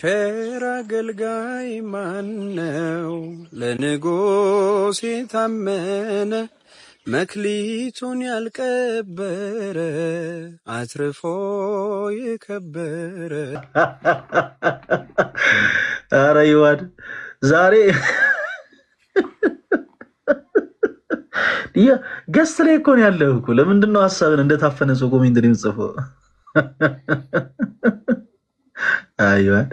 ቸር አገልጋይ ማነው? ለንጉሥ የታመነ መክሊቱን ያልቀበረ አትርፎ የከበረ። ኧረ ይዋድ ዛሬ ገስት ላይ እኮ ነው ያለው እኮ። ለምንድን ነው ሀሳብን እንደታፈነ ሰው ኮሜንት ነው የምጽፈው? አይዋድ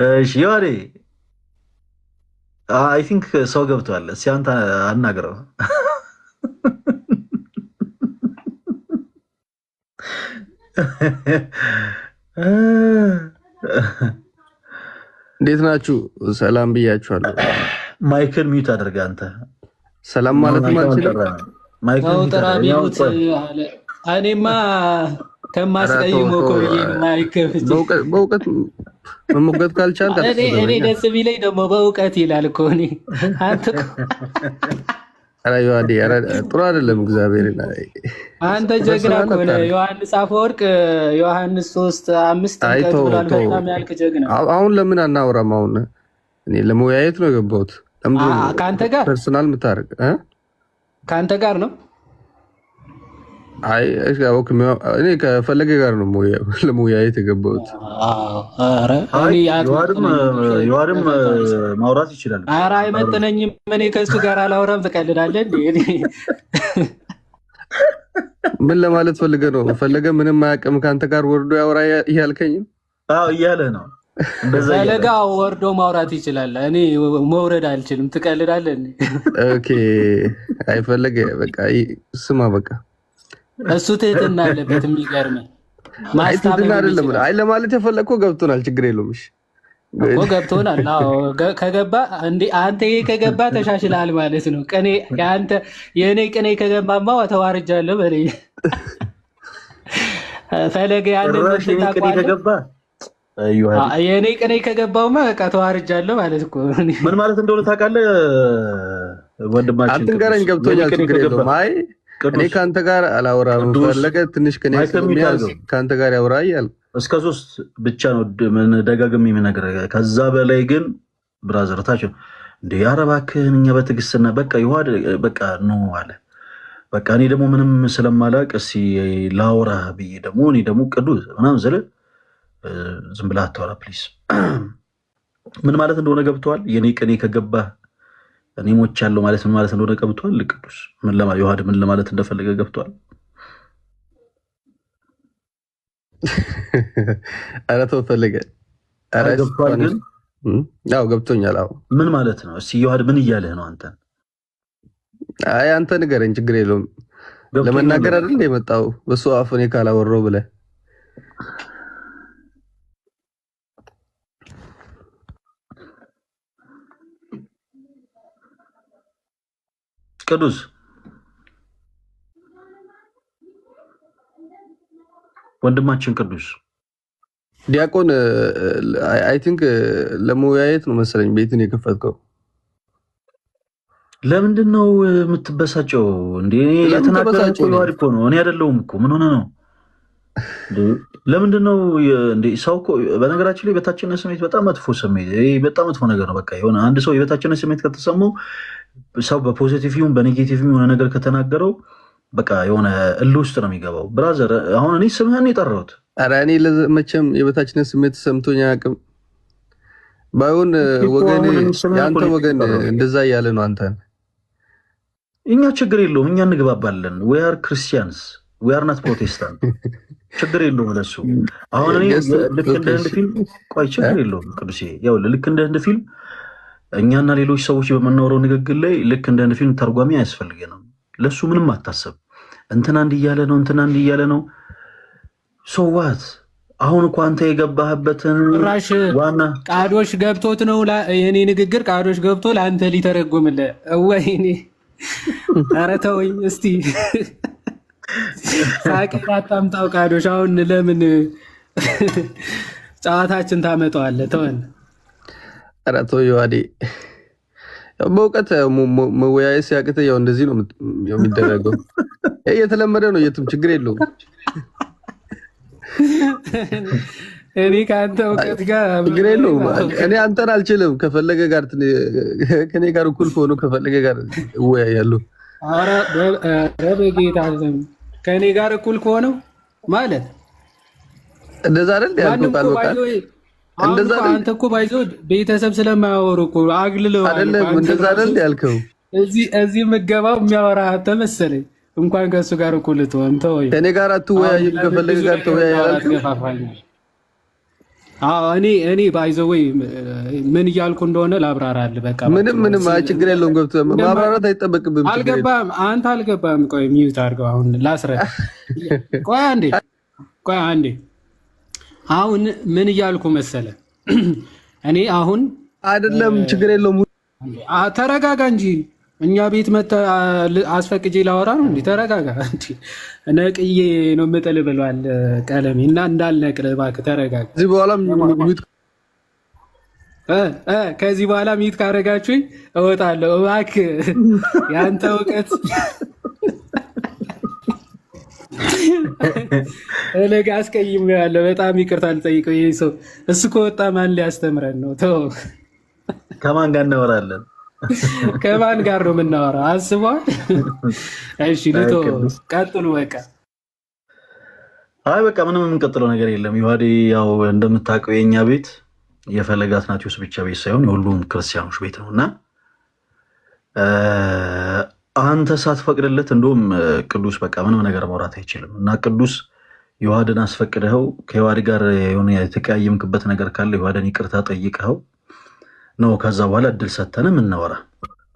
እሺ፣ ይዋዴ አይ ቲንክ ሰው ገብቷል። ሲያንተ አናግረው። እንዴት ናችሁ? ሰላም ብያችኋለሁ። ማይክል ሚዩት አድርጋ አንተ ሰላም ማለት ማልችልም። ማይክል ሚዩት አለ። እኔማ ከማስቀይመው እኮ ብዬ ነው ማይክል በእውቀት መሞገት ካልቻል እኔ ደስ ቢለኝ ደግሞ በእውቀት ይላል እኮ እኔ አንተ ጥሩ አይደለም። እግዚአብሔር አንተ ጀግና እኮ ነህ። ዮሐንስ አፈወርቅ ዮሐንስ 3:5 ብሏል። በጣም ያልክ ጀግና። አሁን ለምን አናወራም? አሁን እኔ ለመወያየት ነው የገባሁት። ከአንተ ጋር ፐርሰናል የምታደርግ ከአንተ ጋር ነው? አይ እኔ ከፈለገ ጋር ነው ለመወያየት የገባሁት። ዮሐድም ማውራት ይችላል። ኧረ አይመጥነኝም። እኔ ከእሱ ጋር አላወራም። ትቀልዳለህ እንዴ? ምን ለማለት ፈልገ ነው? ፈለገ ምንም አያውቅም ከአንተ ጋር ወርዶ ያወራ እያልከኝም? አዎ እያለ ነው። ፈለጋ ወርዶ ማውራት ይችላል። እኔ መውረድ አልችልም። ትቀልዳለህ እንዴ? ኦኬ አይፈለገ በቃ ስማ በቃ እሱ ትህትና አለበት። የሚገርምህ ማስተማር አይደለም። አይ ለማለት የፈለግከው ገብቶናል። ችግር የለውም። እሺ እኮ ገብቶናል። አዎ ከገባ እንዴ አንተ ከገባ ተሻሽላል ማለት ነው። ቅኔ ያንተ የኔ ቅኔ ከገባማ ተዋርጃለሁ በለኝ። ፈለገ ያንን ከገባ የኔ ቅኔ ከገባውማ በቃ ተዋርጃለሁ ማለት እኮ። ምን ማለት እንደሆነ ታውቃለህ ወንድማችን? አትንገረኝ። ገብቶኛል። ችግር የለውም። አይ እኔ ከአንተ ጋር አላወራም። ፈለገ ትንሽ ከአንተ ጋር ያውራ እያል እስከ 3 ብቻ ነው ደጋግሜ የምነግርህ። ከዛ በላይ ግን ብራዘር ታቸው እንደ ኧረ እባክህን እኛ በትዕግስትና በቃ ይዋድ በቃ ነው አለ። በቃ እኔ ደግሞ ምንም ስለማላውቅ እስኪ ላውራ ብዬ ደግሞ እኔ ደግሞ ቅዱስ ምናምን ስልህ ዝም ብለህ አታወራ ፕሊዝ። ምን ማለት እንደሆነ ገብቶሃል? የኔ ቅኔ ከገባህ እኔ ሞቻለሁ ማለት ምን ማለት እንደሆነ ገብቶሃል? ቅዱስ ምን ለማለት ዮሐድ ምን ለማለት እንደፈለገ ገብቶሃል? ኧረ ተው ፈለገ። ኧረ ገብቶሃል? ግን ያው ገብቶኛል። አዎ ምን ማለት ነው? እስኪ ዮሐድ ምን እያለህ ነው አንተ? አይ አንተ ንገረኝ። ችግር የለውም። ለመናገር አይደል እንደ የመጣው በሱ አፍ እኔ ካላወራሁ ብለህ ቅዱስ ወንድማችን ቅዱስ ዲያቆን አይ ቲንክ ለመወያየት ነው መሰለኝ ቤትን የከፈትከው። ለምንድን ነው የምትበሳጨው እንዴ? የተናገረው ይዋድ እኮ ነው። እኔ አይደለሁም እኮ። ምን ሆነ ነው? ለምንድን ነው እንዴ? ሰው እኮ በነገራችን ላይ የበታችነት ስሜት በጣም መጥፎ ስሜት፣ በጣም መጥፎ ነገር ነው። በቃ የሆነ አንድ ሰው የበታችነት ስሜት ከተሰማው ሰው በፖዚቲቭ ይሁን በኔጌቲቭ የሆነ ነገር ከተናገረው በቃ የሆነ እልህ ውስጥ ነው የሚገባው። ብራዘር አሁን እኔ ስምህን የጠራሁት ኧረ እኔ መቼም የበታችነት ስሜት ተሰምቶኝ አያውቅም። ባይሆን ወገን የአንተ ወገን እንደዛ እያለ ነው አንተን። እኛ ችግር የለውም፣ እኛ እንግባባለን። ዊ አር ክርስቲያንስ ዊ አር ናት ፕሮቴስታንት። ችግር የለውም ለሱ። አሁን እኔ ልክ እንደ ህንድ ፊልም ቆይ ችግር የለውም ቅዱሴ፣ ያው ልክ እንደ ህንድ ፊልም እኛና ሌሎች ሰዎች በምናወራው ንግግር ላይ ልክ እንደ ህንድ ፊልም ተርጓሚ አያስፈልገንም። ለሱ ምንም አታስብ። እንትና እንዲህ እያለ ነው፣ እንትና እንዲህ እያለ ነው። ሶዋት አሁን እኮ አንተ የገባህበትን ራሽ ዋና ቃዶሽ ገብቶት ነው የኔ ንግግር ቃዶሽ ገብቶ ለአንተ ሊተረጎምልህ። ወይኔ ኧረ ተወኝ እስቲ ሳቄን አታምጣው ቃዶሽ። አሁን ለምን ጨዋታችን ታመጣዋለህ? ተወን። ኧረ ተው ዮሐዴ። በእውቀት መወያየት ሲያቅተህ ያው እንደዚህ ነው የሚደረገው። የተለመደ ነው የትም ችግር የለውም። እኔ ከአንተ እውቀት ጋር ችግር የለውም። እኔ አንተን አልችልም። ከፈለገ ጋር ከኔ ጋር እኩል ከሆኑ ከፈለገ ጋር እወያያለሁ። ኧረ በጌታ ከእኔ ጋር እኩል ከሆነው ማለት እንደዛ አይደል ያልኩህ ቃል በቃል እንደዛ አይደል። አንተ እኮ ባይዘው ቤተሰብ ስለማያወሩ እኮ አግልለው አይደለም እንደዛ አይደል ያልከው። እዚህ የምገባው የሚያወራ አንተ መሰለኝ። እንኳን ከእሱ ጋር እኩል ትሆን ተወኝ። ከእኔ ጋር አትወያይም። ከፈለገ ጋር ተወያያለህ። እኔ ባይዘው ምን እያልኩ እንደሆነ ላብራራልህ። በቃ ምንም ችግር የለውም። ገብቶህ ማብራራት አይጠበቅብህም። አልገባህም። አንተ አልገባህም። ቆይ ሚዩት አድርገው። አሁን ላስረዳ። ቆይ አንዴ አሁን ምን እያልኩ መሰለ? እኔ አሁን አይደለም ችግር የለውም። ተረጋጋ እንጂ እኛ ቤት መተህ አስፈቅጄ ላወራ ነው እንዴ? ተረጋጋ እንጂ ነቅዬ ነው የምጥልህ ብሏል ቀለሜ እና እንዳልነቅልህ እባክህ ተረጋጋ። ከዚህ በኋላ ሚት ካረጋችሁኝ እወጣለሁ። እባክህ ያንተ እውቀት እለጋ አስቀይሜዋለሁ። በጣም ይቅርታ ልጠይቀው። ይሄ ሰው እሱ ከወጣ ማን ሊያስተምረን ነው? ተው። ከማን ጋር እናወራለን? ከማን ጋር ነው የምናወራው? አስበዋል። እሺ ልቶ ቀጥሉ። በቃ አይ በቃ ምንም የምንቀጥለው ነገር የለም። ይዋዴ ያው እንደምታውቀው የኛ ቤት የፈለገ አትናቴዎስ ብቻ ቤት ሳይሆን የሁሉም ክርስቲያኖች ቤት ነው እና አንተ ሳትፈቅድለት እንደውም ቅዱስ በቃ ምንም ነገር ማውራት አይችልም እና ቅዱስ ዮሐድን አስፈቅደኸው ከዮሐድ ጋር የሆነ የተቀያየምክበት ነገር ካለ ዮሐድን ይቅርታ ጠይቀኸው ነው ከዛ በኋላ እድል ሰተንም እናወራ።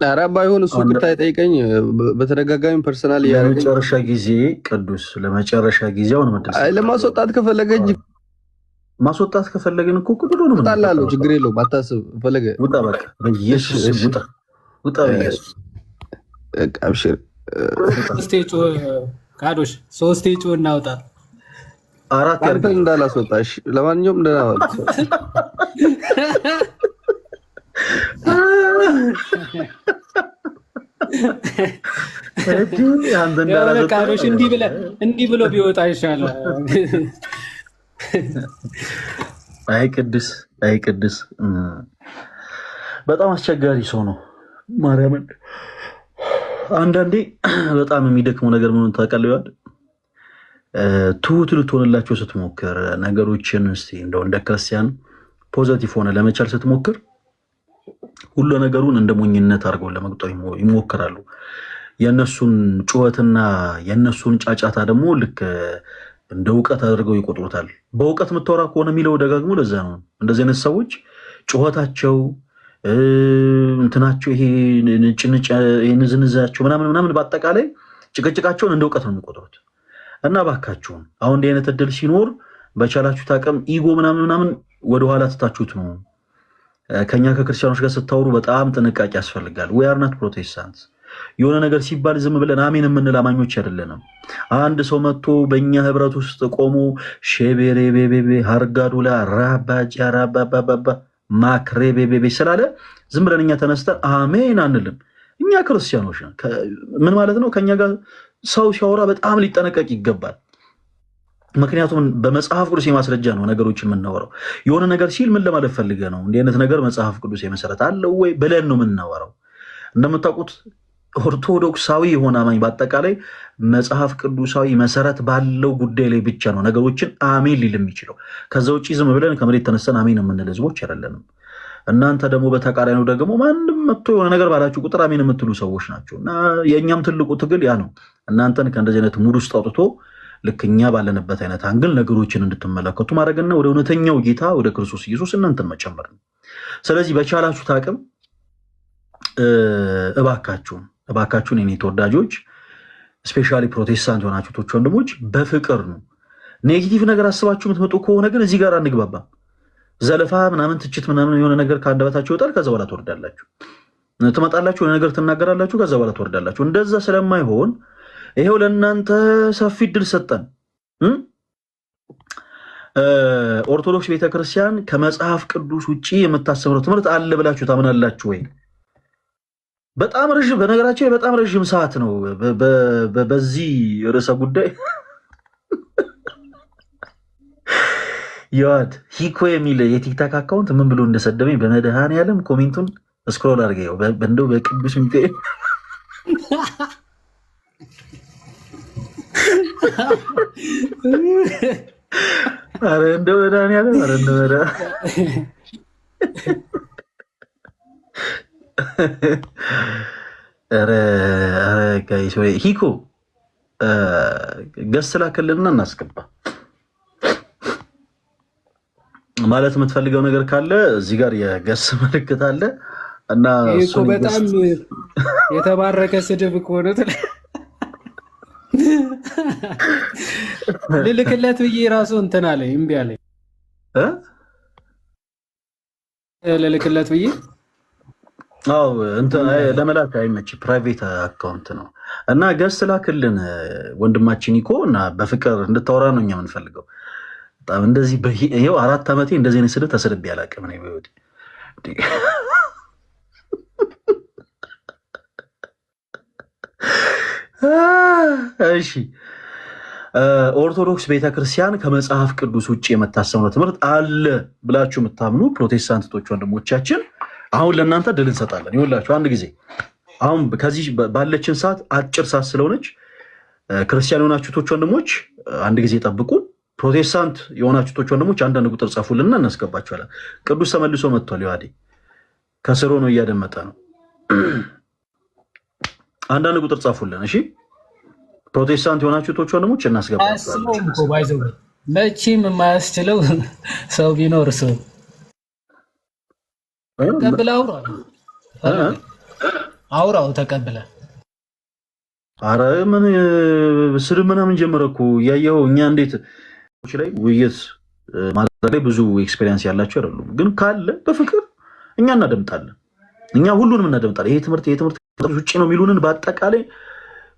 ኧረ ባይሆን እሱ ይቅርታ ይጠይቀኝ። በተደጋጋሚ ፐርሰናል ለመጨረሻ ጊዜ ቅዱስ ለመጨረሻ ጊዜ አሁን መድረስ ለማስወጣት ከፈለገ እንጂ ማስወጣት ከፈለገን እኮ ቁጥሩ ነው ጣላለሁ። ችግር የለውም አታስብ። ፈለገ ውጣ በቃ በኢየሱስ ውጣ በኢየሱስ አብሽር። ካዶሽ ሶስቴ ጩ እናውጣ። አራት አንተን እንዳላስወጣሽ። ለማንኛውም እንደናወጣ ካዶሽ እንዲህ ብሎ ቢወጣ ይሻላል። አይ ቅዱስ በጣም አስቸጋሪ ሰው ነው። ማርያምን አንዳንዴ በጣም የሚደክመው ነገር ምን ታውቃለህ? ትሁት ልትሆንላቸው ስትሞክር ነገሮችን እስቲ እንደው እንደ ክርስቲያን ፖዚቲቭ ሆነ ለመቻል ስትሞክር ሁሉ ነገሩን እንደ ሞኝነት አድርገው ለመቁጠር ይሞክራሉ። የነሱን ጩኸትና የነሱን ጫጫታ ደግሞ ልክ እንደ እውቀት አድርገው ይቆጥሩታል። በእውቀት የምታወራ ከሆነ የሚለው ደጋግሞ ለዛ ነው እንደዚህ አይነት ሰዎች ጩኸታቸው እንትናቸው ይሄ ንጭንጭ ንዝንዛቸው ምናምን በአጠቃላይ ጭቅጭቃቸውን እንደ እውቀት ነው የሚቆጥሩት። እና ባካችሁን አሁን እንዲህ አይነት እድል ሲኖር በቻላችሁት አቅም ኢጎ ምናምን ወደኋላ ትታችሁት ነው። ከኛ ከክርስቲያኖች ጋር ስታወሩ በጣም ጥንቃቄ ያስፈልጋል። we are not protestants። የሆነ ነገር ሲባል ዝም ብለን አሜን የምንል አማኞች አይደለንም። አንድ ሰው መጥቶ በእኛ ህብረት ውስጥ ቆሞ ሼቤሬቤቤ ሃርጋዱላ ራባጃ ራባባባ ማክሬ ቤቤቤ ስላለ ዝም ብለን እኛ ተነስተን አሜን አንልም። እኛ ክርስቲያኖች ነን። ምን ማለት ነው? ከኛ ጋር ሰው ሲያወራ በጣም ሊጠነቀቅ ይገባል። ምክንያቱም በመጽሐፍ ቅዱስ የማስረጃ ነው ነገሮችን የምናወራው። የሆነ ነገር ሲል ምን ለማለት ፈልገ ነው? እንዲህ አይነት ነገር መጽሐፍ ቅዱስ የመሰረት አለው ወይ ብለን ነው የምናወራው። እንደምታውቁት ኦርቶዶክሳዊ የሆነ አማኝ በአጠቃላይ መጽሐፍ ቅዱሳዊ መሰረት ባለው ጉዳይ ላይ ብቻ ነው ነገሮችን አሜን ሊል የሚችለው። ከዛ ውጭ ዝም ብለን ከመሬት ተነስተን አሜን የምንል ህዝቦች አይደለንም። እናንተ ደግሞ በተቃራኒው ደግሞ ማንም መጥቶ የሆነ ነገር ባላችሁ ቁጥር አሜን የምትሉ ሰዎች ናቸው። እና የእኛም ትልቁ ትግል ያ ነው። እናንተን ከእንደዚህ አይነት ሙድ ውስጥ አውጥቶ ልክ እኛ ባለንበት አይነት አንግል ነገሮችን እንድትመለከቱ ማድረግና ወደ እውነተኛው ጌታ ወደ ክርስቶስ ኢየሱስ እናንተን መጨመር ነው። ስለዚህ በቻላችሁት አቅም እባካችሁን የኔ ተወዳጆች ስፔሻሊ ፕሮቴስታንት የሆናችሁቶች ወንድሞች በፍቅር ነው። ኔጌቲቭ ነገር አስባችሁ የምትመጡ ከሆነ ግን እዚህ ጋር አንግባባም። ዘለፋ ምናምን ትችት ምናምን የሆነ ነገር ከአንደበታችሁ ይወጣል። ከዛ በኋላ ትወርዳላችሁ፣ ትመጣላችሁ፣ የሆነ ነገር ትናገራላችሁ፣ ከዛ በኋላ ትወርዳላችሁ። እንደዛ ስለማይሆን ይሄው ለእናንተ ሰፊ እድል ሰጠን። ኦርቶዶክስ ቤተክርስቲያን ከመጽሐፍ ቅዱስ ውጭ የምታስተምረው ትምህርት አለ ብላችሁ ታምናላችሁ ወይ? በጣም ረዥም በነገራቸው በጣም ረዥም ሰዓት ነው በዚህ ርዕሰ ጉዳይ ይዋድ ሂኮ የሚል የቲክታክ አካውንት ምን ብሎ እንደሰደበኝ በመድኃኔዓለም ኮሜንቱን ስክሮል አድርገው በእንደው በቅዱስ ሚካኤል ኧረ እንደው መድኃኔዓለም ኧረ እንደው ኧረ ጋይስ ወይ ሂኮ ገስ ላከልንና እናስገባ ማለት የምትፈልገው ነገር ካለ እዚህ ጋር የገስ ምልክት አለ እና እሱ በጣም የተባረከ ስድብ ከሆነ ልልክለት ብዬ ራሱ እንትን አለኝ እምቢ አለኝ ልልክለት ብዬ አው እንትን ለመላክ አይመች ፕራይቬት አካውንት ነው እና ገስ ላክልን ወንድማችን ይኮ እና በፍቅር እንድታወራ ነው እኛ የምንፈልገው። በጣም እንደዚህ ይሄው 4 ዓመቴ እንደዚህ አይነት ስድብ ተሰድቤ አላውቅም ነው በህይወቴ። እሺ ኦርቶዶክስ ቤተክርስቲያን ከመጽሐፍ ቅዱስ ውጭ የምታስተምረው ትምህርት አለ ብላችሁ የምታምኑ ፕሮቴስታንቶች ወንድሞቻችን አሁን ለእናንተ ድል እንሰጣለን። ይኸውላችሁ አንድ ጊዜ አሁን ከዚህ ባለችን ሰዓት አጭር ሰዓት ስለሆነች ክርስቲያን የሆናችሁቶች ወንድሞች አንድ ጊዜ ጠብቁ። ፕሮቴስታንት የሆናችሁቶች ወንድሞች አንዳንድ ቁጥር ጻፉልና እናስገባችኋለን። ቅዱስ ተመልሶ መጥቷል። ይዋዴ ከስሮ ነው እያደመጠ ነው። አንዳንድ ቁጥር ጻፉልን። እሺ ፕሮቴስታንት የሆናችሁቶች ወንድሞች እናስገባችኋለን። መቼም የማያስችለው ሰው ቢኖር ሰው ተቀብለ አውራው ተቀብለ አረ ምን ስድብ ምናምን ጀመረ እኮ እያየኸው። እኛ እንዴት ላይ ውይይት ማድረግ ላይ ብዙ ኤክስፔሪንስ ያላቸው አይደሉም፣ ግን ካለ በፍቅር እኛ እናደምጣለን። እኛ ሁሉንም እናደምጣለን። ይሄ ትምህርት ውጭ ነው የሚሉንን በአጠቃላይ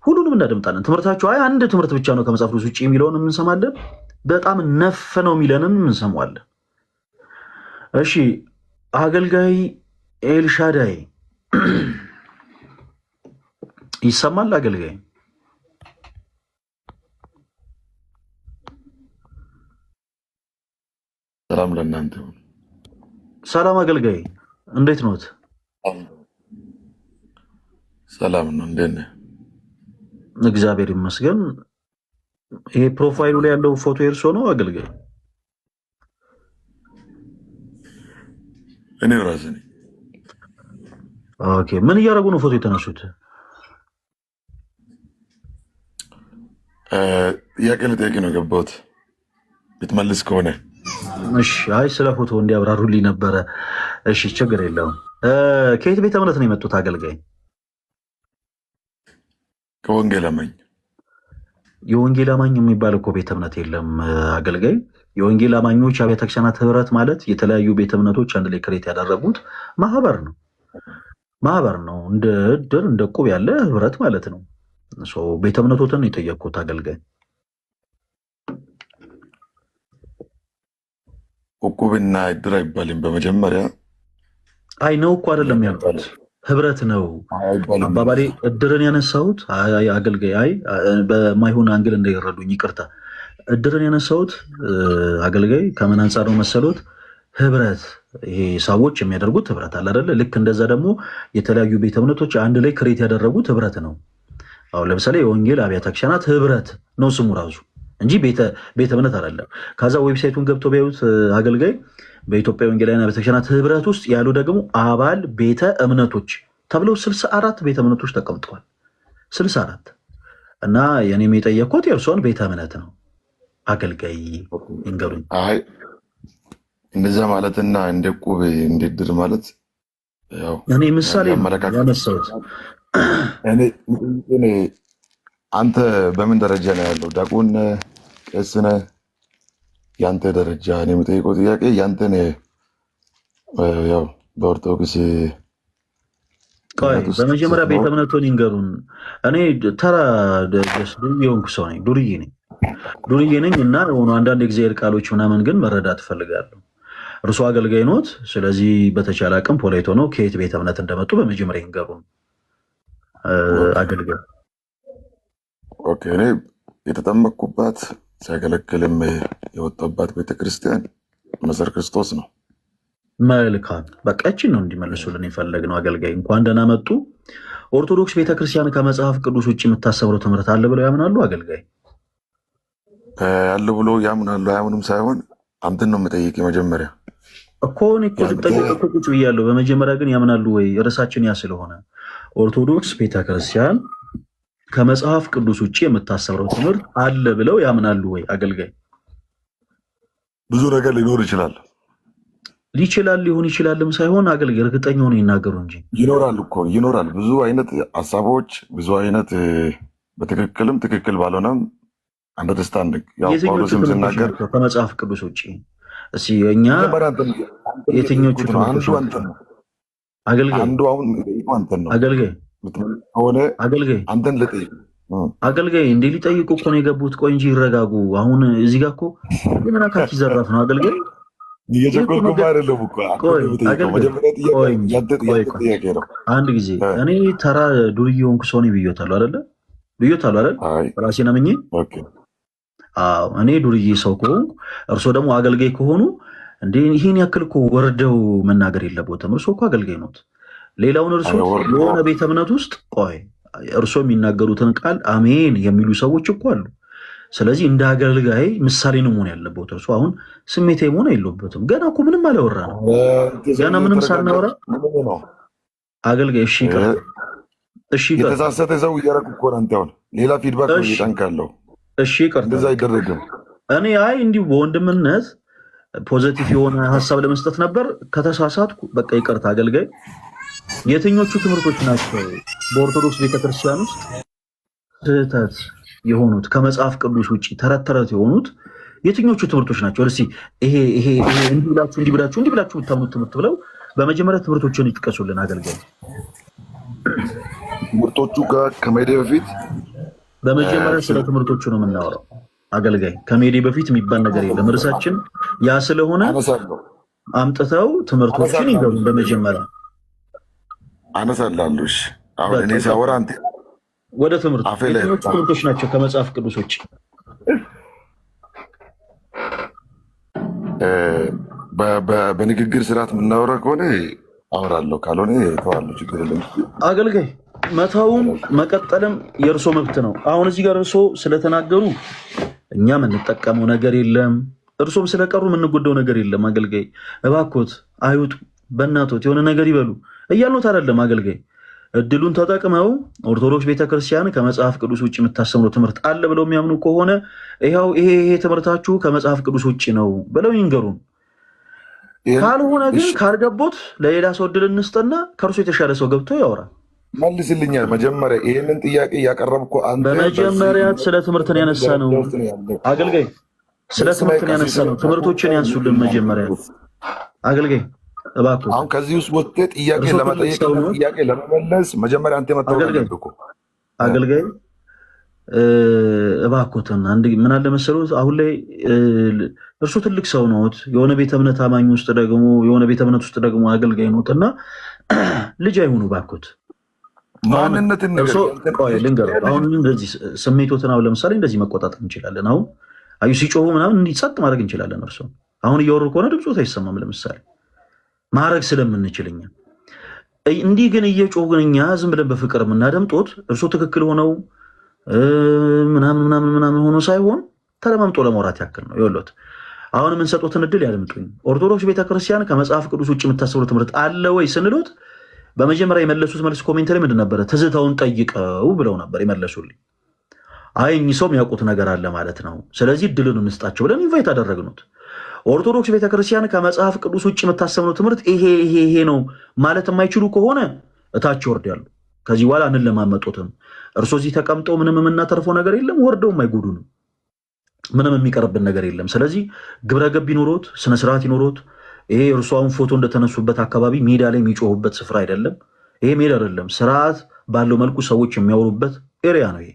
ሁሉንም እናደምጣለን። ትምህርታቸው አይ አንድ ትምህርት ብቻ ነው ከመጽሐፍ ቅዱስ ውጭ የሚለውን እንሰማለን። በጣም ነፍ ነው የሚለንን እንሰማዋለን። እሺ አገልጋይ ኤልሻዳይ ይሰማል? አገልጋይ ሰላም ለእናንተ። ሰላም አገልጋይ እንዴት ኖት? ሰላም ነው። እንዴት ነህ? እግዚአብሔር ይመስገን። ይሄ ፕሮፋይሉ ላይ ያለው ፎቶ የእርሶ ነው አገልጋይ? እኔ ራሴ ነኝ። ኦኬ ምን እያደረጉ ነው ፎቶ የተነሱት? ጥያቄ ልጠይቅ ነው የገባሁት ብትመልስ ከሆነ። እሺ አይ ስለ ፎቶ እንዲያብራሩልኝ ነበረ። እሺ ችግር የለውም። ከየት ቤተ እምነት ነው የመጡት አገልጋይ? ከወንጌል አማኝ። የወንጌል አማኝ የሚባል እኮ ቤተ እምነት የለም አገልጋይ። የወንጌል አማኞች አብያተ ክርስቲያናት ህብረት ማለት የተለያዩ ቤተ እምነቶች አንድ ላይ ክሬት ያደረጉት ማህበር ነው። እንደ እድር እንደ ቁብ ያለ ህብረት ማለት ነው። ቤተ እምነቶትን የጠየቅኩት አገልጋይ። እቁብና እድር አይባልም። በመጀመሪያ አይ ነው እኮ አይደለም ያልኩት ህብረት ነው አባባሌ። እድርን ያነሳሁት አገልጋይ አይ በማይሆን አንግል እንዳይረዱኝ ይቅርታ። እድርን ያነሳሁት አገልጋይ ከምን አንጻር ነው መሰሎት? ህብረት ይሄ ሰዎች የሚያደርጉት ህብረት አለ አይደለ? ልክ እንደዛ ደግሞ የተለያዩ ቤተ እምነቶች አንድ ላይ ክሬት ያደረጉት ህብረት ነው። አሁን ለምሳሌ የወንጌል አብያተ ክርስቲያናት ህብረት ነው ስሙ ራሱ እንጂ ቤተ እምነት አይደለም። ከዛ ዌብሳይቱን ገብቶ ቢያዩት አገልጋይ በኢትዮጵያ ወንጌላውያን አብያተ ክርስቲያናት ህብረት ውስጥ ያሉ ደግሞ አባል ቤተ እምነቶች ተብለው 64 ቤተ እምነቶች ተቀምጠዋል። 64 እና የኔም የጠየቅኩት የእርሶን ቤተ እምነት ነው አገልጋይ ይንገሩኝ። አይ እንደዛ ማለትና እንደ ቁብ እንደ ድር ማለት ያው እኔ ምሳሌ ያነሳሁት። እኔ አንተ በምን ደረጃ ነው ያለው? ዲያቆን ቄስ ነህ? ያንተ ደረጃ እኔ የምጠይቀው ጥያቄ ያንተን ያው በኦርቶዶክስ ቆይ በመጀመሪያ ቤተ እምነቱን ይንገሩን። እኔ ተራ ዱርዬ የሆንኩ ሰው ነኝ። ዱርዬ ነኝ እና ሆኖ አንዳንድ የእግዚአብሔር ቃሎች ምናምን ግን መረዳት እፈልጋለሁ። እርሱ አገልጋይ ኖት። ስለዚህ በተቻለ አቅም ፖላይቶ ነው ከየት ቤተ እምነት እንደመጡ በመጀመሪያ ይንገሩን አገልጋይ። ኦኬ እኔ የተጠመቅኩባት ሲያገለግልም የወጣባት ቤተክርስቲያን መሰር ክርስቶስ ነው። መልካም በቃ እችን ነው እንዲመልሱልን የፈለግነው። አገልጋይ እንኳን ደህና መጡ። ኦርቶዶክስ ቤተክርስቲያን ከመጽሐፍ ቅዱስ ውጭ የምታሰብረው ትምህርት አለ ብለው ያምናሉ? አገልጋይ አለ ብሎ ያምናሉ አያምኑም ሳይሆን አንተን ነው የምጠይቅ መጀመሪያ እኮ እኔ እኮ ስጠይቅ እኮ ቁጭ ብያለሁ። በመጀመሪያ ግን ያምናሉ ወይ? ርዕሳችን ያ ስለሆነ ኦርቶዶክስ ቤተክርስቲያን ከመጽሐፍ ቅዱስ ውጭ የምታሰብረው ትምህርት አለ ብለው ያምናሉ ወይ? አገልጋይ ብዙ ነገር ሊኖር ይችላል ሊሆን ይችላልም ሳይሆን አገልጋይ እርግጠኛ ሆነው ይናገሩ እንጂ ይኖራል እኮ ይኖራል። ብዙ አይነት ሀሳቦች ብዙ አይነት በትክክልም ትክክል ባልሆነም አንደርስታንዲንግ ያው ጳውሎስም ሲናገር ከመጽሐፍ ቅዱስ ውጭ እሺ እኛ የትኞቹ አገልጋይ አንዱ አሁን አንተን ነው አገልጋይ ሆነ አገልጋይ አንተን ልጠይቅ አገልጋይ እንዴ ሊጠይቁ እኮ ነው የገቡት። ቆይ እንጂ ይረጋጉ። አሁን እዚህ ጋር እኮ ምን አካኪ ዘራፍ ነው አገልጋይ እየጨቆልኩ አይደለም እኮ አንድ ጊዜ እኔ ተራ ዱርዬ ሆንኩ ሰው ነኝ ብዬታለሁ አይደል? ራሴን አምኜ እኔ ዱርዬ ሰው ከሆንኩ እርሶ ደግሞ አገልጋይ ከሆኑ እንዴ ይህን ያክል እኮ ወርደው መናገር የለቦትም። እርሶ እኮ አገልጋይ ኖት። ሌላውን እርሶ የሆነ ቤተ እምነት ውስጥ ቆይ እርሶ የሚናገሩትን ቃል አሜን የሚሉ ሰዎች እኮ አሉ። ስለዚህ እንደ አገልጋይ ምሳሌ ነው መሆን ያለበት። እርሱ አሁን ስሜታዊ መሆን የለበትም። ገና እኮ ምንም አላወራ ነው። ገና ምንም ሳናወራ አገልጋይ እሺ ይቀር የተሳሳተ ሰው እያደረኩ እኮ ነው። አንተ አሁን ሌላ ፊድባክ ነው እየጠንካለሁ። እሺ ይቀር እንደዛ አይደረግም። እኔ እንዲሁ በወንድምነት ፖዚቲቭ የሆነ ሀሳብ ለመስጠት ነበር። ከተሳሳትኩ በቃ ይቅርታ። አገልጋይ የትኞቹ ትምህርቶች ናቸው በኦርቶዶክስ ቤተክርስቲያን ውስጥ ስህተት የሆኑት ከመጽሐፍ ቅዱስ ውጭ ተረት ተረት የሆኑት የትኞቹ ትምህርቶች ናቸው? እስኪ ይሄ እንዲህ ብላችሁ የምታምኑት ትምህርት ብለው በመጀመሪያ ትምህርቶችን ይጥቀሱልን። አገልጋይ ትምህርቶቹ ጋር ከመሄዴ በፊት በመጀመሪያ ስለ ትምህርቶቹ ነው የምናወራው። አገልጋይ ከመሄዴ በፊት የሚባል ነገር የለም። እርሳችን ያ ስለሆነ አምጥተው ትምህርቶችን ይገቡ። በመጀመሪያ አነሳላለሁ። አሁን እኔ ሳወራ አንተ ወደ ትምህርቶች ናቸው ከመጽሐፍ ቅዱስ ውጭ በንግግር ስርዓት የምናወራ ከሆነ አወራለሁ፣ ካልሆነ ተዋለሁ። ችግር የለም። አገልጋይ መተውም መቀጠልም የእርሶ መብት ነው። አሁን እዚህ ጋር እርሶ ስለተናገሩ እኛ የምንጠቀመው ነገር የለም፣ እርሶም ስለቀሩ የምንጎዳው ነገር የለም። አገልጋይ እባኮት አይውጡ፣ በእናቶት የሆነ ነገር ይበሉ እያልኖት አይደለም። አገልጋይ እድሉን ተጠቅመው ኦርቶዶክስ ቤተክርስቲያን ከመጽሐፍ ቅዱስ ውጭ የምታስተምረው ትምህርት አለ ብለው የሚያምኑ ከሆነ ይኸው ይሄ ትምህርታችሁ ከመጽሐፍ ቅዱስ ውጭ ነው ብለው ይንገሩን። ካልሆነ ግን ካልገቦት ለሌላ ሰው እድል እንስጠና ከእርሱ የተሻለ ሰው ገብቶ ያወራል። መልስልኛል። መጀመሪያ ይህንን ጥያቄ እያቀረብኩ በመጀመሪያ ስለ ትምህርትን ያነሳ ነው። አገልጋይ ስለ ትምህርትን ያነሳ ነው። ትምህርቶችን ያንሱልን መጀመሪያ አገልጋይ እባክህ። አሁን ከዚህ ውስጥ ወጥተህ ጥያቄ ለመጠየቅ ጥያቄ ለመመለስ መጀመሪያ አንተ መጣው አገልጋይ እባክዎትን አንድ ምን አለ መሰሉት፣ አሁን ላይ እርሱ ትልቅ ሰው ነዎት፣ የሆነ ቤተ እምነት አማኝ ውስጥ ደግሞ የሆነ ቤተ እምነት ውስጥ ደግሞ አገልጋይ ነዎት እና ልጅ አይሆኑ እባክዎት። ማንነትን ልንገር አሁን እንደዚህ ስሜቶትን አሁን ለምሳሌ እንደዚህ መቆጣጠር እንችላለን። አሁን አዩ ሲጮሁ ምናምን እንዲጸጥ ማድረግ እንችላለን። እርሱ አሁን እያወሩ ከሆነ ድምፆት አይሰማም ለምሳሌ ማድረግ ስለምንችልኛ እንዲህ ግን እየጮሁ ግን እኛ ዝም ብለን በፍቅር የምናደምጦት እርሱ ትክክል ሆነው ምናምን ሆኖ ሳይሆን ተለማምጦ ለማውራት ያክል ነው። ይኸውልዎት አሁን የምንሰጡትን እድል ያድምጡኝ። ኦርቶዶክስ ቤተክርስቲያን ከመጽሐፍ ቅዱስ ውጭ የምታስተምረው ትምህርት አለ ወይ ስንሎት በመጀመሪያ የመለሱት መልስ ኮሜንት ላይ ምንድን ነበረ? ትዝታውን ጠይቀው ብለው ነበር የመለሱልኝ። አይ እኚህ ሰው የሚያውቁት ነገር አለ ማለት ነው፣ ስለዚህ እድልን እንስጣቸው ብለን ኢንቫይት አደረግኑት። ኦርቶዶክስ ቤተክርስቲያን ከመጽሐፍ ቅዱስ ውጭ የምታስተምረው ትምህርት ይሄ ነው ማለት የማይችሉ ከሆነ እታች ይወርዳሉ። ከዚህ በኋላ እንለማመጡትም። እርሶ እዚህ ተቀምጠው ምንም የምናተርፈው ነገር የለም፣ ወርደውም አይጎዱንም፣ ምንም የሚቀርብን ነገር የለም። ስለዚህ ግብረገብ ይኖሮት፣ ስነስርዓት ይኖሮት። ይሄ እርሱ አሁን ፎቶ እንደተነሱበት አካባቢ ሜዳ ላይ የሚጮሁበት ስፍራ አይደለም። ይሄ ሜዳ አይደለም፣ ስርዓት ባለው መልኩ ሰዎች የሚያወሩበት ኤሪያ ነው ይሄ።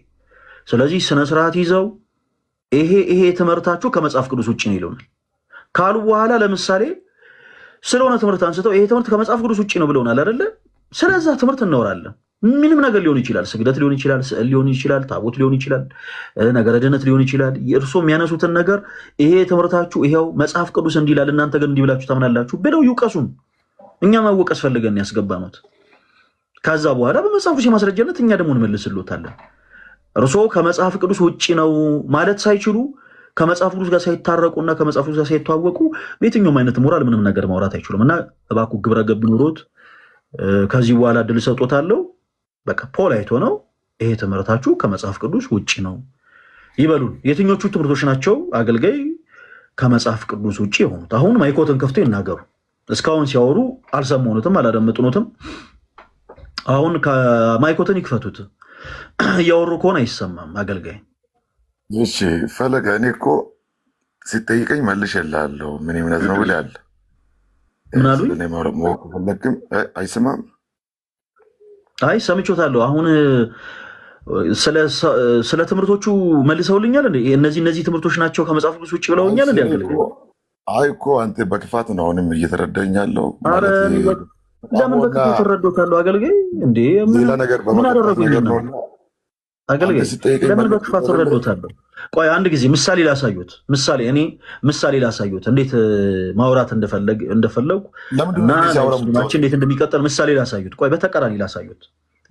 ስለዚህ ስነስርዓት ይዘው ይሄ ትምህርታችሁ ከመጽሐፍ ቅዱስ ውጭ ነው ይሉናል ካሉ በኋላ ለምሳሌ ስለሆነ ትምህርት አንስተው ይሄ ትምህርት ከመጽሐፍ ቅዱስ ውጭ ነው ብለውናል አይደለ? ስለዛ ትምህርት እናወራለን። ምንም ነገር ሊሆን ይችላል። ስግደት ሊሆን ይችላል፣ ስዕል ሊሆን ይችላል፣ ታቦት ሊሆን ይችላል፣ ነገረ ድነት ሊሆን ይችላል። እርሶ የሚያነሱትን ነገር ይሄ ትምህርታችሁ ይሄው መጽሐፍ ቅዱስ እንዲህ ይላል እናንተ ግን እንዲህ ብላችሁ ታምናላችሁ ብለው ይውቀሱን። እኛ ማወቀስ ፈልገን ያስገባኑት። ከዛ በኋላ በመጽሐፍ ቅዱስ የማስረጃነት እኛ ደግሞ እንመልስልዎታለን። እርሶ ከመጽሐፍ ቅዱስ ውጪ ነው ማለት ሳይችሉ ከመጽሐፍ ቅዱስ ጋር ሳይታረቁና ከመጽሐፍ ቅዱስ ጋር ሳይተዋወቁ በየትኛውም አይነት ሞራል ምንም ነገር ማውራት አይችሉም። እና እባክዎ ግብረ ገብ ኑሮት ከዚህ በኋላ እድል ሰጥቶታለሁ። በቃ ፖላይት ሆነው ይሄ ትምህርታችሁ ከመጽሐፍ ቅዱስ ውጪ ነው ይበሉን። የትኞቹ ትምህርቶች ናቸው አገልጋይ ከመጽሐፍ ቅዱስ ውጪ የሆኑት? አሁን ማይኮትን ከፍቶ ይናገሩ። እስካሁን ሲያወሩ አልሰማሁትም፣ አላደመጥኑትም። አሁን ከማይኮትን ይክፈቱት። እያወሩ ከሆነ አይሰማም አገልጋይ። እሺ ፈለገ፣ እኔ እኮ ሲጠይቀኝ መልሼልሃለሁ። ምን እምነት ነው ብለሃል? ምን አሉኝ? ፈለግም አይሰማም። አይ ሰምቾታለሁ። አሁን ስለ ትምህርቶቹ መልሰውልኛል። እነዚህ ትምህርቶች ናቸው ከመጽሐፍ ቅዱስ ውጭ ብለውኛል። እንዲ አገልጋይ አይ እኮ አንተ በክፋት ነው አሁንም እየተረዳኝ ያለው። ለምን በክፋት ተረዶታለሁ አገልጋይ? እንዴ ምን አደረጉኝ አገልጋይ? ለምን በክፋት ተረዶታለሁ? ቆይ አንድ ጊዜ ምሳሌ ላሳዩት። ምሳሌ ላሳዩት እንዴት ማውራት እንደፈለጉ እና እንዴት እንደሚቀጠል ምሳሌ ላሳዩት። ቆይ በተቃራኒ ላሳዩት።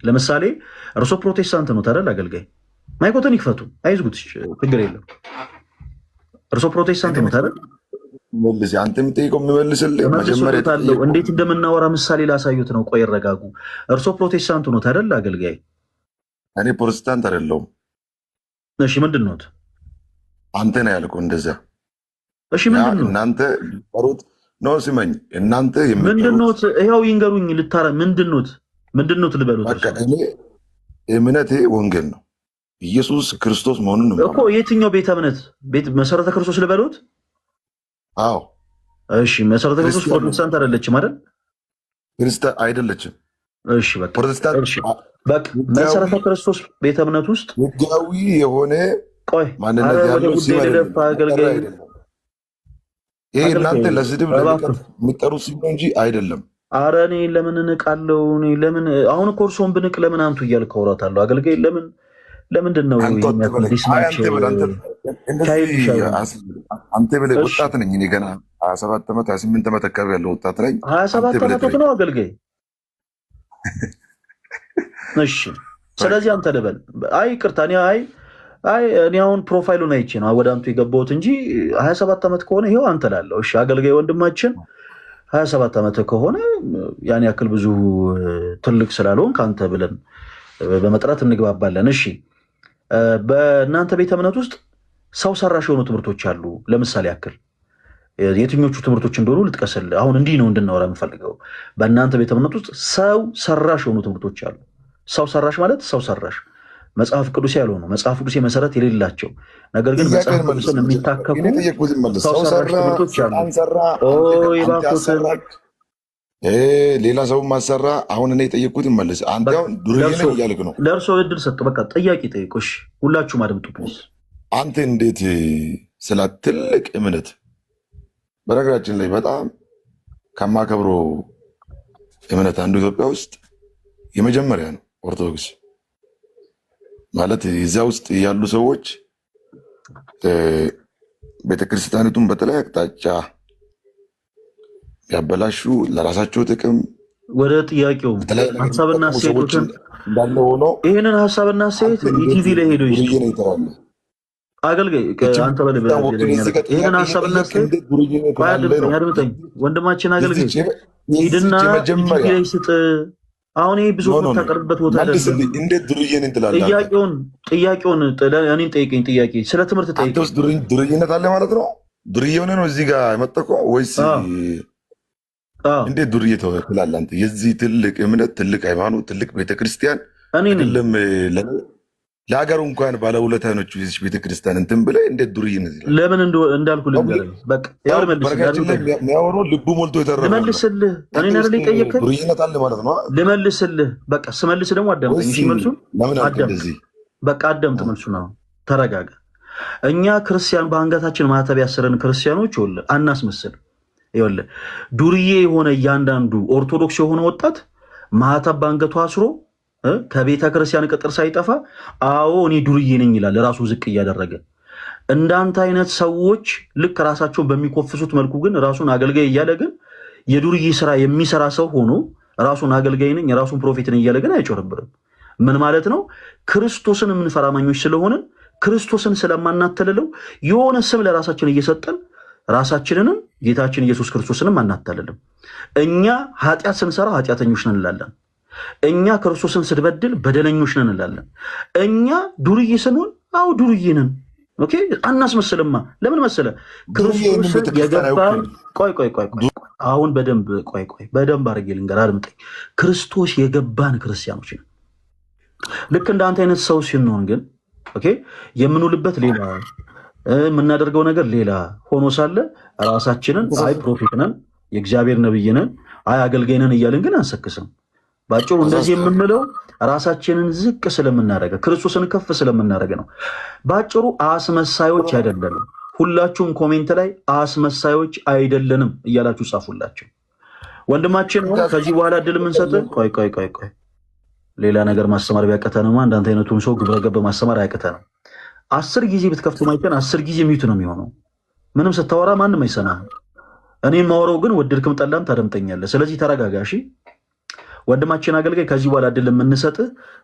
ለምሳሌ እርሶ ፕሮቴስታንት ነው አይደል አገልጋይ? ማይኮትን ይክፈቱ፣ አይዝጉት፣ ችግር የለም። እርሶ ፕሮቴስታንት ነው አይደል? መልስ አንተ የምጠይቀው የምመልስልህ መጀመሪያ እንዴት እንደምናወራ ምሳሌ ላሳዩት ነው። ቆይ ይረጋጉ። እርሶ ፕሮቴስታንት ነው አይደል አገልጋይ? እኔ ፕሮቴስታንት አይደለሁም። እሺ ምንድን ነው? አንተ ነው ያልኩህ እንደዛ። እሺ ምንድን ነው? እናንተ የሚጠሩት ነው ስመኝ፣ እናንተ ምንድን ነው? ይኸው ይንገሩኝ። ልታራ ምንድን ነው ልበሉት? እኔ እምነቴ ወንጌል ነው፣ ኢየሱስ ክርስቶስ መሆኑን ነው እኮ። የትኛው ቤተ እምነት? መሰረተ ክርስቶስ ልበሉት? አዎ። እሺ መሰረተ ክርስቶስ ፕሮቴስታንት አይደለችም አይደል? ክርስቲያን አይደለችም። እሺ በቃ ፕሮቴስታንት በቃ መሰረተ ክርስቶስ ቤተ እምነት ውስጥ ህጋዊ የሆነ ቆይ ማንነት ያለው ሲመረጥ አገልጋይ ይሄ እናንተ ለስድብ የሚጠሩት ሲሆን እንጂ አይደለም። ኧረ እኔ ለምን እንቃለሁ? እኔ ለምን አሁን እኮ እርሶን ብንቅ ለምን አንቱ እያልክ አውራታለሁ አገልጋይ? ለምንድን ነው አንተ ብለህ ወጣት ነኝ እኔ ገና 27 ዓመት 28 ዓመት አካባቢ ያለው ወጣት ነኝ። 27 ዓመት ነው አገልጋይ? እሺ ስለዚህ አንተ ልበል። አይ ይቅርታ፣ እኔ አሁን ፕሮፋይሉን አይቼ ነው ወደ አንቱ የገባሁት እንጂ 27 ዓመት ከሆነ ይኸው አንተ ላለው። እሺ አገልጋይ ወንድማችን 27 ዓመት ከሆነ ያን ያክል ብዙ ትልቅ ስላልሆን ከአንተ ብለን በመጥራት እንግባባለን። እሺ በእናንተ ቤተ እምነት ውስጥ ሰው ሰራሽ የሆኑ ትምህርቶች አሉ። ለምሳሌ ያክል የትኞቹ ትምህርቶች እንደሆኑ ልጥቀስልህ። አሁን እንዲህ ነው እንድናወራ የምፈልገው። በእናንተ ቤተ እምነት ውስጥ ሰው ሰራሽ የሆኑ ትምህርቶች አሉ። ሰው ሰራሽ ማለት ሰው ሰራሽ መጽሐፍ ቅዱስ ያልሆኑ መጽሐፍ ቅዱስ መሰረት የሌላቸው ነገር ግን መጽሐፍ ቅዱስን የሚታከፉ ሰው ሰራሽ ትምህርቶች አሉ። ሌላ ሰው ማሰራ። አሁን እኔ የጠየቅኩት ይመልስ። አንተ አሁን ዱርዬ ነህ እያልክ ነው። ለእርሶ እድል ሰጥ። በቃ ጥያቄ ጠይቁሽ። ሁላችሁም አድምጡ ፕሊዝ። አንተ እንዴት ስለ ትልቅ እምነት በነገራችን ላይ በጣም ከማከብረው እምነት አንዱ ኢትዮጵያ ውስጥ የመጀመሪያ ነው ኦርቶዶክስ ማለት። እዚያ ውስጥ ያሉ ሰዎች ቤተክርስቲያኒቱን በተለይ አቅጣጫ ያበላሹ ለራሳቸው ጥቅም። ወደ ጥያቄው ሀሳብና ሴቶችን እንዳለ ሆኖ ይህንን ሀሳብና ሴት ኢቲቪ ላይ ሄዶ ይችላል አገልጋይ አንተ ይህንን ሀሳብና ሴት ያድምጠኝ ወንድማችን አገልጋይ ሂድና ኢቲቪ ላይ ስጥ። አሁን ይህ ብዙ ታቀርብበት ቦታ እንዴት ዱርዬን እንትላለህ? ጥያቄውን እኔን ጠይቀኝ። ጥያቄ ስለ ትምህርት ጠይቀኝ። ዱርዬነት አለ ማለት ነው? ዱርዬ ሆነ ነው እዚህ ጋር የመጠቀው ወይስ እንዴት ዱርዬ ትላለህ አንተ? የዚህ ትልቅ እምነት፣ ትልቅ ሃይማኖት፣ ትልቅ ቤተክርስቲያን አይደለም ለሀገሩ እንኳን ባለውለታ ነች ይህች ቤተክርስቲያን እንትን ብለህ እንዴት ዱርዬ ነህ? ለምን እንዳልኩ ልንገርህ። በቃ የሚያወሩ ልቡ ሞልቶ የተረፈ ልመልስልህ። እኔን አይደል የጠየቅከኝ? ዱርዬነት አለ ማለት ነው። ልመልስልህ። በቃ ስመልስ ደግሞ አዳምጠኝ። እሺ መልሱን በቃ አዳምጥ። መልሱን አሁን ተረጋጋ። እኛ ክርስቲያን በአንገታችን ማህተብ ያሰረን ክርስቲያኖች ይኸውልህ አናስመስል። ይኸውልህ ዱርዬ የሆነ እያንዳንዱ ኦርቶዶክስ የሆነ ወጣት ማህተብ በአንገቱ አስሮ ከቤተ ክርስቲያን ቅጥር ሳይጠፋ አዎ እኔ ዱርዬ ነኝ ይላል ራሱ ዝቅ እያደረገ። እንዳንተ አይነት ሰዎች ልክ ራሳቸውን በሚኮፍሱት መልኩ ግን ራሱን አገልጋይ እያለ ግን የዱርዬ ስራ የሚሰራ ሰው ሆኖ ራሱን አገልጋይ ነኝ ራሱን ፕሮፌት ነኝ እያለ ግን አይጮርብርም። ምን ማለት ነው? ክርስቶስን የምንፈራ አማኞች ስለሆንን ክርስቶስን ስለማናተልለው የሆነ ስም ለራሳችን እየሰጠን ራሳችንንም ጌታችን ኢየሱስ ክርስቶስንም አናታልልም። እኛ ኃጢአት ስንሰራ ኃጢአተኞች ነን እንላለን። እኛ ክርስቶስን ስንበድል በደለኞች ነን እንላለን። እኛ ዱርዬ ስንሆን አው ዱርዬ ነን። ኦኬ አናስመስልማ። ለምን መሰለ? ክርስቶስ የገባን ቆይ አሁን በደንብ አድርጌ ልንገርህ፣ አድምጠኝ። ክርስቶስ የገባን ክርስቲያኖች ነን። ልክ እንዳንተ አይነት ሰው ሲሆን ግን ኦኬ የምንውልበት ሌላ የምናደርገው ነገር ሌላ ሆኖ ሳለ ራሳችንን አይ ፕሮፌት ነን የእግዚአብሔር ነብይ ነን አይ አገልጋይ ነን እያልን ግን አንሰክስም። ባጭሩ እንደዚህ የምንለው ራሳችንን ዝቅ ስለምናደርገ ክርስቶስን ከፍ ስለምናደርገ ነው። ባጭሩ አስመሳዮች አይደለንም። ሁላችሁም ኮሜንት ላይ አስመሳዮች አይደለንም እያላችሁ ጻፉላችሁ። ወንድማችን ከዚህ በኋላ እድል የምንሰጥ ቆይ ሌላ ነገር ማስተማር ቢያቀተንማ እንዳንተ አይነቱን ሰው ግብረ ገብ ማስተማር አያቀተንም። 10 ጊዜ ብትከፍቱ ማይከን 10 ጊዜ ሚዩት ነው የሚሆነው። ምንም ስታወራ ማንም አይሰማህም። እኔ ማወራው ግን ወደድክም ጠላም ታደምጠኛለህ። ስለዚህ ተረጋጋሺ ወንድማችን አገልጋይ። ከዚህ በኋላ እድል የምንሰጥ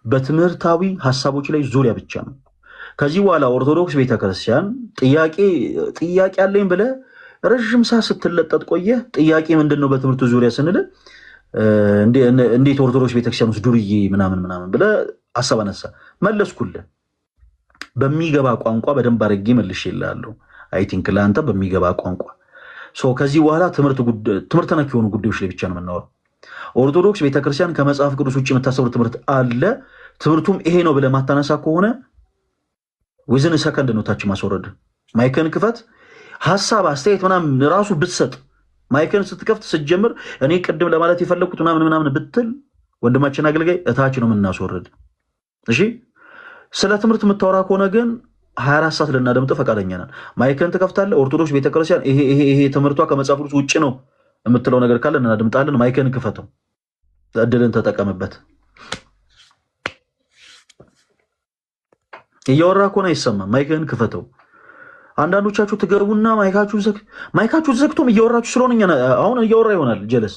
በትምህርታዊ ሐሳቦች ላይ ዙሪያ ብቻ ነው። ከዚህ በኋላ ኦርቶዶክስ ቤተክርስቲያን ጥያቄ አለኝ ብለህ ረጅም ሰዓት ስትለጠጥ ቆየህ። ጥያቄ ምንድነው በትምህርቱ ዙሪያ ስንል እንዴት ኦርቶዶክስ ቤተክርስቲያን ውስጥ ዱርዬ ምናምን ብለህ ሐሳብ አነሳ። መለስኩልህ በሚገባ ቋንቋ በደንብ አድርጌ መልሼልሃለሁ። አይ ቲንክ ለአንተ በሚገባ ቋንቋ። ከዚህ በኋላ ትምህርት ነክ የሆኑ ጉዳዮች ላይ ብቻ ነው የምናወራው። ኦርቶዶክስ ቤተክርስቲያን ከመጽሐፍ ቅዱስ ውጭ የምታስተምር ትምህርት አለ። ትምህርቱም ይሄ ነው ብለህ ማታነሳ ከሆነ ዊዝን ሰከንድ ነው ታች ማስወረድ። ማይክን ክፈት፣ ሐሳብ አስተያየት ምናምን ራሱ ብትሰጥ ማይክን ስትከፍት ስትጀምር እኔ ቅድም ለማለት የፈለኩት ምናምን ብትል ወንድማችን አገልጋይ እታች ነው የምናስወርድ። እሺ ስለ ትምህርት የምታወራ ከሆነ ግን 24 ሰዓት ልናደምጥ ፈቃደኛ ነን። ማይክን ትከፍታለህ። ኦርቶዶክስ ቤተክርስቲያን ይሄ ትምህርቷ ከመጽሐፍ ቅዱስ ውጭ ነው የምትለው ነገር ካለ እናደምጣለን። ማይክን ክፈተው፣ እድልን ተጠቀምበት። እያወራ ከሆነ አይሰማም። ማይክን ክፈተው። አንዳንዶቻችሁ ትገቡና ማይካችሁ ዘግቶም እያወራችሁ ስለሆነ አሁን እያወራ ይሆናል ጀለስ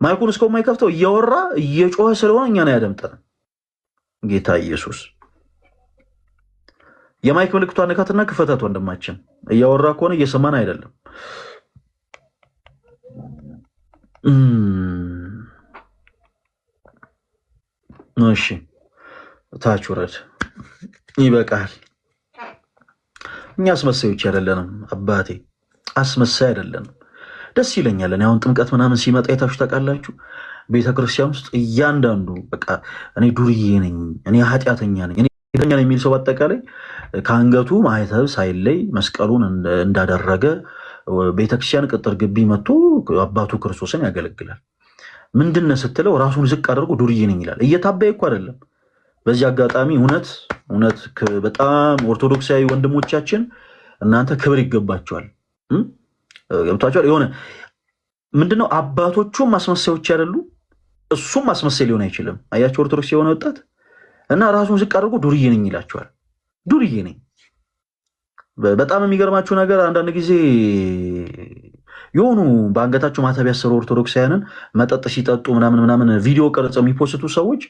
ማይኩን እስከው ማይከፍተው እያወራ እየጮኸ ስለሆነ እኛን ያደምጠን። ጌታ ኢየሱስ የማይክ ምልክቷን ነካትና ክፈታት። ወንድማችን እያወራ ከሆነ እየሰማን አይደለም። እሺ ታች ወረድ፣ ይበቃል። እኛ አስመሳዮች አይደለንም አባቴ፣ አስመሳይ አይደለንም። ደስ ይለኛል። እኔ አሁን ጥምቀት ምናምን ሲመጣ የታችሁ ታውቃላችሁ፣ ቤተክርስቲያን ውስጥ እያንዳንዱ በቃ እኔ ዱርዬ ነኝ፣ እኔ ኃጢአተኛ ነኝ፣ እኔ የሚል ሰው በአጠቃላይ ከአንገቱ ማህተብ ሳይለይ መስቀሉን እንዳደረገ ቤተክርስቲያን ቅጥር ግቢ መጥቶ አባቱ ክርስቶስን ያገለግላል። ምንድነው ስትለው ራሱን ዝቅ አድርጎ ዱርዬ ነኝ ይላል። እየታበየ እኮ አይደለም። በዚህ አጋጣሚ እውነት በጣም ኦርቶዶክሳዊ ወንድሞቻችን እናንተ ክብር ይገባቸዋል። ገብቷቸዋል። የሆነ ምንድነው አባቶቹም ማስመሰያዎች አይደሉ፣ እሱም ማስመሰል ሊሆን አይችልም። አያቸው ኦርቶዶክስ የሆነ ወጣት እና ራሱን ዝቅ አድርጎ ዱርዬ ነኝ ይላቸዋል። ዱርዬ ነኝ። በጣም የሚገርማችሁ ነገር አንዳንድ ጊዜ የሆኑ በአንገታቸው ማተብ ያሰሩ ኦርቶዶክሳውያንን መጠጥ ሲጠጡ ምናምን ቪዲዮ ቀርጸው የሚፖስቱ ሰዎች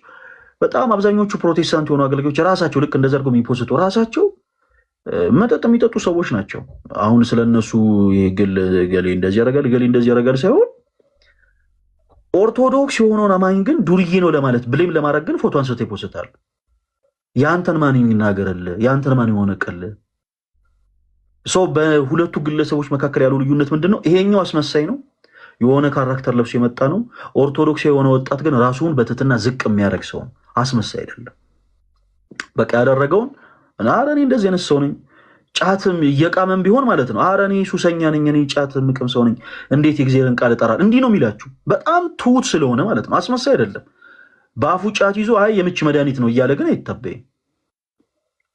በጣም አብዛኞቹ ፕሮቴስታንት የሆኑ አገልጋዮች ራሳቸው ልክ እንደዘርገው የሚፖስቱ ራሳቸው መጠጥ የሚጠጡ ሰዎች ናቸው። አሁን ስለነሱ ገሌ እንደዚህ ያደርጋል ገሌ እንደዚህ ያደርጋል ሳይሆን ኦርቶዶክስ የሆነውን አማኝ ግን ዱርዬ ነው ለማለት ብሌም ለማድረግ ግን ፎቶ አንስተው ይፖስታሉ። ያንተን ማን ይናገርልህ? ያንተን ማን ይሆነቅልህ? ሰው በሁለቱ ግለሰቦች መካከል ያለው ልዩነት ምንድነው? ይሄኛው አስመሳይ ነው፣ የሆነ ካራክተር ለብሶ የመጣ ነው። ኦርቶዶክስ የሆነ ወጣት ግን ራሱን በትትና ዝቅ የሚያደርግ ሰው አስመሳይ አይደለም። በቃ ያደረገውን ኧረ እኔ እንደዚህ አይነት ሰው ነኝ፣ ጫትም እየቃመም ቢሆን ማለት ነው። ኧረ እኔ ሱሰኛ ነኝ፣ እኔ ጫት ምቅም ሰው ነኝ፣ እንዴት የእግዚአብሔርን ቃል እጠራለሁ? እንዲህ ነው የሚላችሁ። በጣም ትሁት ስለሆነ ማለት ነው። አስመሳይ አይደለም። በአፉ ጫት ይዞ አይ የምች መድኃኒት ነው እያለ ግን አይታበይም።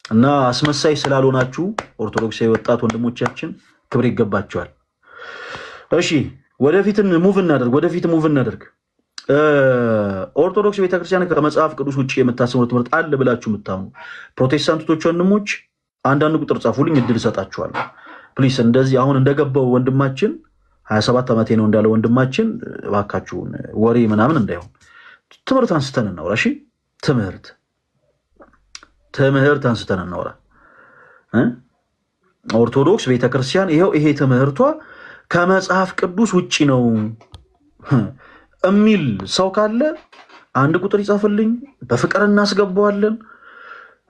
እና አስመሳይ ስላልሆናችሁ ኦርቶዶክሳዊ ወጣት ወንድሞቻችን ክብር ይገባቸዋል። እሺ ወደፊት ሙቭ እናደርግ። ኦርቶዶክስ ቤተክርስቲያን ከመጽሐፍ ቅዱስ ውጭ የምታስተምረው ትምህርት አለ ብላችሁ የምታምኑ ፕሮቴስታንቶች ወንድሞች አንዳንድ ቁጥር ጻፉልኝ፣ እድል እሰጣችኋለሁ ፕሊስ። እንደዚህ አሁን እንደገባው ወንድማችን 27 ዓመቴ ነው እንዳለ ወንድማችን እባካችሁን ወሬ ምናምን እንዳይሆን ትምህርት አንስተን እናውራ። እሺ ትምህርት አንስተን እናውራ። ኦርቶዶክስ ቤተክርስቲያን ይሄ ትምህርቷ ከመጽሐፍ ቅዱስ ውጪ ነው እሚል ሰው ካለ አንድ ቁጥር ይጻፍልኝ፣ በፍቅር እናስገባዋለን።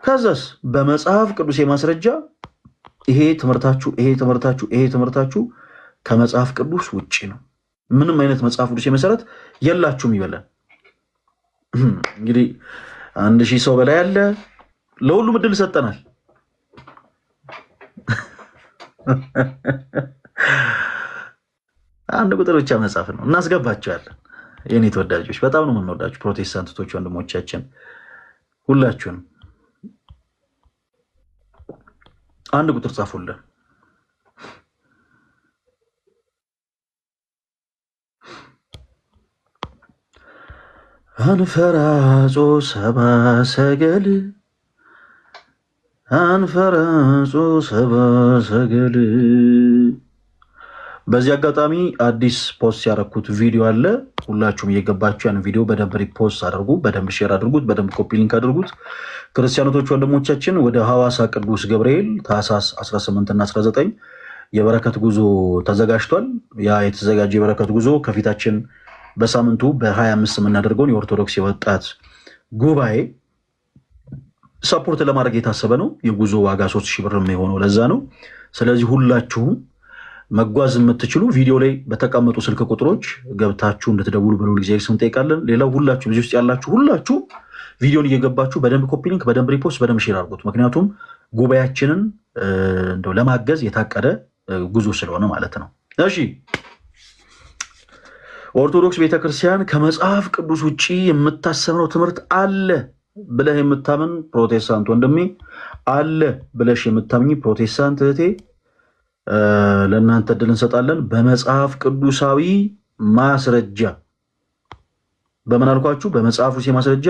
ከዛስ በመጽሐፍ ቅዱስ የማስረጃ ይሄ ትምህርታችሁ ከመጽሐፍ ቅዱስ ውጪ ነው፣ ምንም አይነት መጽሐፍ ቅዱስ መሰረት የላችሁም ይበለን። እንግዲህ 1000 ሰው በላይ አለ፣ ለሁሉም እድል ሰጠናል። አንድ ቁጥር ብቻ መጻፍ ነው፣ እናስገባቸዋለን። የኔ ተወዳጆች በጣም ነው የምንወዳችሁ ፕሮቴስታንቶች ወንድሞቻችን ሁላችሁንም አንድ ቁጥር ጻፉልን። አንፈራጾ ሰብአ ሰገል በዚህ አጋጣሚ አዲስ ፖስት ያደረኩት ቪዲዮ አለ። ሁላችሁም እየገባችሁ ያን ቪዲዮ በደንብ ሪፖስት አድርጉ፣ በደንብ ሼር አድርጉት፣ በደንብ ኮፒ ሊንክ አድርጉት። ክርስቲያኖቶች ወንድሞቻችን ወደ ሐዋሳ ቅዱስ ገብርኤል ታኅሳስ 18 እና 19 የበረከት ጉዞ ተዘጋጅቷል። ያ የተዘጋጀ የበረከት ጉዞ ከፊታችን በሳምንቱ በ25 የምናደርገውን የኦርቶዶክስ የወጣት ጉባኤ ሰፖርት ለማድረግ የታሰበ ነው። የጉዞ ዋጋ 3000 ብር የሆነው ለዛ ነው። ስለዚህ ሁላችሁም መጓዝ የምትችሉ ቪዲዮ ላይ በተቀመጡ ስልክ ቁጥሮች ገብታችሁ እንድትደውሉ በልዑል እግዚአብሔር ስም እንጠይቃለን። ሌላው ሁላችሁ እዚህ ውስጥ ያላችሁ ሁላችሁ ቪዲዮን እየገባችሁ በደንብ ኮፒ ሊንክ፣ በደንብ ሪፖስት፣ በደንብ ሼር አድርጉት። ምክንያቱም ጉባኤያችንን እንደው ለማገዝ የታቀደ ጉዞ ስለሆነ ማለት ነው። እሺ ኦርቶዶክስ ቤተክርስቲያን ከመጽሐፍ ቅዱስ ውጪ የምታስተምረው ትምህርት አለ ብለህ የምታምን ፕሮቴስታንት ወንድሜ፣ አለ ብለሽ የምታምኝ ፕሮቴስታንት እህቴ፣ ለእናንተ እድል እንሰጣለን። በመጽሐፍ ቅዱሳዊ ማስረጃ በምን አልኳችሁ? በመጽሐፍ ቅዱስ ማስረጃ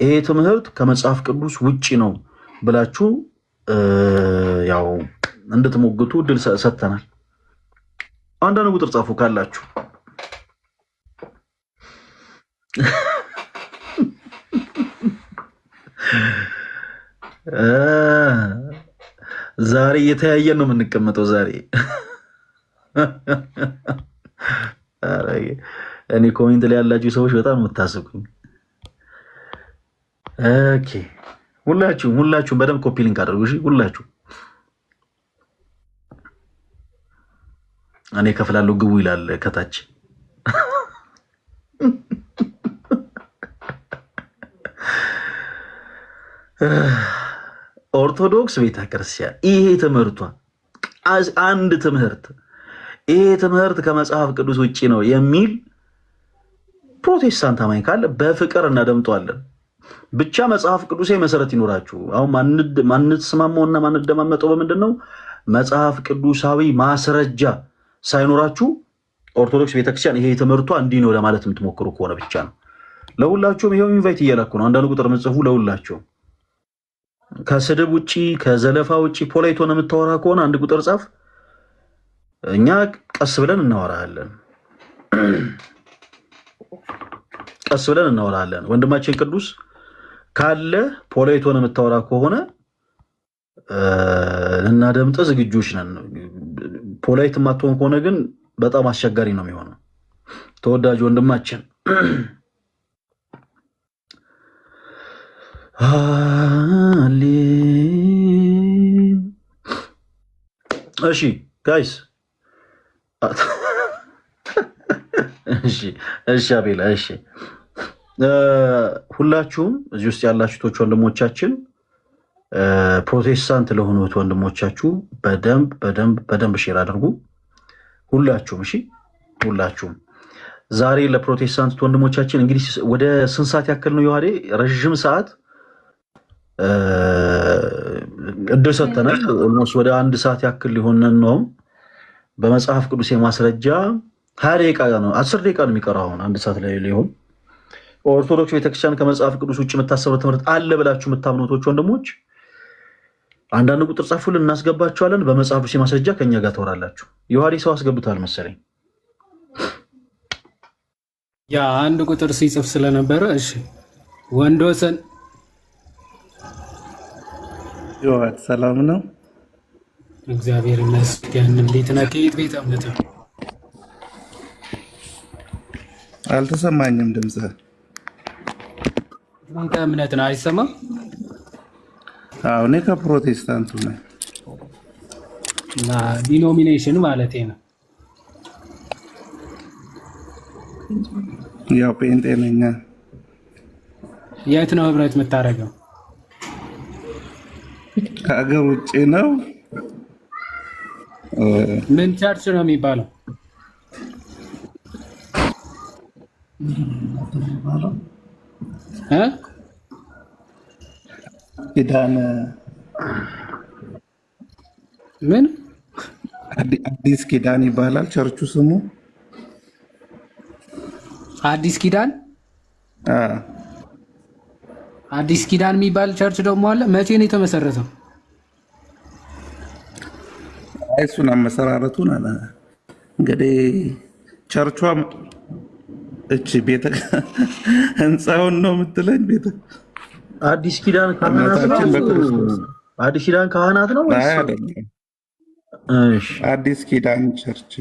ይሄ ትምህርት ከመጽሐፍ ቅዱስ ውጪ ነው ብላችሁ ያው እንድትሞግቱ እድል ሰጥተናል። አንዳንድ ቁጥር ጻፉ ካላችሁ። ዛሬ እየተያየን ነው የምንቀመጠው። ዛሬ እኔ ኮሜንት ላይ ያላችሁ ሰዎች በጣም የምታስቁኝ። ኦኬ ሁላችሁም በደንብ ኮፒ ሊንክ አድርጉ። እሺ ሁላችሁ እኔ ከፍላለሁ ግቡ ይላል ከታች። ኦርቶዶክስ ቤተክርስቲያን ይሄ ትምህርቷ አንድ ትምህርት ይሄ ትምህርት ከመጽሐፍ ቅዱስ ውጪ ነው የሚል ፕሮቴስታንት አማኝ ካለ በፍቅር እናደምጠዋለን። ብቻ መጽሐፍ ቅዱሴ መሰረት ይኖራችሁ። አሁን ማንስማማውና ማንደማመጠው በምንድን ነው? መጽሐፍ ቅዱሳዊ ማስረጃ ሳይኖራችሁ ኦርቶዶክስ ቤተክርስቲያን ይሄ ትምህርቷ እንዲህ ነው ለማለት የምትሞክሩ ከሆነ ብቻ ነው። ለሁላችሁም ይሄው ኢንቫይት እያላኩ ነው። አንዳንድ ቁጥር ምጽፉ ለሁላችሁም ከስድብ ውጪ ከዘለፋ ውጪ ፖላይት ሆነ የምታወራ ከሆነ አንድ ቁጥር ጻፍ። እኛ ቀስ ብለን እናወራለን፣ ወንድማችን ቅዱስ ካለ ፖላይት ሆነ የምታወራ ከሆነ ልናደምጥ ዝግጆች ነን። ፖላይት የማትሆን ከሆነ ግን በጣም አስቸጋሪ ነው የሚሆነው። ተወዳጅ ወንድማችን እሺ ጋይስ፣ እሺ አቤላ፣ እሺ ሁላችሁም እዚህ ውስጥ ያላችሁት ወንድሞቻችን ፕሮቴስታንት ለሆኑት ወንድሞቻችሁ በደንብ ሼር አድርጉ። ሁላችሁም እሺ፣ ሁላችሁም ዛሬ ለፕሮቴስታንት ወንድሞቻችን እንግዲህ ወደ ስንት ሰዓት ያክል ነው የዋዴ ረዥም ሰዓት እድል ሰጥተናል። ኦልሞስት ወደ 1 ሰዓት ያክል ሊሆነን ነው። በመጽሐፍ ቅዱስ የማስረጃ 20 ደቂቃ ነው 10 ደቂቃ ነው የሚቀረው። አሁን 1 ሰዓት ላይ ሊሆን ኦርቶዶክስ ቤተክርስቲያን ከመጽሐፍ ቅዱስ ውጭ የምታስተምረው ትምህርት አለ ብላችሁ የምታምኑቶች ወንድሞች አንዳንድ ቁጥር ጻፉልን፣ እናስገባችኋለን። በመጽሐፍ ቅዱስ ማስረጃ ከኛ ጋር ተወራላችሁ። ዮሐንስ ሰው አስገብቷል መሰለኝ ያ አንድ ቁጥር ሲጽፍ ስለነበረ። እሺ ወንዶሰን ይዋት ሰላም ነው፣ እግዚአብሔር ይመስገን። እንዴት ነህ? ከየት ቤተ እምነት ነው? አልተሰማኝም ድምፅህ። ቤተ እምነት ነው አይሰማም? አዎ እኔ ከፕሮቴስታንቱ ነኝ። እና ዲኖሚኔሽን ማለት ነው። ያው ጴንጤ ነኝ። የት ነው ህብረት የምታደርገው? ከሀገር ውጭ ነው። ምን ቸርች ነው የሚባለው? ኪዳን ምን አዲስ ኪዳን ይባላል ቸርቹ ስሙ። አዲስ ኪዳን አዲስ ኪዳን የሚባል ቸርች ደግሞ አለ። መቼ ነው የተመሰረተው? እሱን አመሰራረቱን አለ እንግዲህ ቸርቿ እቺ ቤተ ህንፃውን ነው የምትለኝ? ቤተ አዲስ ኪዳን ካህናት ነው። አዲስ ኪዳን ካህናት ነው ወይስ አይደለም? እሺ አዲስ ኪዳን ቸርች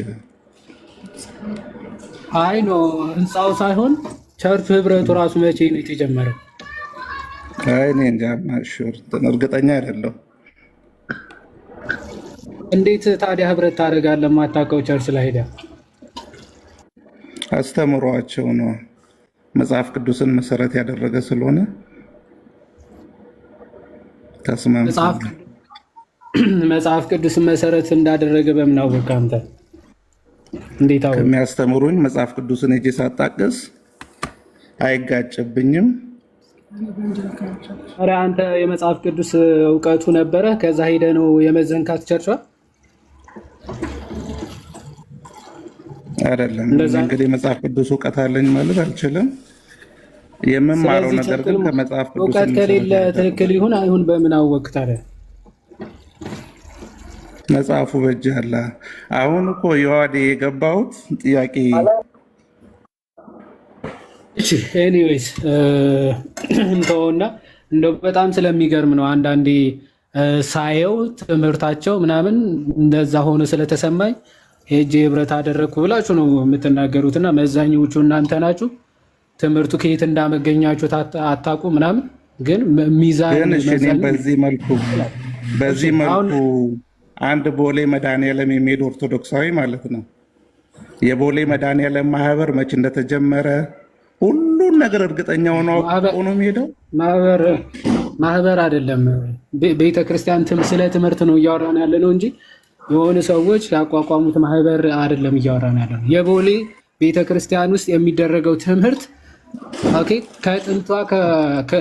አይ ነው ህንፃው ሳይሆን ቸርቹ ህብረቱ ራሱ መቼ ነው የተጀመረው? አይ እኔ እንጃ ማሹር እርግጠኛ አይደለሁ። እንዴት ታዲያ ህብረት ታደርጋለህ? የማታውቀው ቸርች ላይ ሄደህ አስተምሯቸው ነው። መጽሐፍ ቅዱስን መሰረት ያደረገ ስለሆነ ተስማምተናል። መጽሐፍ ቅዱስን መሰረት እንዳደረገ በምን አወቅህ አንተ? እንዴት አወቅህ? ከሚያስተምሩኝ መጽሐፍ ቅዱስን ሄጄ ሳጣቅስ አይጋጭብኝም። ኧረ አንተ የመጽሐፍ ቅዱስ እውቀቱ ነበረ፣ ከዛ ሄደህ ነው የመዘንካት ቸርቿ? አይደለም እንግዲህ መጽሐፍ ቅዱስ እውቀት አለኝ ማለት አልችልም። የምማረው ነገር ግን ከመጽሐፍ ቅዱስ እውቀት ከሌለ ትክክል ይሁን አይሁን በምን አወቅህ ታዲያ? መጽሐፉ በእጅ አለ። አሁን እኮ የዋዴ የገባሁት ጥያቄ እሺ ኤኒዌይስ እንተውና እንደው በጣም ስለሚገርም ነው አንዳንዴ ሳየው ትምህርታቸው ምናምን እንደዛ ሆኖ ስለተሰማኝ ሄጄ ህብረት አደረግኩ ብላችሁ ነው የምትናገሩትና መዛኞቹ እናንተ ናችሁ። ትምህርቱ ከየት እንዳመገኛችሁ አታውቁ ምናምን። ግን ሚዛን በዚህ መልኩ አንድ ቦሌ መድኃኔዓለም የሚሄድ ኦርቶዶክሳዊ ማለት ነው የቦሌ መድኃኔዓለም ማህበር መቼ እንደተጀመረ ሁሉን ነገር እርግጠኛ ሆኖ ነው የሚሄደው። ማህበር አይደለም ቤተክርስቲያን ስለ ትምህርት ነው እያወራን ያለ ነው እንጂ የሆኑ ሰዎች ያቋቋሙት ማህበር አይደለም እያወራን ያለ ነው። የቦሌ ቤተክርስቲያን ውስጥ የሚደረገው ትምህርት ኦኬ ከጥንቷ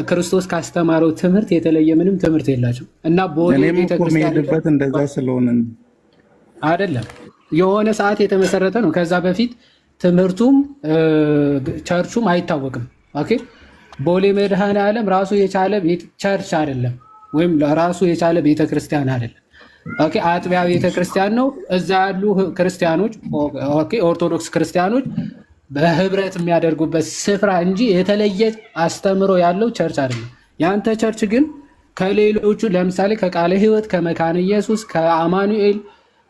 ክርስቶስ ካስተማረው ትምህርት የተለየ ምንም ትምህርት የላቸው እና ቦሌ ቤተክርስቲያን እንደዛ ስለሆነ አይደለም የሆነ ሰዓት የተመሰረተ ነው። ከዛ በፊት ትምህርቱም ቸርቹም አይታወቅም። ኦኬ ቦሌ መድኃኔዓለም ራሱ የቻለ ቸርች አይደለም፣ ወይም ራሱ የቻለ ቤተክርስቲያን አይደለም። ኦኬ አጥቢያ ቤተክርስቲያን ነው። እዛ ያሉ ክርስቲያኖች ኦኬ ኦርቶዶክስ ክርስቲያኖች በህብረት የሚያደርጉበት ስፍራ እንጂ የተለየ አስተምሮ ያለው ቸርች አይደለም። ያንተ ቸርች ግን ከሌሎቹ ለምሳሌ ከቃለ ሕይወት፣ ከመካነ ኢየሱስ፣ ከአማኑኤል፣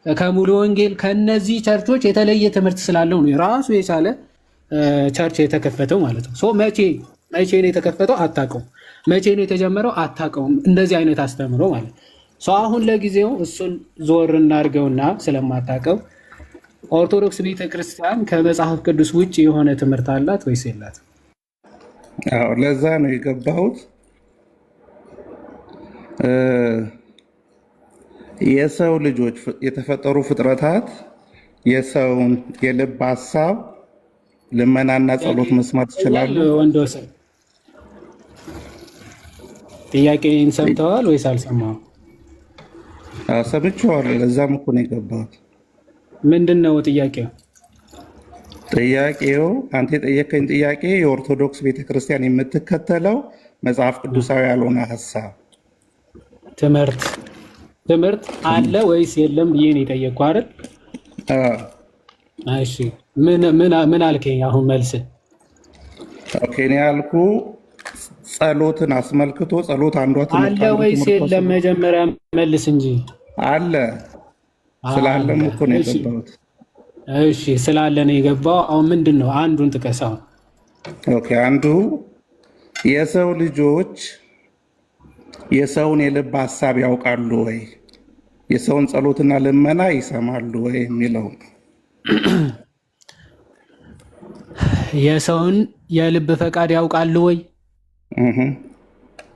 ከሙሉ ወንጌል ከነዚህ ቸርቾች የተለየ ትምህርት ስላለው ነው ራሱ የቻለ ቸርች የተከፈተው ማለት ነው። መቼ ነው የተከፈተው አታውቀውም። መቼ ነው የተጀመረው አታውቀውም። እንደዚህ አይነት አስተምሮ ማለት ነው። አሁን ለጊዜው እሱን ዞር እናድርገውና ስለማታውቀው ኦርቶዶክስ ቤተክርስቲያን ከመጽሐፍ ቅዱስ ውጭ የሆነ ትምህርት አላት ወይስ የላትም? አዎ ለዛ ነው የገባሁት። የሰው ልጆች የተፈጠሩ ፍጥረታት የሰውን የልብ ሀሳብ ልመናና ጸሎት መስማት ይችላሉ። ወንዶሰን ጥያቄን ሰምተዋል ወይስ አልሰማም? ሰምቼዋለሁ። ለዛም እኮ ነው የገባሁት። ምንድን ነው ጥያቄው? ጥያቄው አንተ የጠየቀኝ ጥያቄ የኦርቶዶክስ ቤተክርስቲያን የምትከተለው መጽሐፍ ቅዱሳዊ ያልሆነ ሀሳብ ትምህርት አለ ወይስ የለም ብዬ ነው የጠየቅኩህ አይደል? እሺ ምን አልከኝ? አሁን መልስ ኦኬ ነው ያልኩ። ጸሎትን አስመልክቶ ጸሎት አንዷ አለ ወይስ የለም መጀመሪያ መልስ እንጂ። አለ ስላለም እኮ ነው የገባሁት። እሺ ስላለ ነው የገባው። አሁን ምንድን ነው አንዱን ጥቀሳው። ኦኬ አንዱ የሰው ልጆች የሰውን የልብ ሀሳብ ያውቃሉ ወይ፣ የሰውን ጸሎትና ልመና ይሰማሉ ወይ የሚለው የሰውን የልብ ፈቃድ ያውቃሉ ወይ?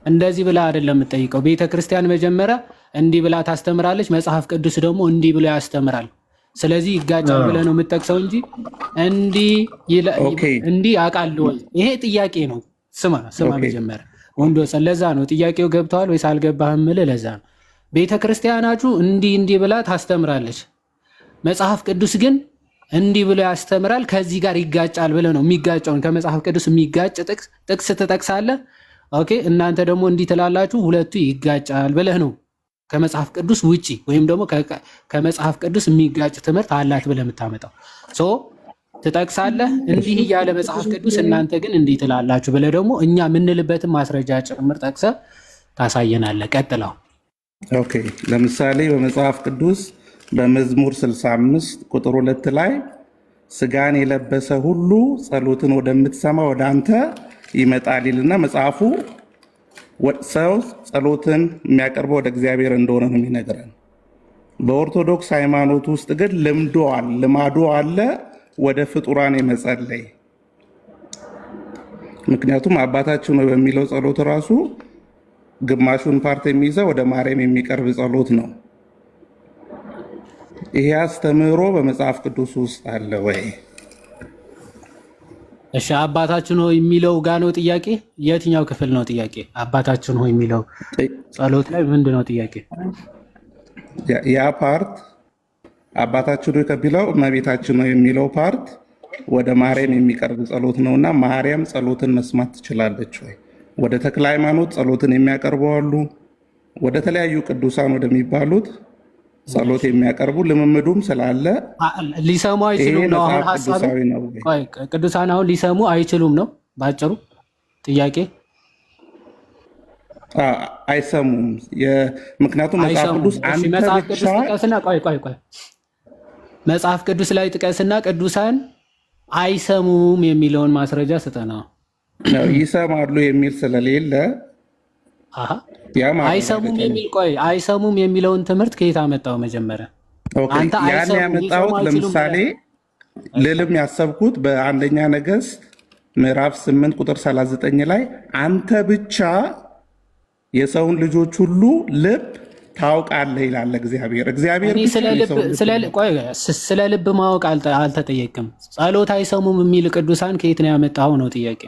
እንደዚህ ብላ አይደለም የምጠይቀው። ቤተ ክርስቲያን መጀመሪያ እንዲህ ብላ ታስተምራለች፣ መጽሐፍ ቅዱስ ደግሞ እንዲህ ብሎ ያስተምራል። ስለዚህ ይጋጫል ብለህ ነው የምጠቅሰው እንጂ እንዲህ ያውቃሉ ወይ? ይሄ ጥያቄ ነው። ስማ መጀመሪያ ወንዶሰን፣ ለዛ ነው ጥያቄው ገብተዋል ወይስ አልገባህም እልህ። ለዛ ነው ቤተ ክርስቲያናችሁ እንዲህ ብላ ታስተምራለች፣ መጽሐፍ ቅዱስ ግን እንዲህ ብሎ ያስተምራል፣ ከዚህ ጋር ይጋጫል ብለህ ነው የሚጋጨውን ከመጽሐፍ ቅዱስ የሚጋጭ ጥቅስ ትጠቅሳለህ። ኦኬ እናንተ ደግሞ እንዲህ ትላላችሁ፣ ሁለቱ ይጋጫል ብለህ ነው ከመጽሐፍ ቅዱስ ውጪ ወይም ደግሞ ከመጽሐፍ ቅዱስ የሚጋጭ ትምህርት አላት ብለህ የምታመጣው ትጠቅሳለህ። እንዲህ እያለ መጽሐፍ ቅዱስ እናንተ ግን እንዲህ ትላላችሁ ብለህ ደግሞ እኛ የምንልበትን ማስረጃ ጭምር ጠቅሰህ ታሳየናለህ። ቀጥለው። ኦኬ ለምሳሌ በመጽሐፍ ቅዱስ በመዝሙር 65 ቁጥር 2 ላይ ስጋን የለበሰ ሁሉ ጸሎትን ወደምትሰማ ወደ አንተ ይመጣል ይልና መጽሐፉ ሰው ጸሎትን የሚያቀርበው ወደ እግዚአብሔር እንደሆነ ነው የሚነግረን። በኦርቶዶክስ ሃይማኖት ውስጥ ግን ልማዱ አለ ወደ ፍጡራን የመጸለይ። ምክንያቱም አባታችን ሆይ በሚለው ጸሎት ራሱ ግማሹን ፓርት የሚይዘው ወደ ማርያም የሚቀርብ ጸሎት ነው። ይሄ አስተምህሮ በመጽሐፍ ቅዱስ ውስጥ አለ ወይ? እሺ አባታችን ሆይ የሚለው ጋር ነው ጥያቄ። የትኛው ክፍል ነው ጥያቄ? አባታችን ሆይ የሚለው ጸሎት ላይ ምንድን ነው ጥያቄ? ያ ፓርት አባታችን ሆይ ከቢለው እመቤታችን ሆይ የሚለው ፓርት ወደ ማርያም የሚቀርብ ጸሎት ነውና ማርያም ጸሎትን መስማት ትችላለች ወይ? ወደ ተክለ ሃይማኖት ጸሎትን የሚያቀርቡ አሉ። ወደ ተለያዩ ቅዱሳን ወደሚባሉት ጸሎት የሚያቀርቡ ልምምዱም ስላለ ሊሰሙ አይችሉም ነው አሁን ሐሳቡ። ቅዱሳን አሁን ሊሰሙ አይችሉም ነው ባጭሩ ጥያቄ። አይሰሙም። ምክንያቱም መጽሐፍ ቅዱስ አንተ ብቻ መጽሐፍ ቅዱስ ላይ ጥቀስና ቅዱሳን አይሰሙም የሚለውን ማስረጃ ስጠና። ይሰማሉ የሚል ስለሌለ አይሰሙም የሚለውን ትምህርት ከየት አመጣው? መጀመሪያ ያን ያመጣሁት ለምሳሌ ልልም ያሰብኩት በአንደኛ ነገሥት ምዕራፍ 8 ቁጥር 39 ላይ አንተ ብቻ የሰውን ልጆች ሁሉ ልብ ታውቃለህ ይላል እግዚአብሔር። ስለ ልብ ማወቅ አልተጠየቅም። ጸሎት አይሰሙም የሚል ቅዱሳን ከየት ነው ያመጣው ነው ጥያቄ።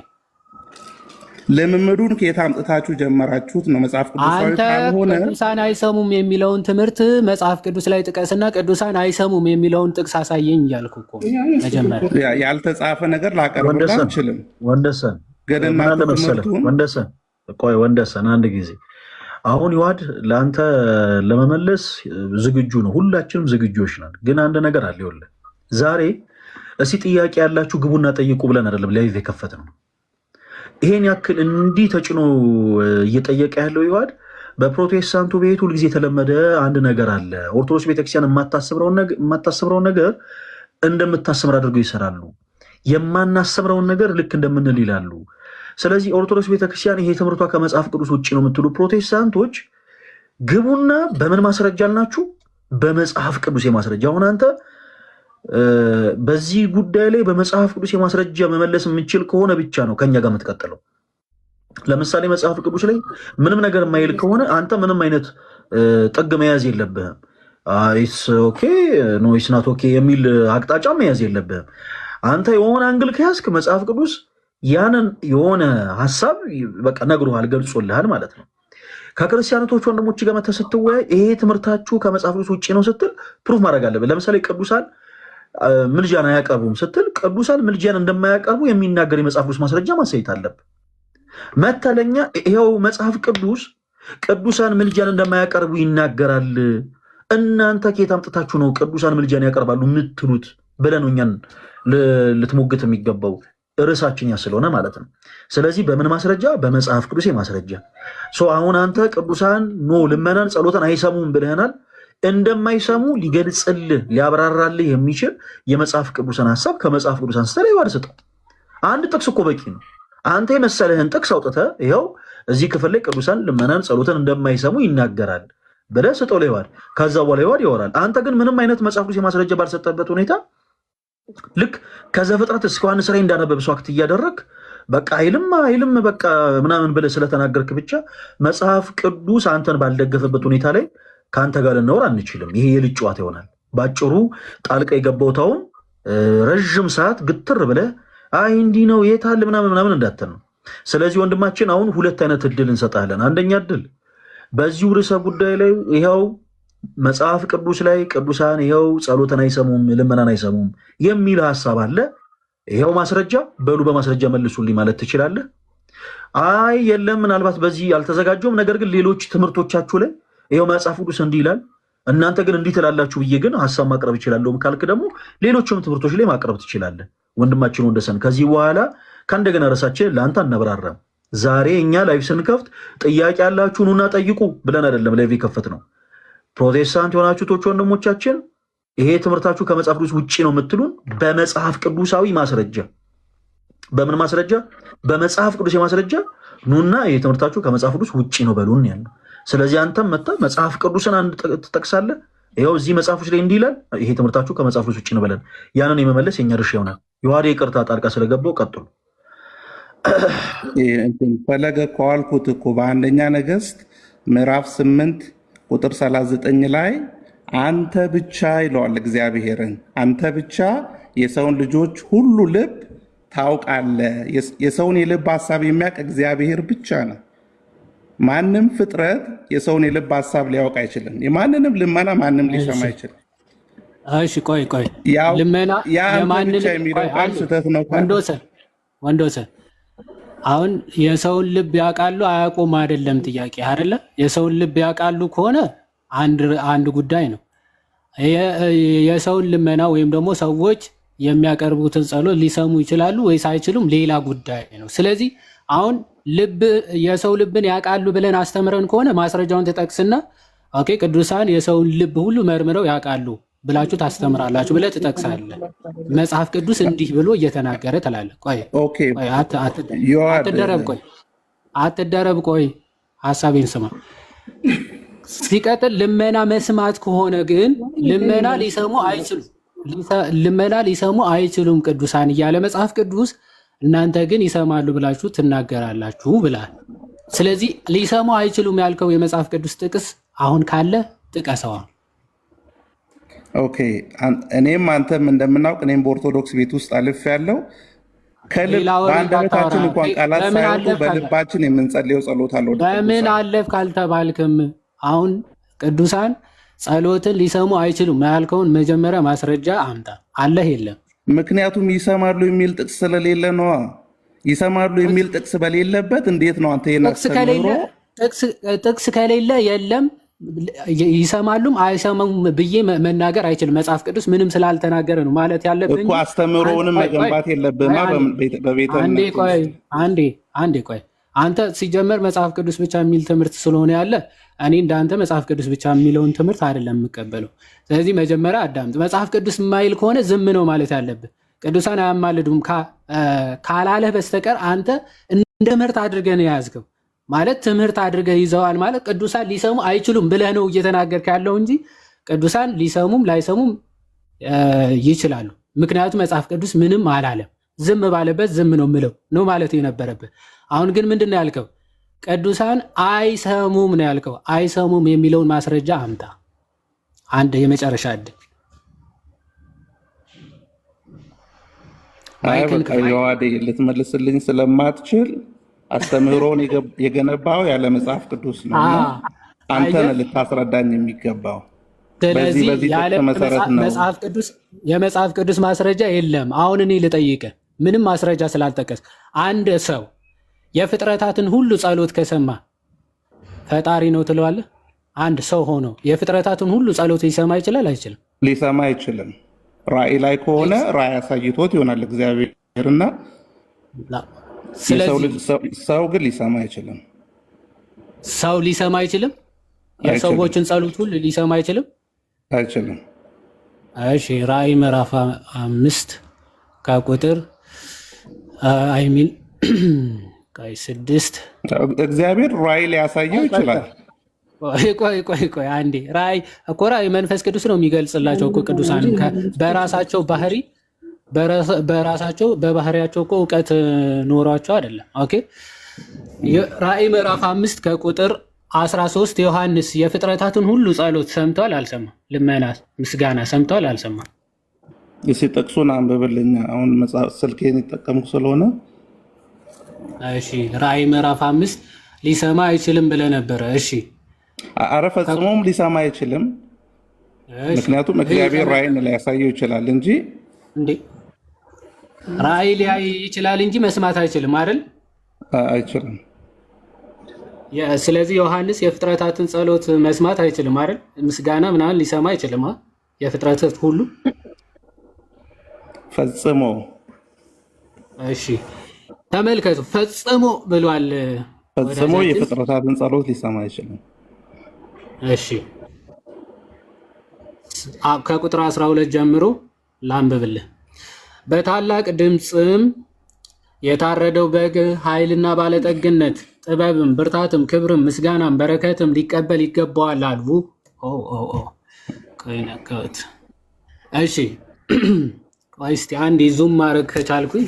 ልምምዱን ከየት አምጥታችሁ ጀመራችሁት ነው። መጽሐፍ ቅዱሳዊ ካልሆነ ቅዱሳን አይሰሙም የሚለውን ትምህርት መጽሐፍ ቅዱስ ላይ ጥቀስና ቅዱሳን አይሰሙም የሚለውን ጥቅስ አሳየኝ እያልኩ እኮ መጀመሪያ ያልተጻፈ ነገር ላቀርብልህ አልችልም። ወንደሰን አንድ ጊዜ አሁን ይዋድ ለአንተ ለመመለስ ዝግጁ ነው። ሁላችንም ዝግጁዎች ነን። ግን አንድ ነገር አለ። ይኸውልህ ዛሬ እስኪ ጥያቄ ያላችሁ ግቡና ጠይቁ ብለን አይደለም ላይቭ የከፈትነው። ይሄን ያክል እንዲህ ተጭኖ እየጠየቀ ያለው ይዋድ በፕሮቴስታንቱ ቤት ሁልጊዜ የተለመደ አንድ ነገር አለ። ኦርቶዶክስ ቤተክርስቲያን የማታስብረውን ነገር እንደምታስምር አድርገው ይሰራሉ። የማናስምረውን ነገር ልክ እንደምንል ይላሉ። ስለዚህ ኦርቶዶክስ ቤተክርስቲያን ይሄ ትምህርቷ ከመጽሐፍ ቅዱስ ውጭ ነው የምትሉ ፕሮቴስታንቶች ግቡና በምን ማስረጃ አልናችሁ? በመጽሐፍ ቅዱስ የማስረጃ አሁን አንተ በዚህ ጉዳይ ላይ በመጽሐፍ ቅዱስ የማስረጃ መመለስ የምንችል ከሆነ ብቻ ነው ከኛ ጋር የምትቀጥለው። ለምሳሌ መጽሐፍ ቅዱስ ላይ ምንም ነገር የማይል ከሆነ አንተ ምንም አይነት ጥግ መያዝ የለብህም። ኦኬ ኖ ኢትስ ናት ኦኬ የሚል አቅጣጫ መያዝ የለብህም። አንተ የሆነ አንግል ከያዝክ መጽሐፍ ቅዱስ ያንን የሆነ ሀሳብ በቃ ነግሮሃል፣ ገልጾልሃል ማለት ነው። ከክርስቲያኖቶች ወንድሞች ጋር መተህ ስትወያይ ይሄ ትምህርታችሁ ከመጽሐፍ ቅዱስ ውጭ ነው ስትል ፕሩፍ ማድረግ አለብህ። ለምሳሌ ቅዱሳን ምልጃን አያቀርቡም ስትል ቅዱሳን ምልጃን እንደማያቀርቡ የሚናገር የመጽሐፍ ቅዱስ ማስረጃ ማሳየት አለብህ። መተለኛ ይኸው መጽሐፍ ቅዱስ ቅዱሳን ምልጃን እንደማያቀርቡ ይናገራል። እናንተ ከየት አምጥታችሁ ነው ቅዱሳን ምልጃን ያቀርባሉ የምትሉት ብለን እኛን ልትሞግት የሚገባው ርዕሳችን ያ ስለሆነ ማለት ነው። ስለዚህ በምን ማስረጃ? በመጽሐፍ ቅዱስ ማስረጃ። አሁን አንተ ቅዱሳን ልመናን ጸሎትን አይሰሙም ብለህናል። እንደማይሰሙ ሊገልጽልህ ሊያብራራልህ የሚችል የመጽሐፍ ቅዱስን ሀሳብ ከመጽሐፍ ቅዱስ አንስተህ ለይዋድ ስጠው። አንድ ጥቅስ እኮ በቂ ነው። አንተ የመሰለህን ጥቅስ አውጥተህ ይኸው እዚህ ክፍል ላይ ቅዱሳን ልመናን ጸሎትን እንደማይሰሙ ይናገራል ብለህ ስጠው ለይዋድ። ከዛ በኋላ ይዋድ ያወራል። አንተ ግን ምንም አይነት መጽሐፍ ቅዱስ የማስረጃ ባልሰጠበት ሁኔታ ልክ ከዘፍጥረት እስከ ዮሐንስ ራዕይ እንዳነበብ ሰው አክት እያደረግ በቃ አይልም በቃ ምናምን ብለህ ስለተናገርክ ብቻ መጽሐፍ ቅዱስ አንተን ባልደገፈበት ሁኔታ ላይ ከአንተ ጋር ልናወራ አንችልም። ይሄ የልጅ ጨዋታ ይሆናል። ባጭሩ ጣልቃ የገባውታውን ረዥም ሰዓት ግትር ብለህ አይ እንዲህ ነው የታል ምናምን እንዳትል ነው። ስለዚህ ወንድማችን አሁን ሁለት አይነት እድል እንሰጣለን። አንደኛ እድል በዚሁ ርዕሰ ጉዳይ ላይ ይኸው መጽሐፍ ቅዱስ ላይ ቅዱሳን ይኸው ጸሎትን አይሰሙም ልመናን አይሰሙም የሚል ሀሳብ አለ። ይኸው ማስረጃ በሉ በማስረጃ መልሱልኝ ማለት ትችላለህ። አይ የለም ምናልባት በዚህ አልተዘጋጀውም፣ ነገር ግን ሌሎች ትምህርቶቻችሁ ላይ ይኸው መጽሐፍ ቅዱስ እንዲህ ይላል እናንተ ግን እንዲህ ትላላችሁ ብዬ ግን ሀሳብ ማቅረብ እችላለሁ ካልክ ደግሞ ሌሎችም ትምህርቶች ላይ ማቅረብ ትችላለህ። ወንድማችን ወንደሰን ከዚህ በኋላ ከእንደገና ርዕሳችን ለአንተ አናብራራም። ዛሬ እኛ ላይቭ ስንከፍት ጥያቄ ያላችሁ ኑና ጠይቁ ብለን አይደለም ላይቭ የከፈት ነው። ፕሮቴስታንት የሆናችሁ ቶች ወንድሞቻችን ይሄ ትምህርታችሁ ከመጽሐፍ ቅዱስ ውጭ ነው የምትሉን በመጽሐፍ ቅዱሳዊ ማስረጃ። በምን ማስረጃ? በመጽሐፍ ቅዱስ ማስረጃ ኑና ይሄ ትምህርታችሁ ከመጽሐፍ ቅዱስ ውጭ ነው በሉን ያለው። ስለዚህ አንተም መጥተህ መጽሐፍ ቅዱስን አንድ ትጠቅሳለህ። ይኸው እዚህ መጽሐፍ ውስጥ ላይ እንዲህ ይላል፣ ይሄ ትምህርታችሁ ከመጽሐፍ ቅዱስ ውጭ ነው በለን። ያንን የመመለስ የኛ ድርሻ ይሆናል። የዋዴ ይቅርታ ጣልቃ ስለገባው ቀጥሉ። ፈለገ እኮ አልኩት እኮ በአንደኛ ነገሥት ምዕራፍ 8 ቁጥር 39 ላይ አንተ ብቻ ይለዋል እግዚአብሔርን፣ አንተ ብቻ የሰውን ልጆች ሁሉ ልብ ታውቃለህ። የሰውን የልብ ሀሳብ የሚያውቅ እግዚአብሔር ብቻ ነው። ማንም ፍጥረት የሰውን የልብ ሀሳብ ሊያውቅ አይችልም። የማንንም ልመና ማንም ሊሰማ አይችልም። እሺ ቆይ ልመና የማን ብቻ የሚለው ቃል ስህተት ነው። ወንዶሰን አሁን የሰውን ልብ ያውቃሉ አያውቁም አይደለም ጥያቄ አይደለ? የሰውን ልብ ያውቃሉ ከሆነ አንድ ጉዳይ ነው። የሰውን ልመና ወይም ደግሞ ሰዎች የሚያቀርቡትን ጸሎት ሊሰሙ ይችላሉ ወይስ አይችሉም ሌላ ጉዳይ ነው። ስለዚህ አሁን የሰው ልብን ያውቃሉ ብለን አስተምረን ከሆነ ማስረጃውን ትጠቅስና ኦኬ ቅዱሳን የሰውን ልብ ሁሉ መርምረው ያውቃሉ ብላችሁ ታስተምራላችሁ ብለህ ትጠቅሳለህ። መጽሐፍ ቅዱስ እንዲህ ብሎ እየተናገረ ትላለህ። አትደረብ፣ ቆይ ሀሳቤን ስማ። ሲቀጥል ልመና መስማት ከሆነ ግን ልመና ሊሰሙ አይችሉም ቅዱሳን እያለ መጽሐፍ ቅዱስ እናንተ ግን ይሰማሉ ብላችሁ ትናገራላችሁ ብላል። ስለዚህ ሊሰሙ አይችሉም ያልከው የመጽሐፍ ቅዱስ ጥቅስ አሁን ካለ ጥቀሰዋል። ኦኬ እኔም አንተም እንደምናውቅ እኔም በኦርቶዶክስ ቤት ውስጥ አልፍ ያለው በአንደበታችን እንኳን ቃላት ሳይወጡ በልባችን የምንጸልየው ጸሎት አለው። በምን አለፍ ካልተባልክም አሁን ቅዱሳን ጸሎትን ሊሰሙ አይችሉም ያልከውን መጀመሪያ ማስረጃ አምጣ። አለህ የለም? ምክንያቱም ይሰማሉ የሚል ጥቅስ ስለሌለ ነዋ። ይሰማሉ የሚል ጥቅስ በሌለበት እንዴት ነው አንተ ጥቅስ ከሌለ የለም ይሰማሉም አይሰማም ብዬ መናገር አይችልም። መጽሐፍ ቅዱስ ምንም ስላልተናገረ ነው ማለት ያለብን እኮ። አስተምህሮውንም መገንባት የለብህማ በቤተ አንዴ ቆይ አንተ ሲጀመር መጽሐፍ ቅዱስ ብቻ የሚል ትምህርት ስለሆነ ያለ እኔ እንዳንተ መጽሐፍ ቅዱስ ብቻ የሚለውን ትምህርት አይደለም የምቀበለው። ስለዚህ መጀመሪያ አዳምጥ። መጽሐፍ ቅዱስ የማይል ከሆነ ዝም ነው ማለት ያለብህ። ቅዱሳን አያማልዱም ካላለህ በስተቀር አንተ እንደ ትምህርት አድርገህ ነው የያዝከው። ማለት ትምህርት አድርገህ ይዘዋል ማለት ቅዱሳን ሊሰሙ አይችሉም ብለህ ነው እየተናገርክ ያለው እንጂ ቅዱሳን ሊሰሙም ላይሰሙም ይችላሉ። ምክንያቱም መጽሐፍ ቅዱስ ምንም አላለም። ዝም ባለበት ዝም ነው ምለው ነው ማለት የነበረብህ። አሁን ግን ምንድን ነው ያልከው? ቅዱሳን አይሰሙም ነው ያልከው። አይሰሙም የሚለውን ማስረጃ አምጣ። አንድ የመጨረሻ ዕድል። ዋዴ ልትመልስልኝ ስለማትችል አስተምህሮውን የገነባው ያለ መጽሐፍ ቅዱስ ነው። አንተን ልታስረዳኝ የሚገባው ስለዚህ ያለ የመጽሐፍ ቅዱስ ማስረጃ የለም። አሁን እኔ ልጠይቅ፣ ምንም ማስረጃ ስላልጠቀስ አንድ ሰው የፍጥረታትን ሁሉ ጸሎት ከሰማ ፈጣሪ ነው ትለዋለህ? አንድ ሰው ሆኖ የፍጥረታትን ሁሉ ጸሎት ሊሰማ ይችላል አይችልም? ሊሰማ አይችልም። ራእይ ላይ ከሆነ ራእይ አሳይቶት ይሆናል እግዚአብሔርና፣ ሰው ግን ሊሰማ አይችልም። ሰው ሊሰማ አይችልም። የሰዎችን ጸሎት ሁሉ ሊሰማ አይችልም። አይችልም። እሺ ራእይ ምዕራፍ 5 ከቁጥር አይሚን ቃይ 6 እግዚአብሔር ራእይ ሊያሳየው ይችላል። ቆይ አንዴ ራእይ እኮ ራእይ መንፈስ ቅዱስ ነው የሚገልጽላቸው እኮ ቅዱሳን በራሳቸው ባህሪ በራሳቸው በባህሪያቸው እኮ እውቀት ኖሯቸው አይደለም። ኦኬ ራእይ ምዕራፍ 5 ከቁጥር 13 ዮሐንስ የፍጥረታትን ሁሉ ጸሎት ሰምቷል አልሰማም? ልመና ምስጋና ሰምቷል አልሰማም? እሺ ጥቅሱን አንብብልኝ። አሁን መጽሐፍ ስልኬን ይጠቀምኩ ስለሆነ። እሺ ራእይ ምዕራፍ 5 ሊሰማ አይችልም ብለህ ነበረ። እሺ አረ ፈጽሞም ሊሰማ አይችልም። ምክንያቱም እግዚአብሔር ራእይን ሊያሳየው ይችላል እንጂ ራእይ ሊያይ ይችላል እንጂ መስማት አይችልም አይደል? አይችልም። ስለዚህ ዮሐንስ የፍጥረታትን ጸሎት መስማት አይችልም አይደል? ምስጋና ምናምን ሊሰማ አይችልም። የፍጥረታት ሁሉ ፈጽሞ። እሺ ተመልከቱ፣ ፈጽሞ ብሏል። ፈጽሞ የፍጥረታትን ጸሎት ሊሰማ አይችልም። እሺ ከቁጥር 12 ጀምሮ ላንብብልህ። በታላቅ ድምፅም የታረደው በግ ኃይልና ባለጠግነት ጥበብም ብርታትም ክብርም ምስጋናም በረከትም ሊቀበል ይገባዋል አሉ። እሺ ቆይ እስኪ አንድ ዙም ማድረግ ከቻልኩኝ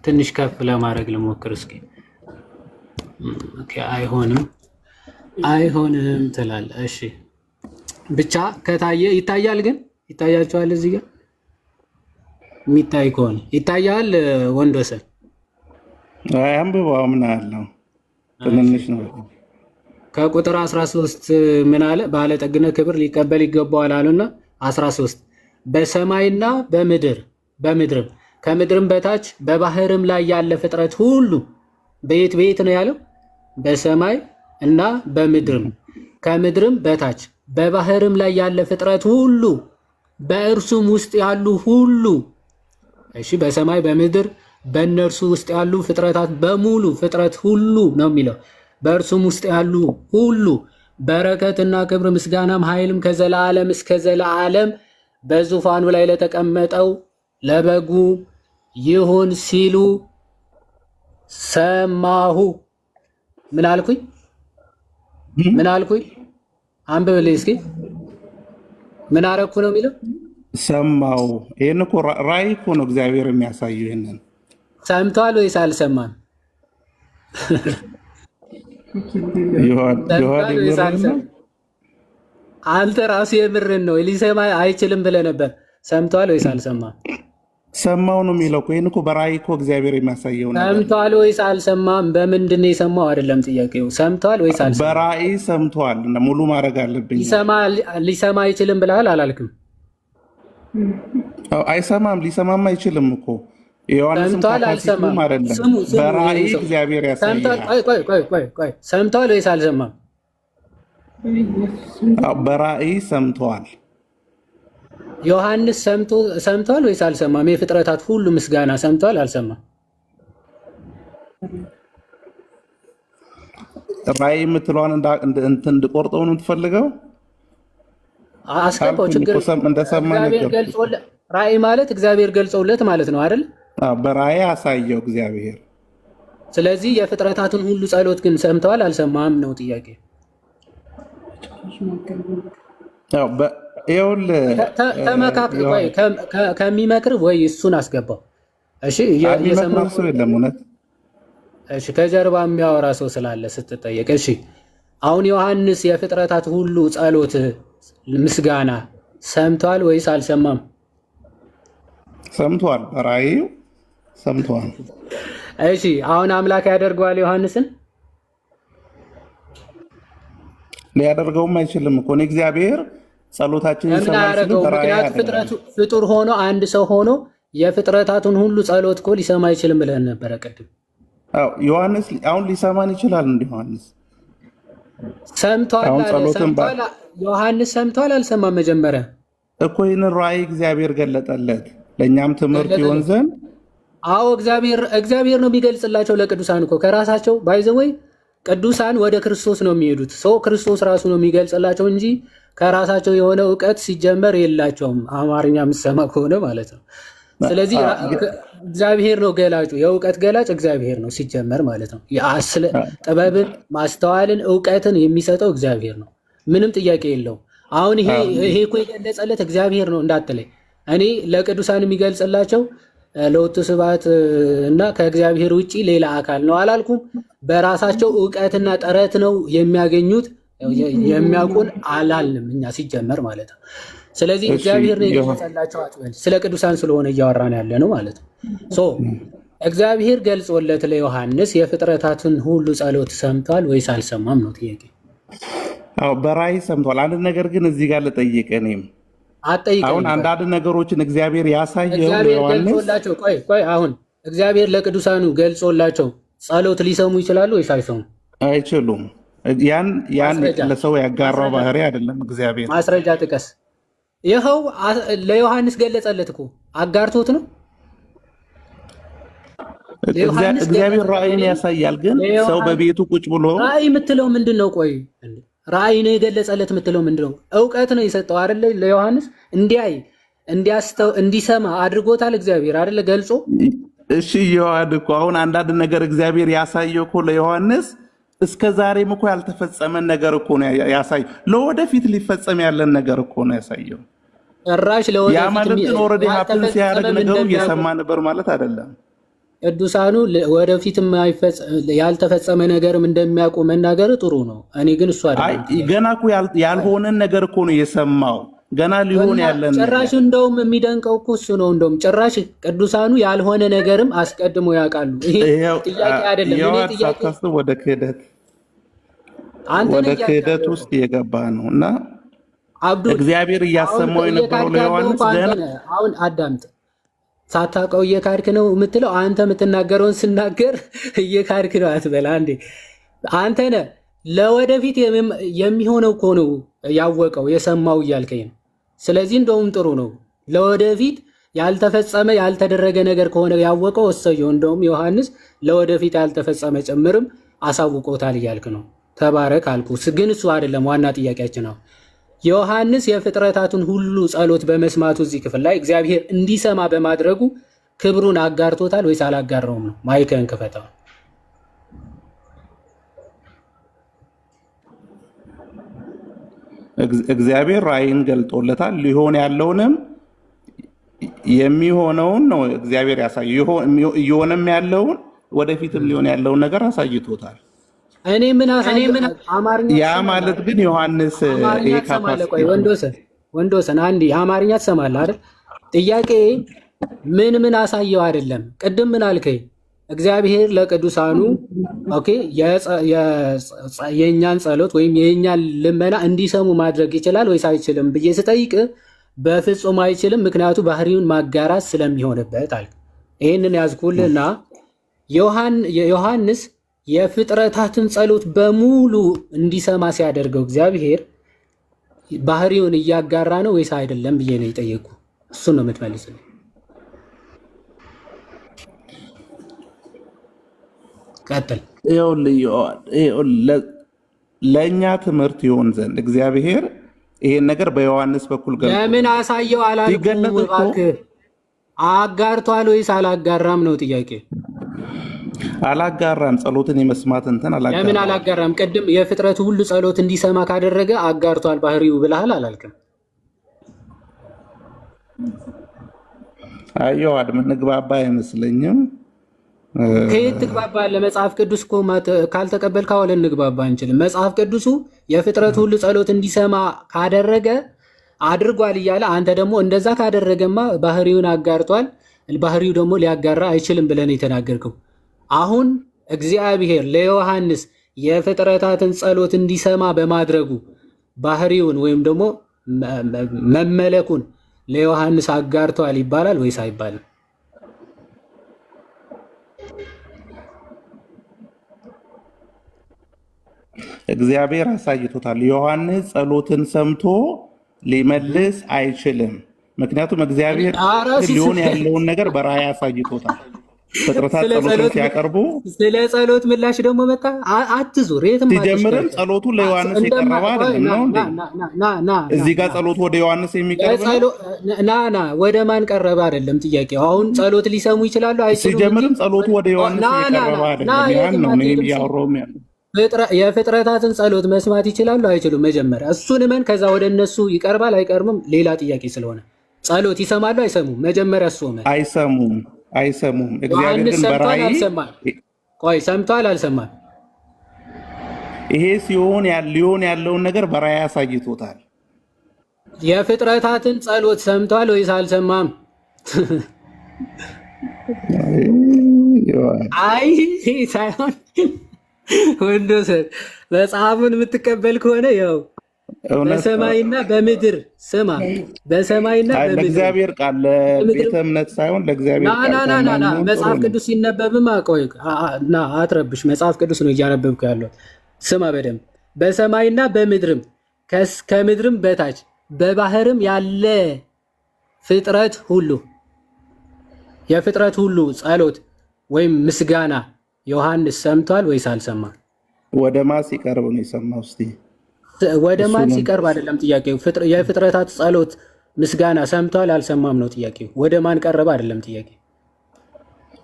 ትንሽ ከፍ ለማድረግ ልሞክር እስኪ። አይሆንም ትላለህ። እሺ ብቻ ከታየ ይታያል። ግን ይታያቸዋል። እዚህ ጋር የሚታይ ከሆነ ይታያል። ወንዶሰን አንብበው ምን አለው? ትንሽ ነው። ከቁጥር 13 ምን አለ? ባለጠግነት ክብር ሊቀበል ይገባዋል አሉና 13 በሰማይና በምድርም ከምድርም በታች በባህርም ላይ ያለ ፍጥረት ሁሉ በየት ነው ያለው? በሰማይ እና በምድርም ከምድርም በታች በባህርም ላይ ያለ ፍጥረት ሁሉ በእርሱም ውስጥ ያሉ ሁሉ። እሺ በሰማይ በምድር በእነርሱ ውስጥ ያሉ ፍጥረታት በሙሉ ፍጥረት ሁሉ ነው የሚለው። በእርሱም ውስጥ ያሉ ሁሉ በረከትና ክብር ምስጋናም ኃይልም ከዘላለም እስከ ዘላለም በዙፋኑ ላይ ለተቀመጠው ለበጉ ይሁን ሲሉ ሰማሁ። ምን አልኩኝ? አንብብልኝ እስኪ። ምን አረኩ ነው የሚለው? ሰማሁ። ይህን እኮ ራእይ እኮ ነው እግዚአብሔር የሚያሳየው። ይህንን ሰምቷል ወይስ አልሰማም? አንተ ራሱ የምርን ነው ሊሰማ አይችልም ብለህ ነበር። ሰምቷል ወይስ አልሰማም? ሰማው ነው የሚለው እኮ። ይህን እኮ በራእይ እኮ እግዚአብሔር የሚያሳየው ነው። ሰምቷል ወይስ አልሰማም? በምንድን ነው የሰማው? አይደለም ጥያቄው። ሰምቷል ወይስ አልሰማም? በራእይ ሰምቷል። ሙሉ ማድረግ አለብኝ። ሊሰማ አይችልም ብለሃል አላልክም? አይሰማም፣ ሊሰማም አይችልም እኮ። ሰምቷል አልሰማም? በራእይ እግዚአብሔር ያሳያል። ቆይ ሰምቷል ወይስ አልሰማም? በራእይ ሰምቷል። ዮሐንስ ሰምቷል ወይስ አልሰማም? የፍጥረታት ሁሉ ምስጋና ሰምቷል አልሰማም? ራእይ የምትለዋን እንድቆርጠው ነው የምትፈልገው? አስገባው። ችግር ራእይ ማለት እግዚአብሔር ገልጸውለት ማለት ነው አይደል? በራእይ አሳየው እግዚአብሔር። ስለዚህ የፍጥረታትን ሁሉ ጸሎት ግን ሰምተዋል አልሰማም ነው ጥያቄ። ከሚመክር ወይ እሱን አስገባው። እሺ እሺ ከጀርባ የሚያወራ ሰው ስላለ ስትጠየቅ። እሺ አሁን ዮሐንስ የፍጥረታት ሁሉ ጸሎት ምስጋና ሰምቷል ወይስ አልሰማም? ሰምቷል። በራእዩ ሰምቷል። እሺ አሁን አምላክ ያደርገዋል ዮሐንስን? ሊያደርገውም አይችልም እኮ። እግዚአብሔር ጸሎታችንን ለምን አያደርገው? ምክንያቱም ፍጡር ሆኖ አንድ ሰው ሆኖ የፍጥረታቱን ሁሉ ጸሎት እኮ ሊሰማ አይችልም ብለን ነበረ ቅድም። ዮሐንስ አሁን ሊሰማን ይችላል። እንደ ዮሐንስ ሰምቷል። ዮሐንስ ሰምቷል አልሰማም? መጀመሪያ እኮ ይህንን ራእይ እግዚአብሔር ገለጠለት ለእኛም ትምህርት ይሆን ዘንድ። አዎ እግዚአብሔር ነው የሚገልጽላቸው ለቅዱሳን እኮ ከራሳቸው ባይዘወይ ቅዱሳን ወደ ክርስቶስ ነው የሚሄዱት። ሰው ክርስቶስ ራሱ ነው የሚገልጽላቸው እንጂ ከራሳቸው የሆነ እውቀት ሲጀመር የላቸውም። አማርኛ የምትሰማ ከሆነ ማለት ነው። ስለዚህ እግዚአብሔር ነው ገላጩ። የእውቀት ገላጭ እግዚአብሔር ነው ሲጀመር ማለት ነው። ጥበብን፣ ማስተዋልን፣ እውቀትን የሚሰጠው እግዚአብሔር ነው። ምንም ጥያቄ የለውም። አሁን ይሄ እኮ የገለጸለት እግዚአብሔር ነው እንዳትለኝ። እኔ ለቅዱሳን የሚገልጽላቸው ለወቱ ስብሐት እና ከእግዚአብሔር ውጭ ሌላ አካል ነው አላልኩም። በራሳቸው እውቀትና ጥረት ነው የሚያገኙት። የሚያውቁን አላልንም እኛ ሲጀመር ማለት ነው። ስለዚህ እግዚአብሔር ነው የገለጸላቸው አትበል። ስለ ቅዱሳን ስለሆነ እያወራን ያለ ነው ማለት ነው። እግዚአብሔር ገልጾለት ለዮሐንስ የፍጥረታትን ሁሉ ጸሎት ሰምቷል ወይስ አልሰማም ነው ጥያቄ። በራእይ ሰምቷል። አንድ ነገር ግን እዚህ ጋር ልጠይቅ። እኔም አሁን አንዳንድ ነገሮችን እግዚአብሔር ያሳየው ገልጾላቸው፣ ቆይ አሁን እግዚአብሔር ለቅዱሳኑ ገልጾላቸው ጸሎት ሊሰሙ ይችላሉ ወይስ አይሰሙም? አይችሉም። ያን ለሰው ያጋራው ባህሪ አይደለም። እግዚአብሔር ማስረጃ ጥቀስ። ይኸው ለዮሐንስ ገለጸለት እኮ አጋርቶት ነው። እግዚአብሔር ራእይን ያሳያል። ግን ሰው በቤቱ ቁጭ ብሎ ራእይ የምትለው ምንድን ነው? ቆይ ራእይ ነው የገለጸለት የምትለው ምንድን ነው? እውቀት ነው የሰጠው አይደለ? ለዮሐንስ እንዲያይ እንዲሰማ አድርጎታል እግዚአብሔር አይደለ? ገልጾ እሺ ይዋድ እኮ አሁን አንዳንድ ነገር እግዚአብሔር ያሳየው እኮ ለዮሐንስ እስከ ዛሬም እኮ ያልተፈጸመን ነገር እኮ ነው ያሳየው። ለወደፊት ሊፈጸም ያለን ነገር እኮ ነው ያሳየው። ጭራሽ ለወደፊት ያ ማለት ግን ኦልሬዲ ሀፕን ሲያደርግ ነገሩ እየሰማ ነበር ማለት አይደለም። ቅዱሳኑ ወደፊት ያልተፈጸመ ነገርም እንደሚያውቁ መናገር ጥሩ ነው። እኔ ግን እሱ አይደለም ገና እኮ ያልሆነን ነገር እኮ ነው የሰማው። ገና ሊሆን ያለን ጭራሽ እንደውም የሚደንቀው እኮ እሱ ነው። እንደውም ጭራሽ ቅዱሳኑ ያልሆነ ነገርም አስቀድሞ ያውቃሉ። ይሄ ጥያቄ አይደለም። እኔ ጥያቄ ወደ ክህደት ውስጥ የገባ ነው እና እግዚአብሔር እያሰማው የነበረው ለዮሐንስ አሁን አዳምጥ። ሳታውቀው እየካድክ ነው የምትለው አንተ የምትናገረውን ስናገር እየካድክ ነው አትበላ እንዴ። አንተ ነህ ለወደፊት የሚሆነው እኮ ነው ያወቀው የሰማው እያልከኝ ነው። ስለዚህ እንደውም ጥሩ ነው። ለወደፊት ያልተፈጸመ ያልተደረገ ነገር ከሆነ ያወቀው እሰየው። እንደውም ዮሐንስ ለወደፊት ያልተፈጸመ ጭምርም አሳውቆታል እያልክ ነው። ተባረክ አልኩ። ግን እሱ አይደለም ዋና ጥያቄያችን ነው። ዮሐንስ የፍጥረታቱን ሁሉ ጸሎት በመስማቱ እዚህ ክፍል ላይ እግዚአብሔር እንዲሰማ በማድረጉ ክብሩን አጋርቶታል ወይስ አላጋረውም ነው? ማይክህን ክፈተው። እግዚአብሔር ራእይን ገልጦለታል። ሊሆን ያለውንም የሚሆነውን ነው እግዚአብሔር ያሳየው። እየሆነም ያለውን ወደፊትም ሊሆን ያለውን ነገር አሳይቶታል። እኔ ምን አማርኛ ያ ማለት ግን ዮሐንስ ወንዶሰን አንዴ አማርኛ ትሰማለህ አይደል? ጥያቄ ምን አሳየው አይደለም። ቅድም ምን አልከኝ? እግዚአብሔር ለቅዱሳኑ ኦኬ የእኛን ጸሎት ወይም የእኛን ልመና እንዲሰሙ ማድረግ ይችላል ወይስ አይችልም ብዬ ስጠይቅ በፍጹም አይችልም፣ ምክንያቱ ባህሪውን ማጋራት ስለሚሆንበት አልክ። ይህንን ያዝኩልና ዮሐንስ የፍጥረታትን ጸሎት በሙሉ እንዲሰማ ሲያደርገው እግዚአብሔር ባህሪውን እያጋራ ነው ወይስ አይደለም ብዬ ነው የጠየቁ። እሱን ነው የምትመልስልኝ። ቀጥል። ለእኛ ትምህርት ይሆን ዘንድ እግዚአብሔር ይሄን ነገር በዮሐንስ በኩል ገልጦ ለምን አሳየው አላልኩም? እባክህ አጋርቷል ወይስ አላጋራም ነው ጥያቄ። አላጋራም። ጸሎትን የመስማት እንትን አላጋራም። ለምን አላጋራም? ቅድም የፍጥረቱ ሁሉ ጸሎት እንዲሰማ ካደረገ አጋርቷል ባህሪው ብለሃል አላልክም? አየው አድምን ንግባባ አይመስለኝም። ከየት ትግባባለህ? መጽሐፍ ቅዱስ እኮ ካልተቀበልክ አሁን ልንግባባ አንችልም። መጽሐፍ ቅዱሱ የፍጥረቱ ሁሉ ጸሎት እንዲሰማ ካደረገ አድርጓል እያለ አንተ ደግሞ እንደዛ ካደረገማ ባህሪውን አጋርቷል፣ ባህሪው ደግሞ ሊያጋራ አይችልም ብለን የተናገርከው። አሁን እግዚአብሔር ለዮሐንስ የፍጥረታትን ጸሎት እንዲሰማ በማድረጉ ባህሪውን ወይም ደግሞ መመለኩን ለዮሐንስ አጋርተዋል ይባላል ወይስ አይባልም? እግዚአብሔር አሳይቶታል። ዮሐንስ ጸሎትን ሰምቶ ሊመልስ አይችልም። ምክንያቱም እግዚአብሔር ሊሆን ያለውን ነገር በራእይ አሳይቶታል። ፍጥረታት ጸሎትን ሲያቀርቡ ስለ ጸሎት ምላሽ ደግሞ መጣ። አትዙር የትም ሲጀምርም ጸሎቱ ለዮሐንስ የቀረበ አይደለም ነው እንዴ? እዚህ ጋር ጸሎቱ ወደ ዮሐንስ የሚቀርብ ና ወደ ማን ቀረበ አይደለም ጥያቄው። አሁን ጸሎት ሊሰሙ ይችላሉ አይችሉም? ሲጀምርም ጸሎቱ ወደ ዮሐንስ የቀረበ አይደለም። ያን ነው እኔም እያወራሁም ያለው። የፍጥረታትን ጸሎት መስማት ይችላሉ አይችሉም? መጀመሪያ እሱን እመን። ከዛ ወደ እነሱ ይቀርባል አይቀርብም ሌላ ጥያቄ ስለሆነ ጸሎት ይሰማሉ አይሰሙም? መጀመሪያ እሱ እመን። አይሰሙም። እግዚአብሔር ግን በራእይ ቆይ ሰምቷል አልሰማም? ይሄ ሲሆን ሊሆን ያለውን ነገር በራእይ አሳይቶታል። የፍጥረታትን ጸሎት ሰምቷል ወይስ አልሰማም? አይ ሳይሆን ወንዶስ መጽሐፉን የምትቀበል ከሆነ ያው በሰማይና በምድር ስማ፣ በሰማይና በምድር ለእግዚአብሔር ቃል ለቤተ እምነት ሳይሆን ለእግዚአብሔር ቃል መጽሐፍ ቅዱስ ሲነበብማ ቆይ አትረብሽ። መጽሐፍ ቅዱስ ነው እያነበብኩ ያለው። ስማ በደንብ በሰማይና በምድርም ከምድርም በታች በባህርም ያለ ፍጥረት ሁሉ የፍጥረት ሁሉ ጸሎት ወይም ምስጋና ዮሐንስ ሰምቷል ወይስ አልሰማም? ወደ ማን ሲቀርብ ነው የሰማው? እስቲ ወደ ማን ሲቀርብ አይደለም ጥያቄው። የፍጥረታት ጸሎት ምስጋና ሰምቷል አልሰማም ነው ጥያቄው። ወደ ማን ቀረበ አይደለም ጥያቄው።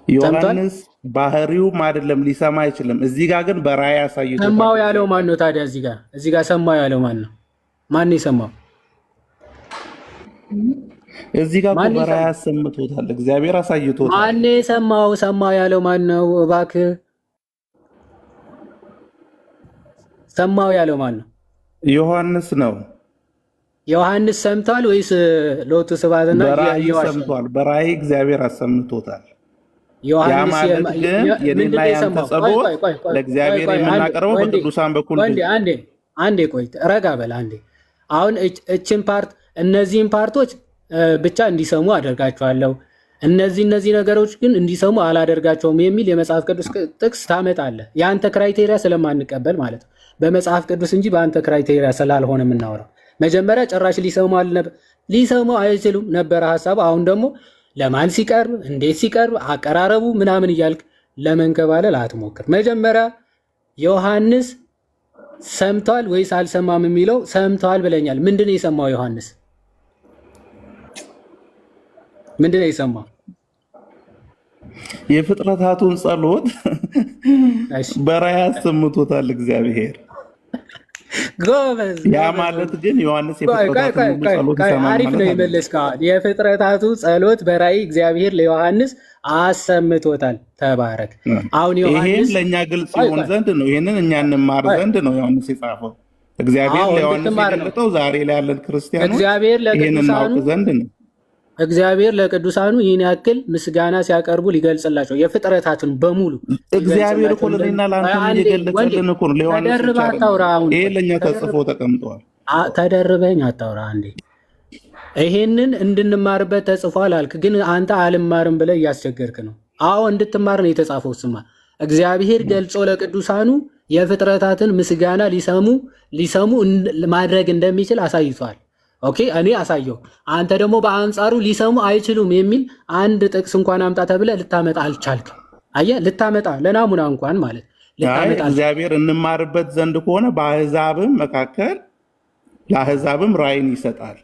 ዮሐንስ ባህሪውም አይደለም ሊሰማ አይችልም። እዚህ ጋር ግን በራእይ አሳይቶታል። ሰማው ያለው ማን ነው ታዲያ? እዚህ ጋር ሰማው ያለው ማን ነው? ማን የሰማው? እዚህ ጋር በራእይ አሰምቶታል። እግዚአብሔር አሳይቶታል። ማን የሰማው? ሰማው ያለው ማን ነው? እባክህ ሰማው ያለው ማን ነው? ዮሐንስ ነው። ዮሐንስ ሰምቷል ወይስ ሎቱ ስብሐትና በራእይ ሰምቷል? በራእይ እግዚአብሔር አሰምቶታል። ያ ማለት ግን የኔና ያንተ ጸሎት ለእግዚአብሔር የምናቀርበው በቅዱሳን በኩል አንዴ ቆይ ረጋ በል አንዴ። አሁን እችን ፓርት እነዚህን ፓርቶች ብቻ እንዲሰሙ አደርጋቸዋለሁ፣ እነዚህ ነገሮች ግን እንዲሰሙ አላደርጋቸውም የሚል የመጽሐፍ ቅዱስ ጥቅስ ታመጣለህ። የአንተ ክራይቴሪያ ስለማንቀበል ማለት ነው። በመጽሐፍ ቅዱስ እንጂ በአንተ ክራይቴሪያ ስላልሆነ የምናወራው። መጀመሪያ ጭራሽ ሊሰሙ አይችሉም ነበረ ሀሳቡ። አሁን ደግሞ ለማን ሲቀርብ እንዴት ሲቀርብ አቀራረቡ ምናምን እያልክ ለመንከባለል አትሞክር። መጀመሪያ ዮሐንስ ሰምቷል ወይስ አልሰማም የሚለው ሰምቷል ብለኛል። ምንድን ነው የሰማው ዮሐንስ? ምንድን ነው የሰማው? የፍጥረታቱን ጸሎት በራእይ አሰምቶታል እግዚአብሔር። ጎበዝ። ያ ማለት ግን ዮሐንስ የፍጥረታቱን ጸሎት ይሰማል ማለት አሪፍ ነው የመለስከው። የፍጥረታቱ ጸሎት በራእይ እግዚአብሔር ለዮሐንስ አሰምቶታል። ተባረክ። አሁን ዮሐንስ ይሄን ለእኛ ግልጽ ይሆን ዘንድ ነው፣ ይሄንን እኛ እንማር ዘንድ ነው ዮሐንስ የጻፈው። እግዚአብሔር ለዮሐንስ የገለጠው ዛሬ ላይ ያለን ክርስቲያኖች ይሄንን እናውቅ ዘንድ ነው። እግዚአብሔር ለቅዱሳኑ ይህን ያክል ምስጋና ሲያቀርቡ ሊገልጽላቸው የፍጥረታትን በሙሉ እግዚአብሔር እኮ ለእኔና ለአንተ እየገለጸልን እኮ ነው። ተደርበህ አታውራ። አሁን ይሄ ለእኛ ተጽፎ ተቀምጧል። ተደርበኝ አታውራ። አንዴ ይሄንን እንድንማርበት ተጽፏል አልክ፣ ግን አንተ አልማርም ብለህ እያስቸገርክ ነው። አዎ እንድትማር ነው የተጻፈው። ስማ እግዚአብሔር ገልጾ ለቅዱሳኑ የፍጥረታትን ምስጋና ሊሰሙ ማድረግ እንደሚችል አሳይቷል። ኦኬ እኔ አሳየው። አንተ ደግሞ በአንጻሩ ሊሰሙ አይችሉም የሚል አንድ ጥቅስ እንኳን አምጣ ተብለህ ልታመጣ አልቻልክም። አየህ፣ ልታመጣ ለናሙና እንኳን ማለት ልታመጣ እግዚአብሔር እንማርበት ዘንድ ከሆነ በአሕዛብም መካከል ለአሕዛብም ራእይን ይሰጣል።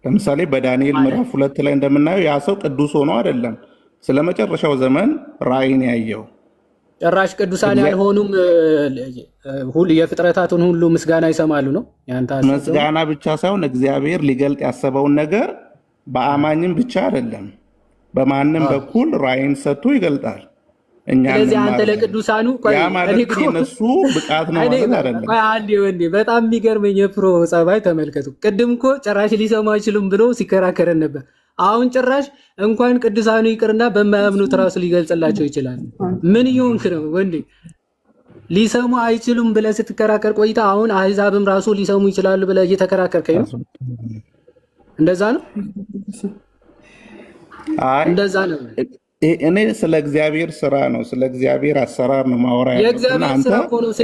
ለምሳሌ በዳንኤል ምዕራፍ 2 ላይ እንደምናየው ያ ሰው ቅዱስ ሆኖ አይደለም ስለ መጨረሻው ዘመን ራእይን ያየው። ጭራሽ ቅዱሳን ያልሆኑም የፍጥረታቱን ሁሉ ምስጋና ይሰማሉ ነው ያንተ ምስጋና ብቻ ሳይሆን እግዚአብሔር ሊገልጥ ያሰበውን ነገር በአማኝም ብቻ አይደለም በማንም በኩል ራእይን ሰጥቶ ይገልጣል። ስለዚህ አንተ ለቅዱሳኑ እነሱ ብቃት ነው ማለት አይደለም። አንዴ በጣም የሚገርመኝ የፕሮ ጸባይ ተመልከቱ። ቅድም እኮ ጭራሽ ሊሰሙ አይችሉም ብሎ ሲከራከረን ነበር። አሁን ጭራሽ እንኳን ቅዱሳኑ ይቅርና በማያምኑት ራሱ ሊገልጽላቸው ይችላል። ምን ይሆንክ ነው ወንዴ? ሊሰሙ አይችሉም ብለህ ስትከራከር ቆይታ አሁን አህዛብም ራሱ ሊሰሙ ይችላሉ ብለህ እየተከራከርከኝ ነው። እንደዛ ነው እንደዛ ነው። እኔ ስለ እግዚአብሔር ስራ ነው፣ ስለ እግዚአብሔር አሰራር ነው ማወራ ያለው።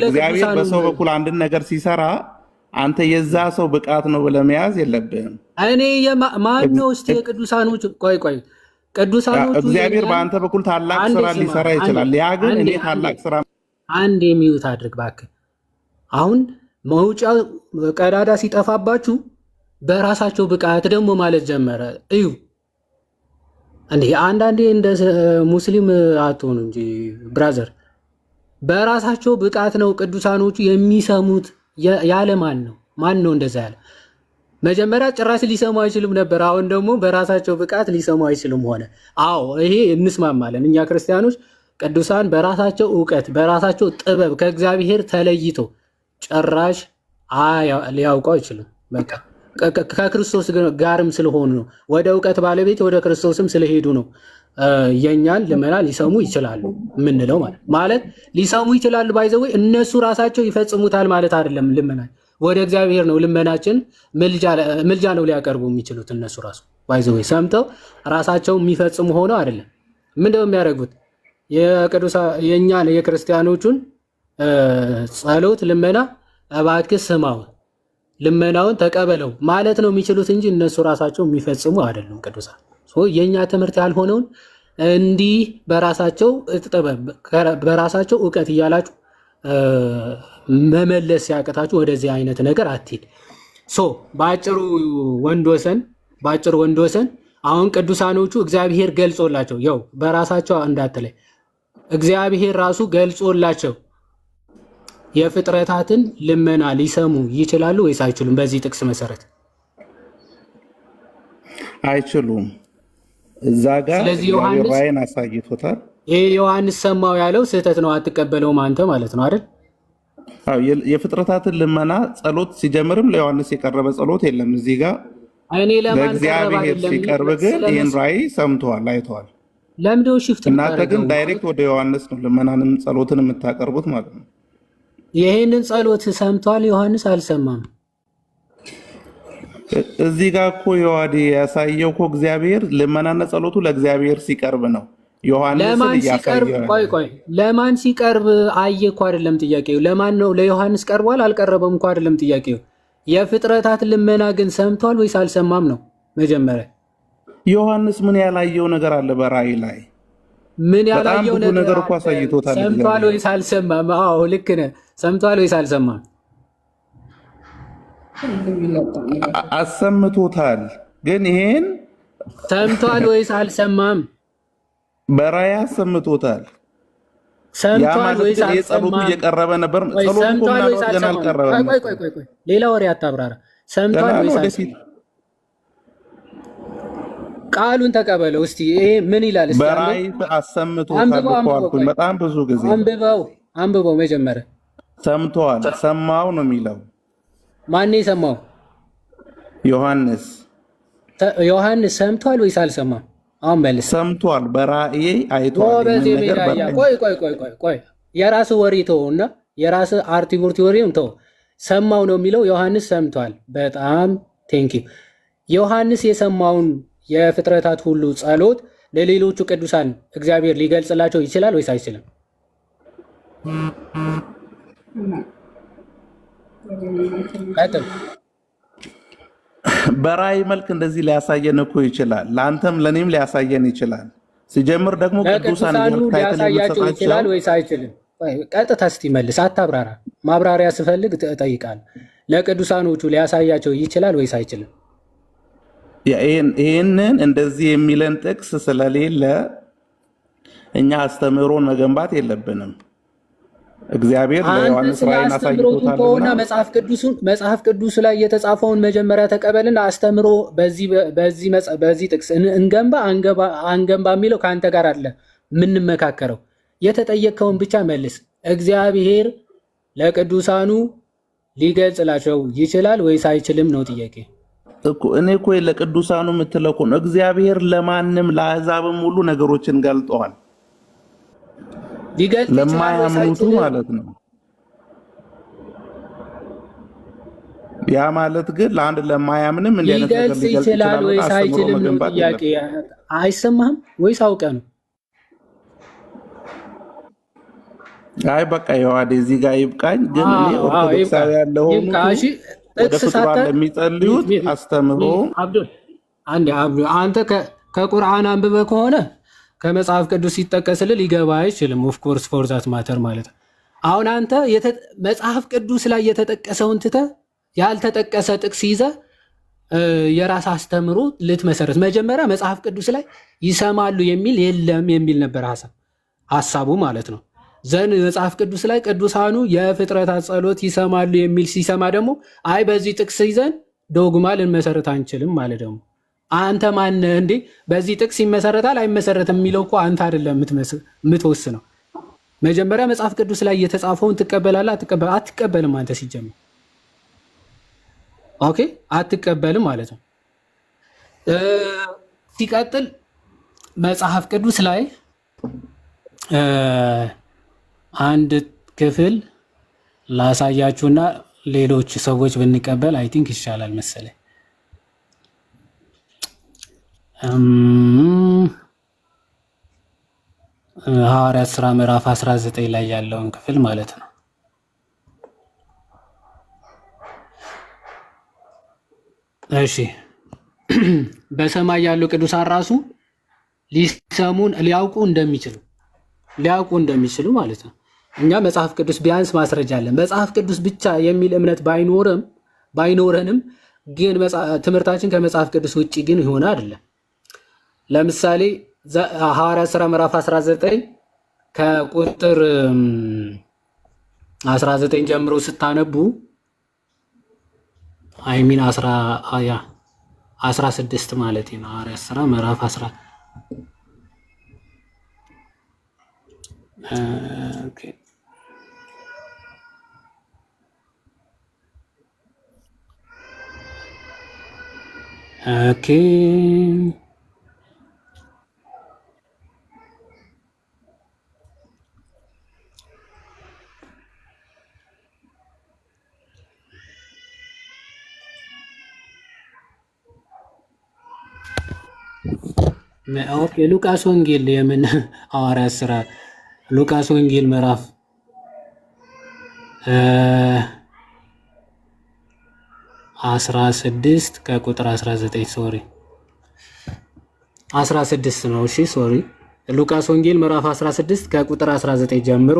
እግዚአብሔር በሰው በኩል አንድን ነገር ሲሰራ አንተ የዛ ሰው ብቃት ነው ብለህ መያዝ የለብህም። እኔ ማን ነው እስቲ የቅዱሳኖች ቆይ ቅዱሳኖቹ እግዚአብሔር በአንተ በኩል ታላቅ ስራ ሊሰራ ይችላል። ያ ግን እኔ ታላቅ ስራ አንድ የሚዩት አድርግ እባክህ። አሁን መውጫው ቀዳዳ ሲጠፋባችሁ በራሳቸው ብቃት ደግሞ ማለት ጀመረ። እዩ እንዴ አንዳንዴ እንደ ሙስሊም አትሆኑ እንጂ ብራዘር፣ በራሳቸው ብቃት ነው ቅዱሳኖቹ የሚሰሙት። ያለ ማን ነው እንደዛ ያለ? መጀመሪያ ጭራሽ ሊሰሙ አይችሉም ነበር። አሁን ደግሞ በራሳቸው ብቃት ሊሰሙ አይችሉም ሆነ። አዎ ይሄ እንስማማለን እኛ ክርስቲያኖች። ቅዱሳን በራሳቸው እውቀት በራሳቸው ጥበብ ከእግዚአብሔር ተለይቶ ጭራሽ ሊያውቁ አይችሉም። በቃ ከክርስቶስ ጋርም ስለሆኑ ነው። ወደ እውቀት ባለቤት ወደ ክርስቶስም ስለሄዱ ነው የኛን ልመና ሊሰሙ ይችላሉ የምንለው ማለት ሊሰሙ ይችላሉ። ባይዘው እነሱ ራሳቸው ይፈጽሙታል ማለት አይደለም። ልመና ወደ እግዚአብሔር ነው። ልመናችን ምልጃ ነው ሊያቀርቡ የሚችሉት እነሱ ራሱ ባይዘው ሰምተው ራሳቸው የሚፈጽሙ ሆነው አይደለም። ምንድነው የሚያደርጉት? የኛን የክርስቲያኖቹን ጸሎት ልመና እባክህ ስማው ልመናውን ተቀበለው ማለት ነው የሚችሉት እንጂ እነሱ ራሳቸው የሚፈጽሙ አይደሉም ቅዱሳን። የኛ ትምህርት ያልሆነውን እንዲህ በራሳቸው ጥበብ በራሳቸው እውቀት እያላችሁ መመለስ ሲያቀታችሁ ወደዚህ አይነት ነገር አትሄድ። በአጭሩ ወንድ ወሰን አሁን ቅዱሳኖቹ እግዚአብሔር ገልጾላቸው ያው በራሳቸው እንዳትለይ እግዚአብሔር ራሱ ገልጾላቸው የፍጥረታትን ልመና ሊሰሙ ይችላሉ ወይስ አይችሉም? በዚህ ጥቅስ መሰረት አይችሉም። እዛ ጋር እግዚአብሔር ራእይን አሳይቶታል። ይሄ ዮሐንስ ሰማው ያለው ስህተት ነው፣ አትቀበለውም አንተ ማለት ነው አይደል? አዎ የፍጥረታትን ልመና ጸሎት ሲጀምርም ለዮሐንስ የቀረበ ጸሎት የለም። እዚህ ጋር ለእግዚአብሔር ሲቀርብ ግን ይህን ራእይ ሰምተዋል፣ አይተዋል። ለምንድነው ሽፍት እናንተ ግን ዳይሬክት ወደ ዮሐንስ ነው ልመናንም ጸሎትን የምታቀርቡት ማለት ነው። ይሄንን ጸሎት ሰምቷል ዮሐንስ አልሰማም። እዚህ ጋር እኮ ዮሐዲ ያሳየው እኮ እግዚአብሔር ልመናና ጸሎቱ ለእግዚአብሔር ሲቀርብ ነው። ዮሐንስ ለማን ሲቀርብ አየ እኮ አይደለም ጥያቄው። ለማን ነው? ለዮሐንስ ቀርቧል አልቀረበም እኮ አይደለም ጥያቄው። የፍጥረታት ልመና ግን ሰምቷል ወይስ አልሰማም ነው መጀመሪያ። ዮሐንስ ምን ያላየው ነገር አለ በራእይ ላይ? ምን ያላየው ነገር እኮ አሳይቶታል። ሰምቷል ወይስ አልሰማም? አዎ ልክ ነህ። ሰምቷል ወይስ አልሰማም? አሰምቶታል። ግን ይሄን ሰምቷል ወይስ አልሰማም? በራእይ አሰምቶታል። ሰምቷል ወይስ አልሰማም? ጸሎቱ እየቀረበ ነበር። ጸሎቱ ገና አልቀረበም። ቆይ ሌላ ወሬ አታብራራ። ሰምቷል ወይስ አልሰማም? ቃሉን ተቀበለው እስቲ። ይሄ ምን ይላል? እስቲ በራእይ አሰምቶታል እኮ አልኩኝ። በጣም ብዙ ጊዜ አንብበው መጀመሪያ። ሰምቷል፣ ሰማው ነው የሚለው። ማን የሰማው? ዮሐንስ ሰምቷል ወይስ አልሰማም? አሁን መልስ። ሰምቷል፣ በራእይ አይቷል። ቆይ የራስ ወሬ ተውና የራስ አርቲቡርቲ ወሬም ተው። ሰማው ነው የሚለው። ዮሐንስ ሰምቷል። በጣም ቴንኪው። ዮሐንስ የሰማውን የፍጥረታት ሁሉ ጸሎት ለሌሎቹ ቅዱሳን እግዚአብሔር ሊገልጽላቸው ይችላል ወይስ አይችልም? በራእይ መልክ እንደዚህ ሊያሳየን እኮ ይችላል። ለአንተም ለኔም ሊያሳየን ይችላል። ሲጀምር ደግሞ ቅዱሳን ሊያሳያቸው ይችላል ወይስ አይችልም? ቀጥታ እስቲ መልስ፣ አታብራራ። ማብራሪያ ስፈልግ እጠይቃለሁ። ለቅዱሳኖቹ ሊያሳያቸው ይችላል ወይስ አይችልም? ይህንን እንደዚህ የሚለን ጥቅስ ስለሌለ እኛ አስተምህሮን መገንባት የለብንም። እግዚአብሔር ለዮሐንስ ራእይን አሳይቶታልና መጽሐፍ ቅዱስ ላይ የተጻፈውን መጀመሪያ ተቀበልና አስተምሮ በዚህ ጥቅስ እንገንባ አንገንባ የሚለው ከአንተ ጋር አለ የምንመካከረው። የተጠየቅከውን ብቻ መልስ። እግዚአብሔር ለቅዱሳኑ ሊገልጽላቸው ይችላል ወይስ አይችልም ነው ጥያቄ። እኔ እኮ ለቅዱሳኑ የምትለው እኮ ነው። እግዚአብሔር ለማንም ለአሕዛብም ሁሉ ነገሮችን ገልጠዋል፣ ለማያምኑቱ ማለት ነው። ያ ማለት ግን ለአንድ ለማያምንም እንዲህ አይነት ነገር ሊገልጽ ይችላል ወይስ አይችልም ነው ጥያቄ። አይሰማህም ወይስ አውቀህ ነው? አይ በቃ የዋዴ እዚህ ጋር ይብቃኝ። ግን እኔ ኦርቶዶክሳዊ ያለው ወደ ፍጡራን ለሚጸልዩት አስተምሮ አንተ ከቁርአን አንብበህ ከሆነ ከመጽሐፍ ቅዱስ ሲጠቀስልህ ሊገባ አይችልም። ኦፍ ኮርስ ፎር ዛት ማተር ማለት ነው። አሁን አንተ መጽሐፍ ቅዱስ ላይ የተጠቀሰውን ትተህ ያልተጠቀሰ ጥቅስ ይዘህ የራስ አስተምሮ ልትመሰረት። መጀመሪያ መጽሐፍ ቅዱስ ላይ ይሰማሉ የሚል የለም የሚል ነበር ሀሳቡ ማለት ነው። ዘን መጽሐፍ ቅዱስ ላይ ቅዱሳኑ የፍጥረታት ጸሎት ይሰማሉ የሚል ሲሰማ ደግሞ አይ በዚህ ጥቅስ ይዘን ዶግማ ልንመሰረት አንችልም ማለት ደግሞ አንተ ማነህ እንዴ? በዚህ ጥቅስ ይመሰረታል አይመሰረትም የሚለው እኮ አንተ አይደለም የምትወስነው። መጀመሪያ መጽሐፍ ቅዱስ ላይ የተጻፈውን ትቀበላለህ አትቀበልም? አንተ ሲጀምር ኦኬ አትቀበልም ማለት ነው። ሲቀጥል መጽሐፍ ቅዱስ ላይ አንድ ክፍል ላሳያችሁና ሌሎች ሰዎች ብንቀበል አይ ቲንክ ይሻላል መሰለኝ። ሐዋርያት ሥራ ምዕራፍ 19 ላይ ያለውን ክፍል ማለት ነው። እሺ በሰማይ ያሉ ቅዱሳን ራሱ ሊሰሙን ሊያውቁ እንደሚችሉ ማለት ነው። እኛ መጽሐፍ ቅዱስ ቢያንስ ማስረጃ አለን። መጽሐፍ ቅዱስ ብቻ የሚል እምነት ባይኖረንም ግን ትምህርታችን ከመጽሐፍ ቅዱስ ውጭ ግን ይሆነ አይደለም። ለምሳሌ ሐዋርያት ሥራ ምዕራፍ 19 ከቁጥር 19 ጀምሮ ስታነቡ አይሚን 16 ማለት ነው። ሐዋርያት ሥራ ምዕራፍ 10 ኦኬ ኦኬ ሉቃስ ወንጌል የምን ሐዋርያት ሥራ ሉቃስ ወንጌል ምዕራፍ 16 ከቁጥር 19 ሶሪ 16 ነው። እሺ ሶሪ ሉቃስ ወንጌል ምዕራፍ 16 ከቁጥር 19 ጀምሮ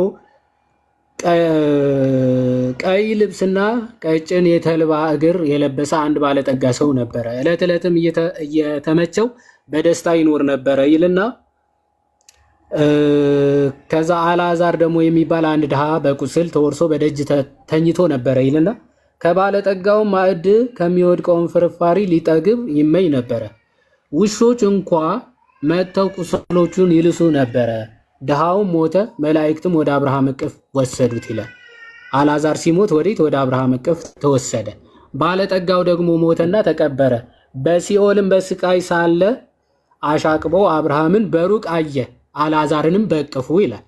ቀይ ልብስና ቀጭን የተልባ እግር የለበሰ አንድ ባለጠጋ ሰው ነበረ። ዕለት ዕለትም እየተመቸው በደስታ ይኖር ነበረ ይልና ከዛ አልዓዛር ደግሞ የሚባል አንድ ድሃ በቁስል ተወርሶ በደጅ ተኝቶ ነበረ ይልና ከባለጠጋው ማዕድ ከሚወድቀውን ፍርፋሪ ሊጠግብ ይመኝ ነበረ። ውሾች እንኳ መጥተው ቁስሎቹን ይልሱ ነበረ። ድሃውም ሞተ፣ መላእክትም ወደ አብርሃም እቅፍ ወሰዱት ይላል። አልዓዛር ሲሞት ወዴት? ወደ አብርሃም እቅፍ ተወሰደ። ባለጠጋው ደግሞ ሞተና ተቀበረ። በሲኦልም በስቃይ ሳለ አሻቅቦ አብርሃምን በሩቅ አየ፣ አልዓዛርንም በእቅፉ ይላል።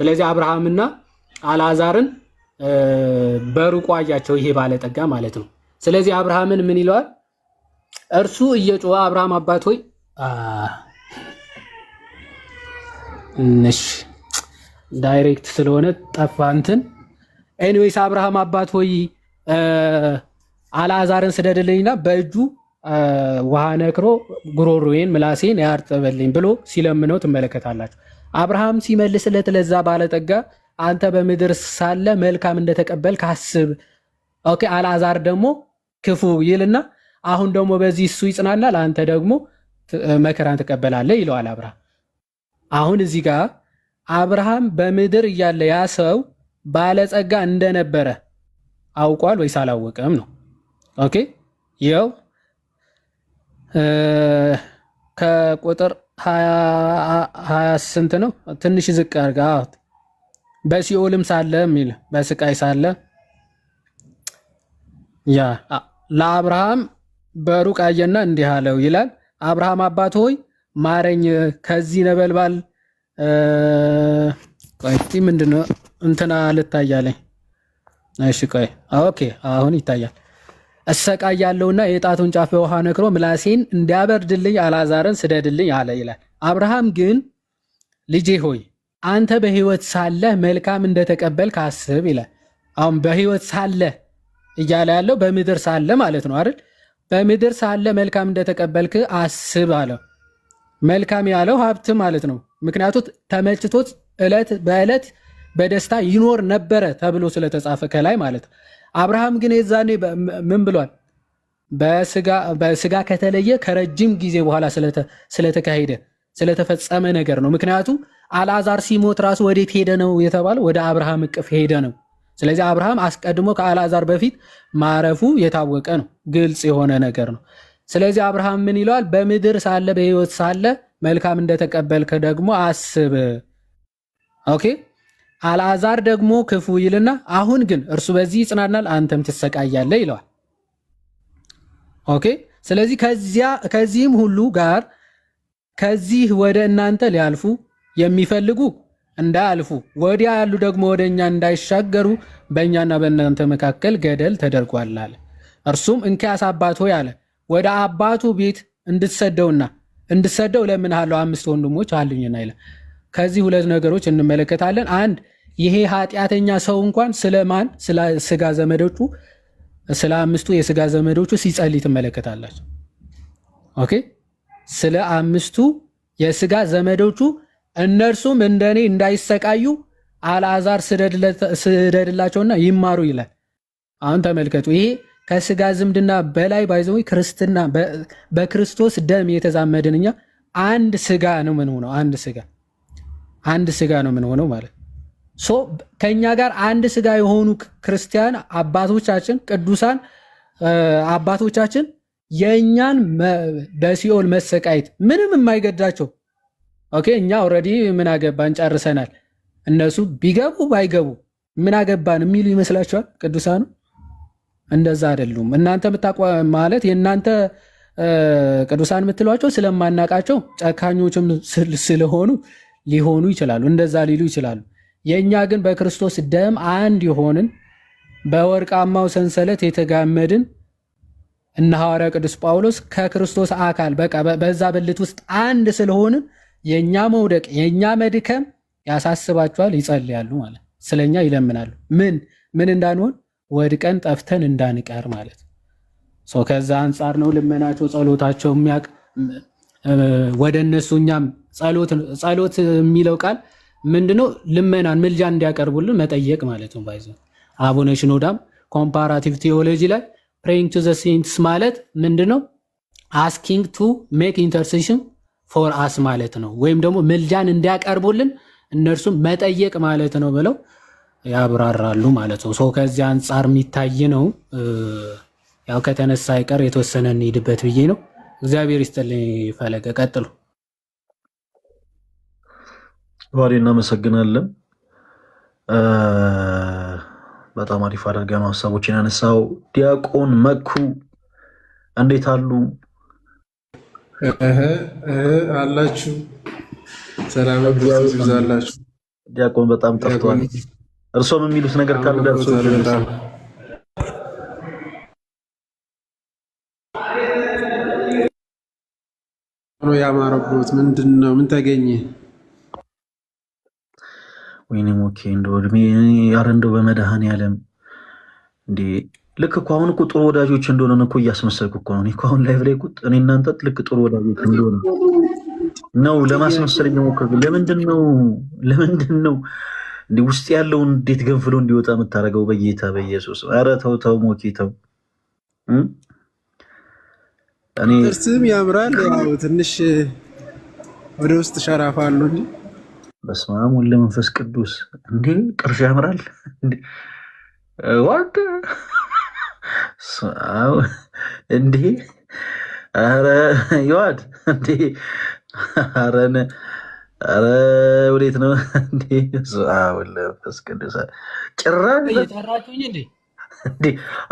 ስለዚህ አብርሃምና አልዓዛርን በሩቁ አያቸው፣ ይሄ ባለጠጋ ማለት ነው። ስለዚህ አብርሃምን ምን ይለዋል? እርሱ እየጮኸ አብርሃም አባት ሆይ ዳይሬክት ስለሆነ ጠፋ እንትን ኤኒዌይስ አብርሃም አባት ሆይ አልዓዛርን ስደድልኝና በእጁ ውሃ ነክሮ ጉሮሮዬን ምላሴን ያርጥበልኝ ብሎ ሲለምነው ትመለከታላችሁ። አብርሃም ሲመልስለት ለዛ ባለጠጋ አንተ በምድር ሳለ መልካም እንደተቀበልክ አስብ፣ ኦኬ አልዓዛር ደግሞ ክፉ ይልና አሁን ደግሞ በዚህ እሱ ይጽናናል፣ አንተ ደግሞ መከራን ትቀበላለህ ይለዋል አብርሃም። አሁን እዚህ ጋር አብርሃም በምድር እያለ ያ ሰው ባለጸጋ እንደነበረ አውቋል ወይስ አላወቀም ነው? ኦኬ ይኸው ከቁጥር 20 ስንት ነው? ትንሽ ዝቅ አድርጋ በሲኦልም ሳለ የሚል በስቃይ ሳለ ያ ለአብርሃም በሩቅ አየና እንዲህ አለው ይላል። አብርሃም አባት ሆይ ማረኝ ከዚህ ነበልባል ቆይ ምንድነው እንትና ልታያለኝ። እሺ ቆይ ኦኬ አሁን ይታያል። እሰቃያለሁና የጣቱን ጫፍ በውሃ ነክሮ ምላሴን እንዲያበርድልኝ አልዓዛርን ስደድልኝ አለ ይላል። አብርሃም ግን ልጄ ሆይ አንተ በሕይወት ሳለህ መልካም እንደተቀበልክ አስብ ይላል። አሁን በሕይወት ሳለህ እያለ ያለው በምድር ሳለ ማለት ነው አይደል? በምድር ሳለ መልካም እንደተቀበልክ አስብ አለው። መልካም ያለው ሀብት ማለት ነው። ምክንያቱ ተመችቶት ዕለት በዕለት በደስታ ይኖር ነበረ ተብሎ ስለተጻፈ ከላይ ማለት ነው። አብርሃም ግን የዛኔ ምን ብሏል? በስጋ ከተለየ ከረጅም ጊዜ በኋላ ስለተካሄደ ስለተፈጸመ ነገር ነው። ምክንያቱም አልዓዛር ሲሞት ራሱ ወዴት ሄደ ነው የተባለው? ወደ አብርሃም እቅፍ ሄደ ነው። ስለዚህ አብርሃም አስቀድሞ ከአልዓዛር በፊት ማረፉ የታወቀ ነው፣ ግልጽ የሆነ ነገር ነው። ስለዚህ አብርሃም ምን ይለዋል? በምድር ሳለ በሕይወት ሳለ መልካም እንደተቀበልከ ደግሞ አስብ። ኦኬ። አልዓዛር ደግሞ ክፉ ይልና አሁን ግን እርሱ በዚህ ይጽናናል፣ አንተም ትሰቃያለህ ይለዋል። ኦኬ። ስለዚህ ከዚህም ሁሉ ጋር ከዚህ ወደ እናንተ ሊያልፉ የሚፈልጉ እንዳያልፉ ወዲያ ያሉ ደግሞ ወደ እኛ እንዳይሻገሩ በእኛና በእናንተ መካከል ገደል ተደርጓል አለ። እርሱም እንኪያስ አባት ሆይ አለ ወደ አባቱ ቤት እንድትሰደው እለምንሃለሁ፣ 5 ወንድሞች አሉኝና ይላል። ከዚህ 2 ነገሮች እንመለከታለን። አንድ ይሄ ኃጢአተኛ ሰው እንኳን ስለማን ስለ ስጋ ዘመዶቹ ስለ 5ቱ የስጋ ዘመዶቹ ሲጸልይ ትመለከታላችሁ። ኦኬ። ስለ 5ቱ የስጋ ዘመዶቹ እነርሱም እንደኔ እንዳይሰቃዩ አልዓዛር ስደድላቸውና ይማሩ ይላል። አሁን ተመልከቱ። ይሄ ከስጋ ዝምድና በላይ ባይዘው ክርስትና በክርስቶስ ደም የተዛመድን እኛ አንድ ስጋ ነው ምን ሆነው አንድ ስጋ ነው ምን ሆነው ማለት ሶ ከኛ ጋር አንድ ስጋ የሆኑ ክርስቲያን አባቶቻችን ቅዱሳን አባቶቻችን የኛን በሲኦል መሰቃየት ምንም የማይገዳቸው ኦኬ። እኛ ኦልሬዲ ምን አገባን ጨርሰናል። እነሱ ቢገቡ ባይገቡ ምን አገባን የሚሉ ይመስላችኋል? ቅዱሳኑ እንደዛ አይደሉም። እናንተ ማለት የእናንተ ቅዱሳን የምትሏቸው ስለማናቃቸው ጨካኞችም ስለሆኑ ሊሆኑ ይችላሉ፣ እንደዛ ሊሉ ይችላሉ። የእኛ ግን በክርስቶስ ደም አንድ የሆንን በወርቃማው ሰንሰለት የተጋመድን እነ ሐዋርያ ቅዱስ ጳውሎስ ከክርስቶስ አካል በቃ በዛ ብልት ውስጥ አንድ ስለሆንን የኛ መውደቅ የኛ መድከም ያሳስባቸዋል፣ ይጸልያሉ ማለት ስለኛ ይለምናሉ። ምን እንዳንሆን ወድቀን ጠፍተን እንዳንቀር ማለት ሰው ከዛ አንጻር ነው ልመናቸው ጸሎታቸው የሚያቅ ወደ እነሱ እኛም ጸሎት የሚለው ቃል ምንድነው? ልመናን ምልጃን እንዲያቀርቡልን መጠየቅ ማለት ነው። ባይዘ አቡነ ሽኖዳም ኮምፓራቲቭ ቴዎሎጂ ላይ praying to the saints ማለት ምንድነው? asking to make intercession for us ማለት ነው። ወይም ደግሞ ምልጃን እንዲያቀርቡልን እነርሱም መጠየቅ ማለት ነው ብለው ያብራራሉ ማለት ነው። ሰው ከዚህ አንጻር የሚታይ ነው። ያው ከተነሳ አይቀር የተወሰነ እንሄድበት ብዬ ነው። እግዚአብሔር ይስጥልኝ። ፈለገ ቀጥሉ። ዋሪ እናመሰግናለን። በጣም አሪፍ አድርገህ ነው ሀሳቦችን ያነሳው። ዲያቆን መኩ እንዴት አሉ? አላችሁ? ሰላም ይብዛላችሁ። ዲያቆን በጣም ጠፍቷል። እርሶም የሚሉት ነገር ካለ ደርሶ ነው ያማረበት። ምንድነው? ምን ተገኘ? ወይኔ ሞኬ እንደው እድሜ ያረ እንደው በመድኃኔዓለም እንዴ! ልክ እኮ አሁን እኮ ጥሩ ወዳጆች እንደሆነ እኮ እያስመሰልኩ እኮ ነው። እኔ እኮ አሁን ላይቭ ላይ ቁጥ እኔ እናንተ ልክ ጥሩ ወዳጆች እንደሆነ ነው ለማስመሰል እየሞከርኩ። ለምንድን ነው እንዴ ውስጥ ያለውን እንዴት ገንፍሎ እንዲወጣ የምታደርገው? በጌታ በኢየሱስ ኧረ ተው ሞኬ ተው። እኔ ጥርስም ያምራል። ያው ትንሽ ወደ ውስጥ ሸራፋ አለው እንጂ በስመ አብ ወወልድ ወመንፈስ ቅዱስ። እንዴ ጥርስ ያምራል እንዴ? ዋት እንዴ! ኧረ ይዋድ እንዴ! ኧረ ወዴት ነው እንዴ? በስመ አብ ወወልድ ወመንፈስ ቅዱስ። ጭራሽ እየጠራችሁኝ እንዴ? እንዴ!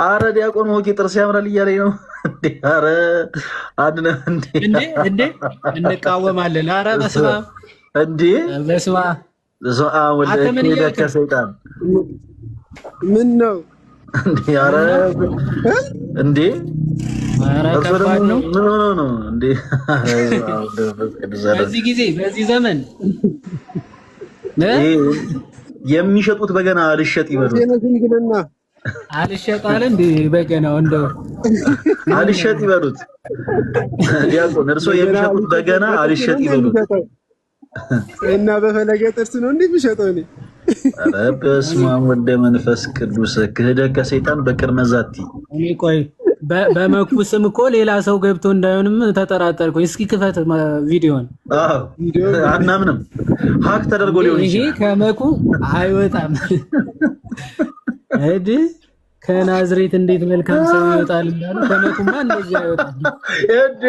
ኧረ ዲያቆን ሞኬ ጥርስ ያምራል እያለኝ ነው እንዴ? ኧረ አድነ እንዴ! እንቃወማለን። ኧረ በስመ አብ እንዴ! በስመ አብ ወልደ ከሰይጣን ምን ነው እንዴ? ኧረ እንዴ ከባድ ነው። ምን ሆኖ ነው እንዴ? በዚህ ጊዜ በዚህ ዘመን የሚሸጡት በገና አልሸጥ ይበሉት። አልሸጥ አለ እንዴ? በገናው እንደው አልሸጥ ይበሉት። ዲያቆን እርሶ የሚሸጡት በገና አልሸጥ ይበሉት እና በፈለገ ጥርስ ነው እንዴ የሚሸጠው? እኔ ኧረ በስመ አብ ወልደ መንፈስ ቅዱስ ክህደት ከሰይጣን በቅድመ ዛቲ። እኔ ቆይ በመኩ ስም እኮ ሌላ ሰው ገብቶ እንዳይሆንም ተጠራጠርኩኝ። እስኪ ክፈት ቪዲዮን። አናምንም፣ ሀክ ተደርጎ ሊሆን ይችላል። ይሄ ከመኩ አይወጣም። እድ ከናዝሬት እንዴት መልካም ሰው ይወጣል እንዳሉ ከመኩማ እንደዚህ አይወጣም። እድ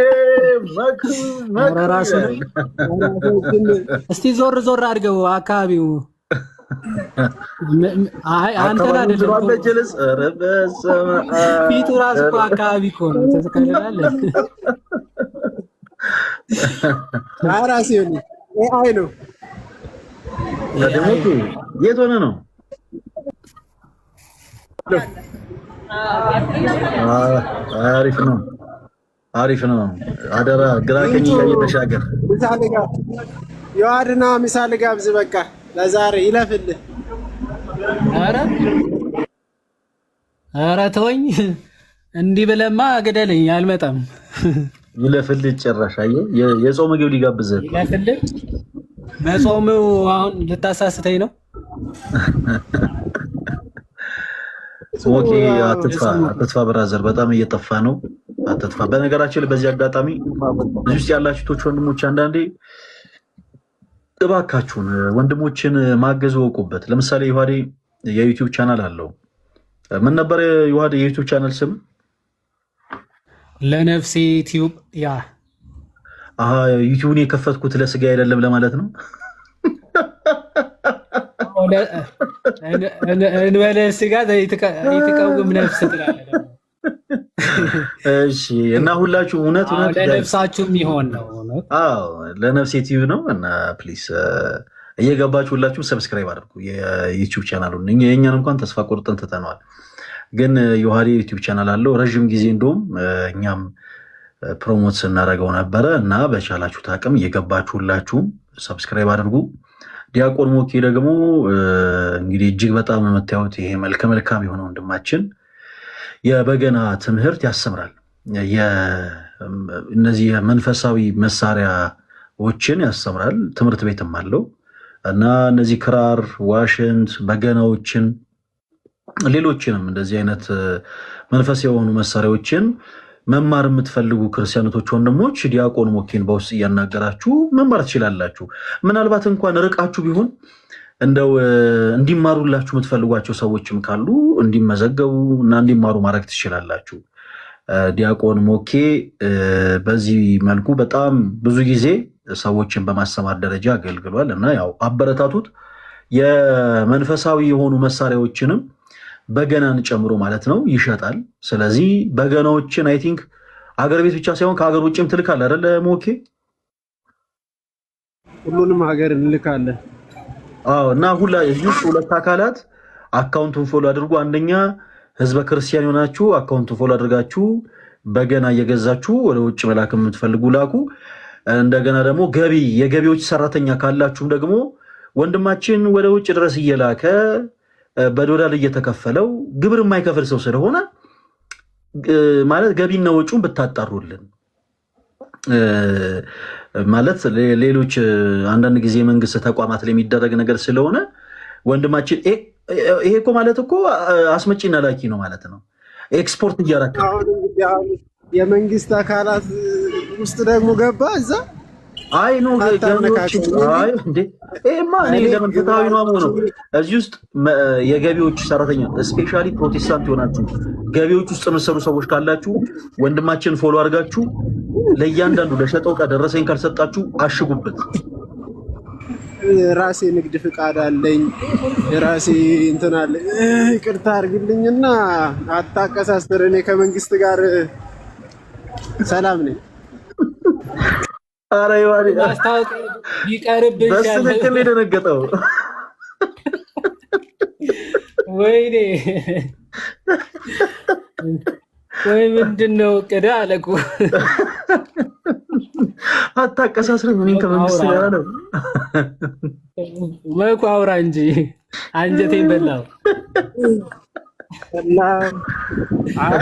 መኩ ራሱ ነው። እስቲ ዞር ዞር አድርገው አካባቢው። አይ አንተና አይደለም ፊቱ ራሱ እኮ አካባቢ እኮ ነው። ተተከለላለህ ራሴ ነው አይ ነው ደሞቱ የት ሆነ ነው? አሪፍ ነው፣ አሪፍ ነው። አደራ ግራ ቀኝ እየተሻገር የዋድና ምሳሌ ጋብዝ። በቃ ለዛሬ ይለፍልህ። ኧረ ተወኝ፣ እንዲህ ብለማ ግደለኝ፣ አልመጣም። ይለፍልህ ጭራሽ። አየህ የጾም ምግብ ሊጋብዝህ ይለፍልህ። በጾሙ አሁን ልታሳስተኝ ነው። ኦኬ አትጥፋ ብራዘር፣ በጣም እየጠፋ ነው። አትጥፋ። በነገራችን ላይ በዚህ አጋጣሚ እዚህ ውስጥ ያላችሁ ቶች ወንድሞች አንዳንዴ እባካችሁን ወንድሞችን ማገዝ ወቁበት። ለምሳሌ ዮሐዴ የዩቲዩብ ቻናል አለው። ምን ነበር ዮሐዴ የዩቲዩብ ቻናል ስም? ለነፍሴ ዩቲዩብ። ያ ዩቲዩብን የከፈትኩት ለስጋ አይደለም ለማለት ነው። እንበለ ስጋ ይትቀውም ነፍስ ትላለህ። እሺ እና ሁላችሁ እውነት ለነፍሳችሁ የሚሆን ነው። አዎ ለነፍሴ ዩቲዩብ ነው እና ፕሊስ እየገባችሁ ሁላችሁ ሰብስክራይብ አድርጉ የዩቲዩብ ቻናሉን። የእኛን እንኳን ተስፋ ቆርጠን ትተነዋል፣ ግን ዮሐዴ ዩቲዩብ ቻናል አለው ረዥም ጊዜ እንደውም እኛም ፕሮሞት ስናደርገው ነበረ እና በቻላችሁት አቅም እየገባችሁ ሁላችሁም ሰብስክራይብ አድርጉ። ዲያቆን ሞኬ ደግሞ እንግዲህ እጅግ በጣም የምታዩት ይሄ መልከ መልካም የሆነ ወንድማችን የበገና ትምህርት ያስተምራል። እነዚህ የመንፈሳዊ መሳሪያዎችን ያስተምራል። ትምህርት ቤትም አለው እና እነዚህ ክራር፣ ዋሽንት፣ በገናዎችን፣ ሌሎችንም እንደዚህ አይነት መንፈስ የሆኑ መሳሪያዎችን መማር የምትፈልጉ ክርስቲያኖቶች ወንድሞች ዲያቆን ሞኬን በውስጥ እያናገራችሁ መማር ትችላላችሁ። ምናልባት እንኳን ርቃችሁ ቢሆን እንደው እንዲማሩላችሁ የምትፈልጓቸው ሰዎችም ካሉ እንዲመዘገቡ እና እንዲማሩ ማድረግ ትችላላችሁ። ዲያቆን ሞኬ በዚህ መልኩ በጣም ብዙ ጊዜ ሰዎችን በማስተማር ደረጃ አገልግሏል እና ያው አበረታቱት። የመንፈሳዊ የሆኑ መሳሪያዎችንም በገናን ጨምሮ ማለት ነው ይሸጣል። ስለዚህ በገናዎችን አይ ቲንክ አገር ቤት ብቻ ሳይሆን ከሀገር ውጭም ትልካል አይደለ ሞኬ? ሁሉንም ሀገር እንልካለን። አዎ እና ሁለት አካላት አካውንቱን ፎሎ አድርጉ። አንደኛ ህዝበ ክርስቲያን የሆናችሁ አካውንቱን ፎሎ አድርጋችሁ በገና እየገዛችሁ ወደ ውጭ መላክ የምትፈልጉ ላኩ። እንደገና ደግሞ የገቢዎች ሰራተኛ ካላችሁም ደግሞ ወንድማችን ወደ ውጭ ድረስ እየላከ በዶላር እየተከፈለው ግብር የማይከፍል ሰው ስለሆነ ማለት ገቢና ወጪውን ብታጣሩልን ማለት ሌሎች አንዳንድ ጊዜ መንግስት ተቋማት ላይ የሚደረግ ነገር ስለሆነ ወንድማችን ይሄ እኮ ማለት እኮ አስመጪና ላኪ ነው ማለት ነው። ኤክስፖርት እያረከ የመንግስት አካላት ውስጥ ደግሞ ገባ እዛ አይ ነው አይ እንዴ ኤማ እኔ ለምን ፍትሃዊ ነው። እዚህ ውስጥ የገቢዎች ሰራተኛ ስፔሻሊ ፕሮቴስታንት የሆናችሁ ገቢዎች ውስጥ የምትሰሩ ሰዎች ካላችሁ ወንድማችን ፎሎ አድርጋችሁ ለእያንዳንዱ ለሸጠው ዕቃ ደረሰኝ ካልሰጣችሁ አሽጉበት። ራሴ ንግድ ፍቃድ አለኝ፣ የራሴ እንትን አለ። ይቅርታ አድርግልኝና አታቀሳስተር። እኔ ከመንግስት ጋር ሰላም ነኝ። አረ ይዋሪ ማስታወቂያ ይቀርብሻል። በስልክ የደነገጠው ወይኔ ወይ ምንድነው ቅዳ አለቁ አታቀሳስረኝ ምን ከመንግስት ጋር ነው መኩ አውራ እንጂ አንጀቴን በላው እና አይ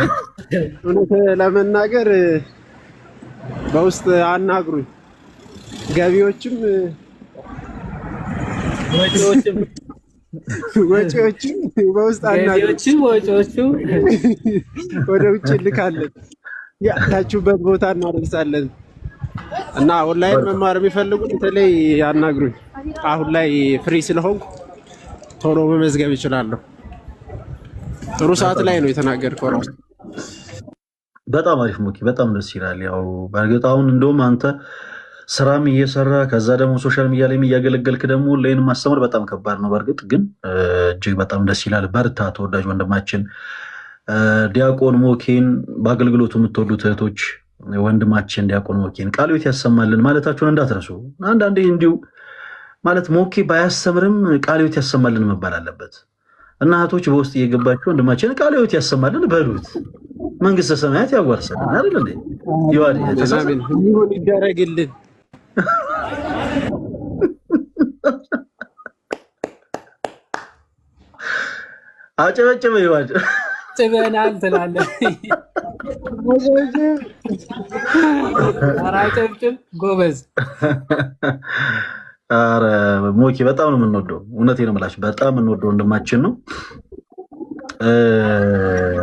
እውነት ለመናገር በውስጥ አናግሩኝ ገቢዎችም ወጪዎችም በውስጥ አናግሩኝ ወጪዎችም ወደ ውጭ ልካለን ያላችሁበት ቦታ እናደርሳለን እና ኦንላይን መማር የሚፈልጉ በተለይ ያናግሩኝ አሁን ላይ ፍሪ ስለሆንኩ ቶሎ መመዝገብ ይችላለሁ ጥሩ ሰዓት ላይ ነው የተናገርከው ራሱ በጣም አሪፍ ሞኪ በጣም ደስ ይላል ያው በእርግጥ አሁን እንደውም አንተ ስራም እየሰራ ከዛ ደግሞ ሶሻል ሚዲያ ላይ እያገለገልክ ደግሞ ኦንላይን ማስተማር በጣም ከባድ ነው በእርግጥ ግን እጅግ በጣም ደስ ይላል በርታ ተወዳጅ ወንድማችን ዲያቆን ሞኬን በአገልግሎቱ የምትወዱት እህቶች ወንድማችን ዲያቆን ሞኬን ቃለ ሕይወት ያሰማልን ማለታችሁን እንዳትረሱ አንዳንዴ እንዲሁ ማለት ሞኬ ባያስተምርም ቃለ ሕይወት ያሰማልን መባል አለበት እና እህቶች በውስጥ እየገባችሁ ወንድማችን ቃለ ሕይወት ያሰማልን በሉት መንግስተ ሰማያት ያዋርሰልን አይደል እንዴ ይዋል ተሳምን ይሁን ይደረግልን አጨበጨበ ይዋል ጭበናል ትላለህ አራጨብጭብ ጎበዝ አረ ሞኪ በጣም ነው የምንወደው እውነቴን ነው የምላችሁ በጣም የምንወደው ወንድማችን ነው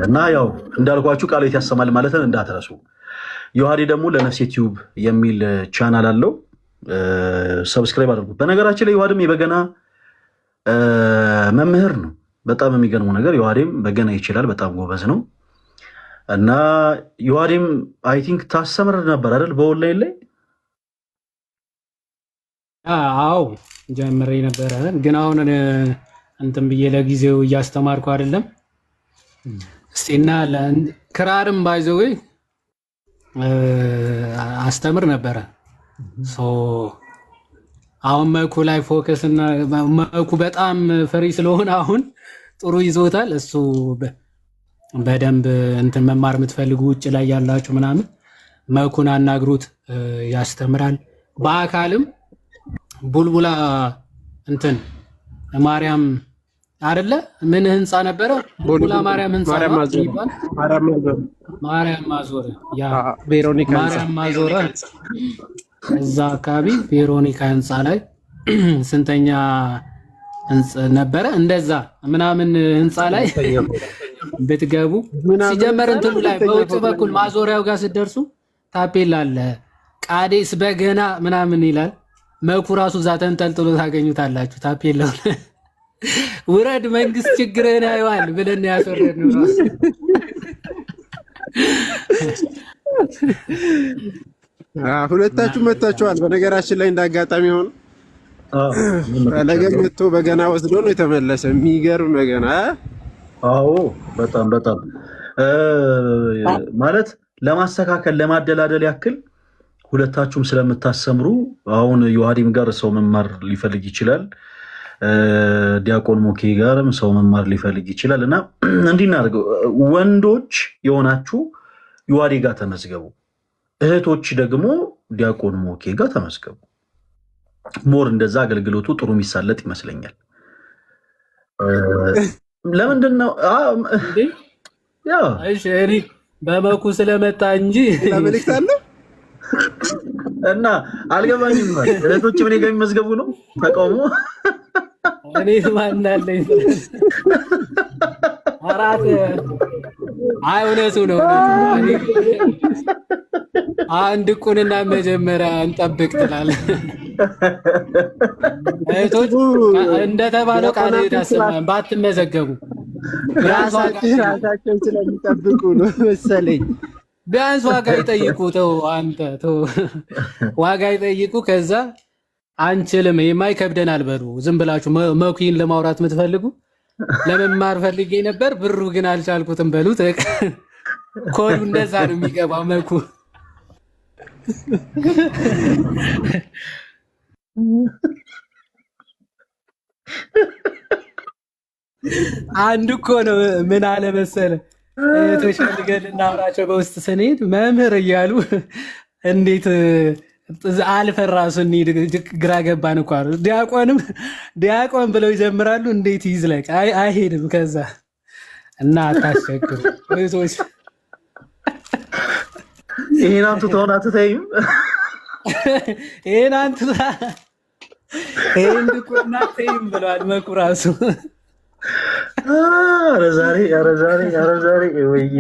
እና ያው እንዳልኳችሁ ቃለ ሕይወት ያሰማል ማለትን እንዳትረሱ ዮሐዴ ደግሞ ለነፍሴ ቲዩብ የሚል ቻናል አለው ሰብስክራይብ አድርጉት በነገራችን ላይ ዮሐድም የበገና መምህር ነው በጣም የሚገርመው ነገር ዮሐዴም በገና ይችላል በጣም ጎበዝ ነው እና ዮሐዴም አይ ቲንክ ታስተምር ነበር አይደል በኦንላይን ላይ አዎ ጀምሬ ነበረ ግን አሁን እንትን ብዬ ለጊዜው እያስተማርኩ አይደለም እስቲና ክራርም ባይዘው አስተምር ነበረ አሁን መኩ ላይ ፎከስ እና መኩ በጣም ፍሪ ስለሆነ አሁን ጥሩ ይዞታል እሱ በደንብ እንትን መማር የምትፈልጉ ውጭ ላይ ያላችሁ ምናምን መኩን አናግሩት ያስተምራል በአካልም ቡልቡላ እንትን ማርያም አይደለ ምን ህንጻ ነበረ ቡልቡላ ማርያም ህንጻ ማርያም ማዞር ያ ቬሮኒካ ማርያም ማዞር እዛ አካባቢ ቬሮኒካ ህንጻ ላይ ስንተኛ ህንጻ ነበረ እንደዛ ምናምን ህንጻ ላይ ብትገቡ ሲጀመር እንትኑ ላይ በውጭ በኩል ማዞሪያው ጋር ስትደርሱ ታፔላ አለ ቃዴስ በገና ምናምን ይላል መኩ ራሱ እዛ ተንጠልጥሎ ታገኙታላችሁ ታፔላው ውረድ መንግስት ችግርህን ያየዋል ብለን ያስወረድነው ራሱ ሁለታችሁ መታችኋል በነገራችን ላይ እንዳጋጣሚ ሆኖ ፈለገ መጥቶ በገና ወስዶ ነው የተመለሰ የሚገርም በገና አዎ በጣም በጣም ማለት ለማስተካከል ለማደላደል ያክል ሁለታችሁም ስለምታስተምሩ አሁን ዮሐዴም ጋር ሰው መማር ሊፈልግ ይችላል ዲያቆን ሞኬ ጋርም ሰው መማር ሊፈልግ ይችላል እና እንዲናርገው ወንዶች የሆናችሁ ዮሐዴ ጋር ተመዝገቡ እህቶች ደግሞ ዲያቆን ሞኬ ጋር ተመዝገቡ ሞር እንደዛ አገልግሎቱ ጥሩ የሚሳለጥ ይመስለኛል ለምንድን ነው ያ እሺ እኔ በመኩ ስለመጣ እንጂ ለምልክት አለ እና አልገባኝም ማለት እህቶች ምን ጋር የሚመዝገቡ ነው ተቃውሞ እኔ ማን አለኝ አራት አይ እውነቱ ነው አንድ ቁንና መጀመሪያ እንጠብቅ ትላለህ እህቶች እንደተባለው ቃል ይዳሰማን ባትመዘገቡ ራሳቸው ስለሚጠብቁ ነው መሰለኝ ቢያንስ ዋጋ ይጠይቁ ተው አንተ ተው ዋጋ ይጠይቁ ከዛ አንችልም የማይከብደናል በሉ ዝም ብላችሁ መኩን ለማውራት የምትፈልጉ ለመማር ፈልጌ ነበር ብሩ ግን አልቻልኩትም በሉት ኮዱ እንደዛ ነው የሚገባው መኩ አንድ እኮ ነው ምን አለ መሰለ ተሸልገን እናውራቸው በውስጥ ስንሄድ መምህር እያሉ እንዴት አልፈራሱ እንሂድ ግራ ገባን እኮ አሉ። ዲያቆን ብለው ይጀምራሉ። እንዴት ይዝለቅ አይሄድም። ከዛ እና አታስቸግሩ እህቶች። ይሄን አንቱ ተሆን አትተይም። ይሄን አንቱ ይሄን ድቁና ተይም ብለዋል መኩ ራሱ። ኧረ ዛሬ ወየ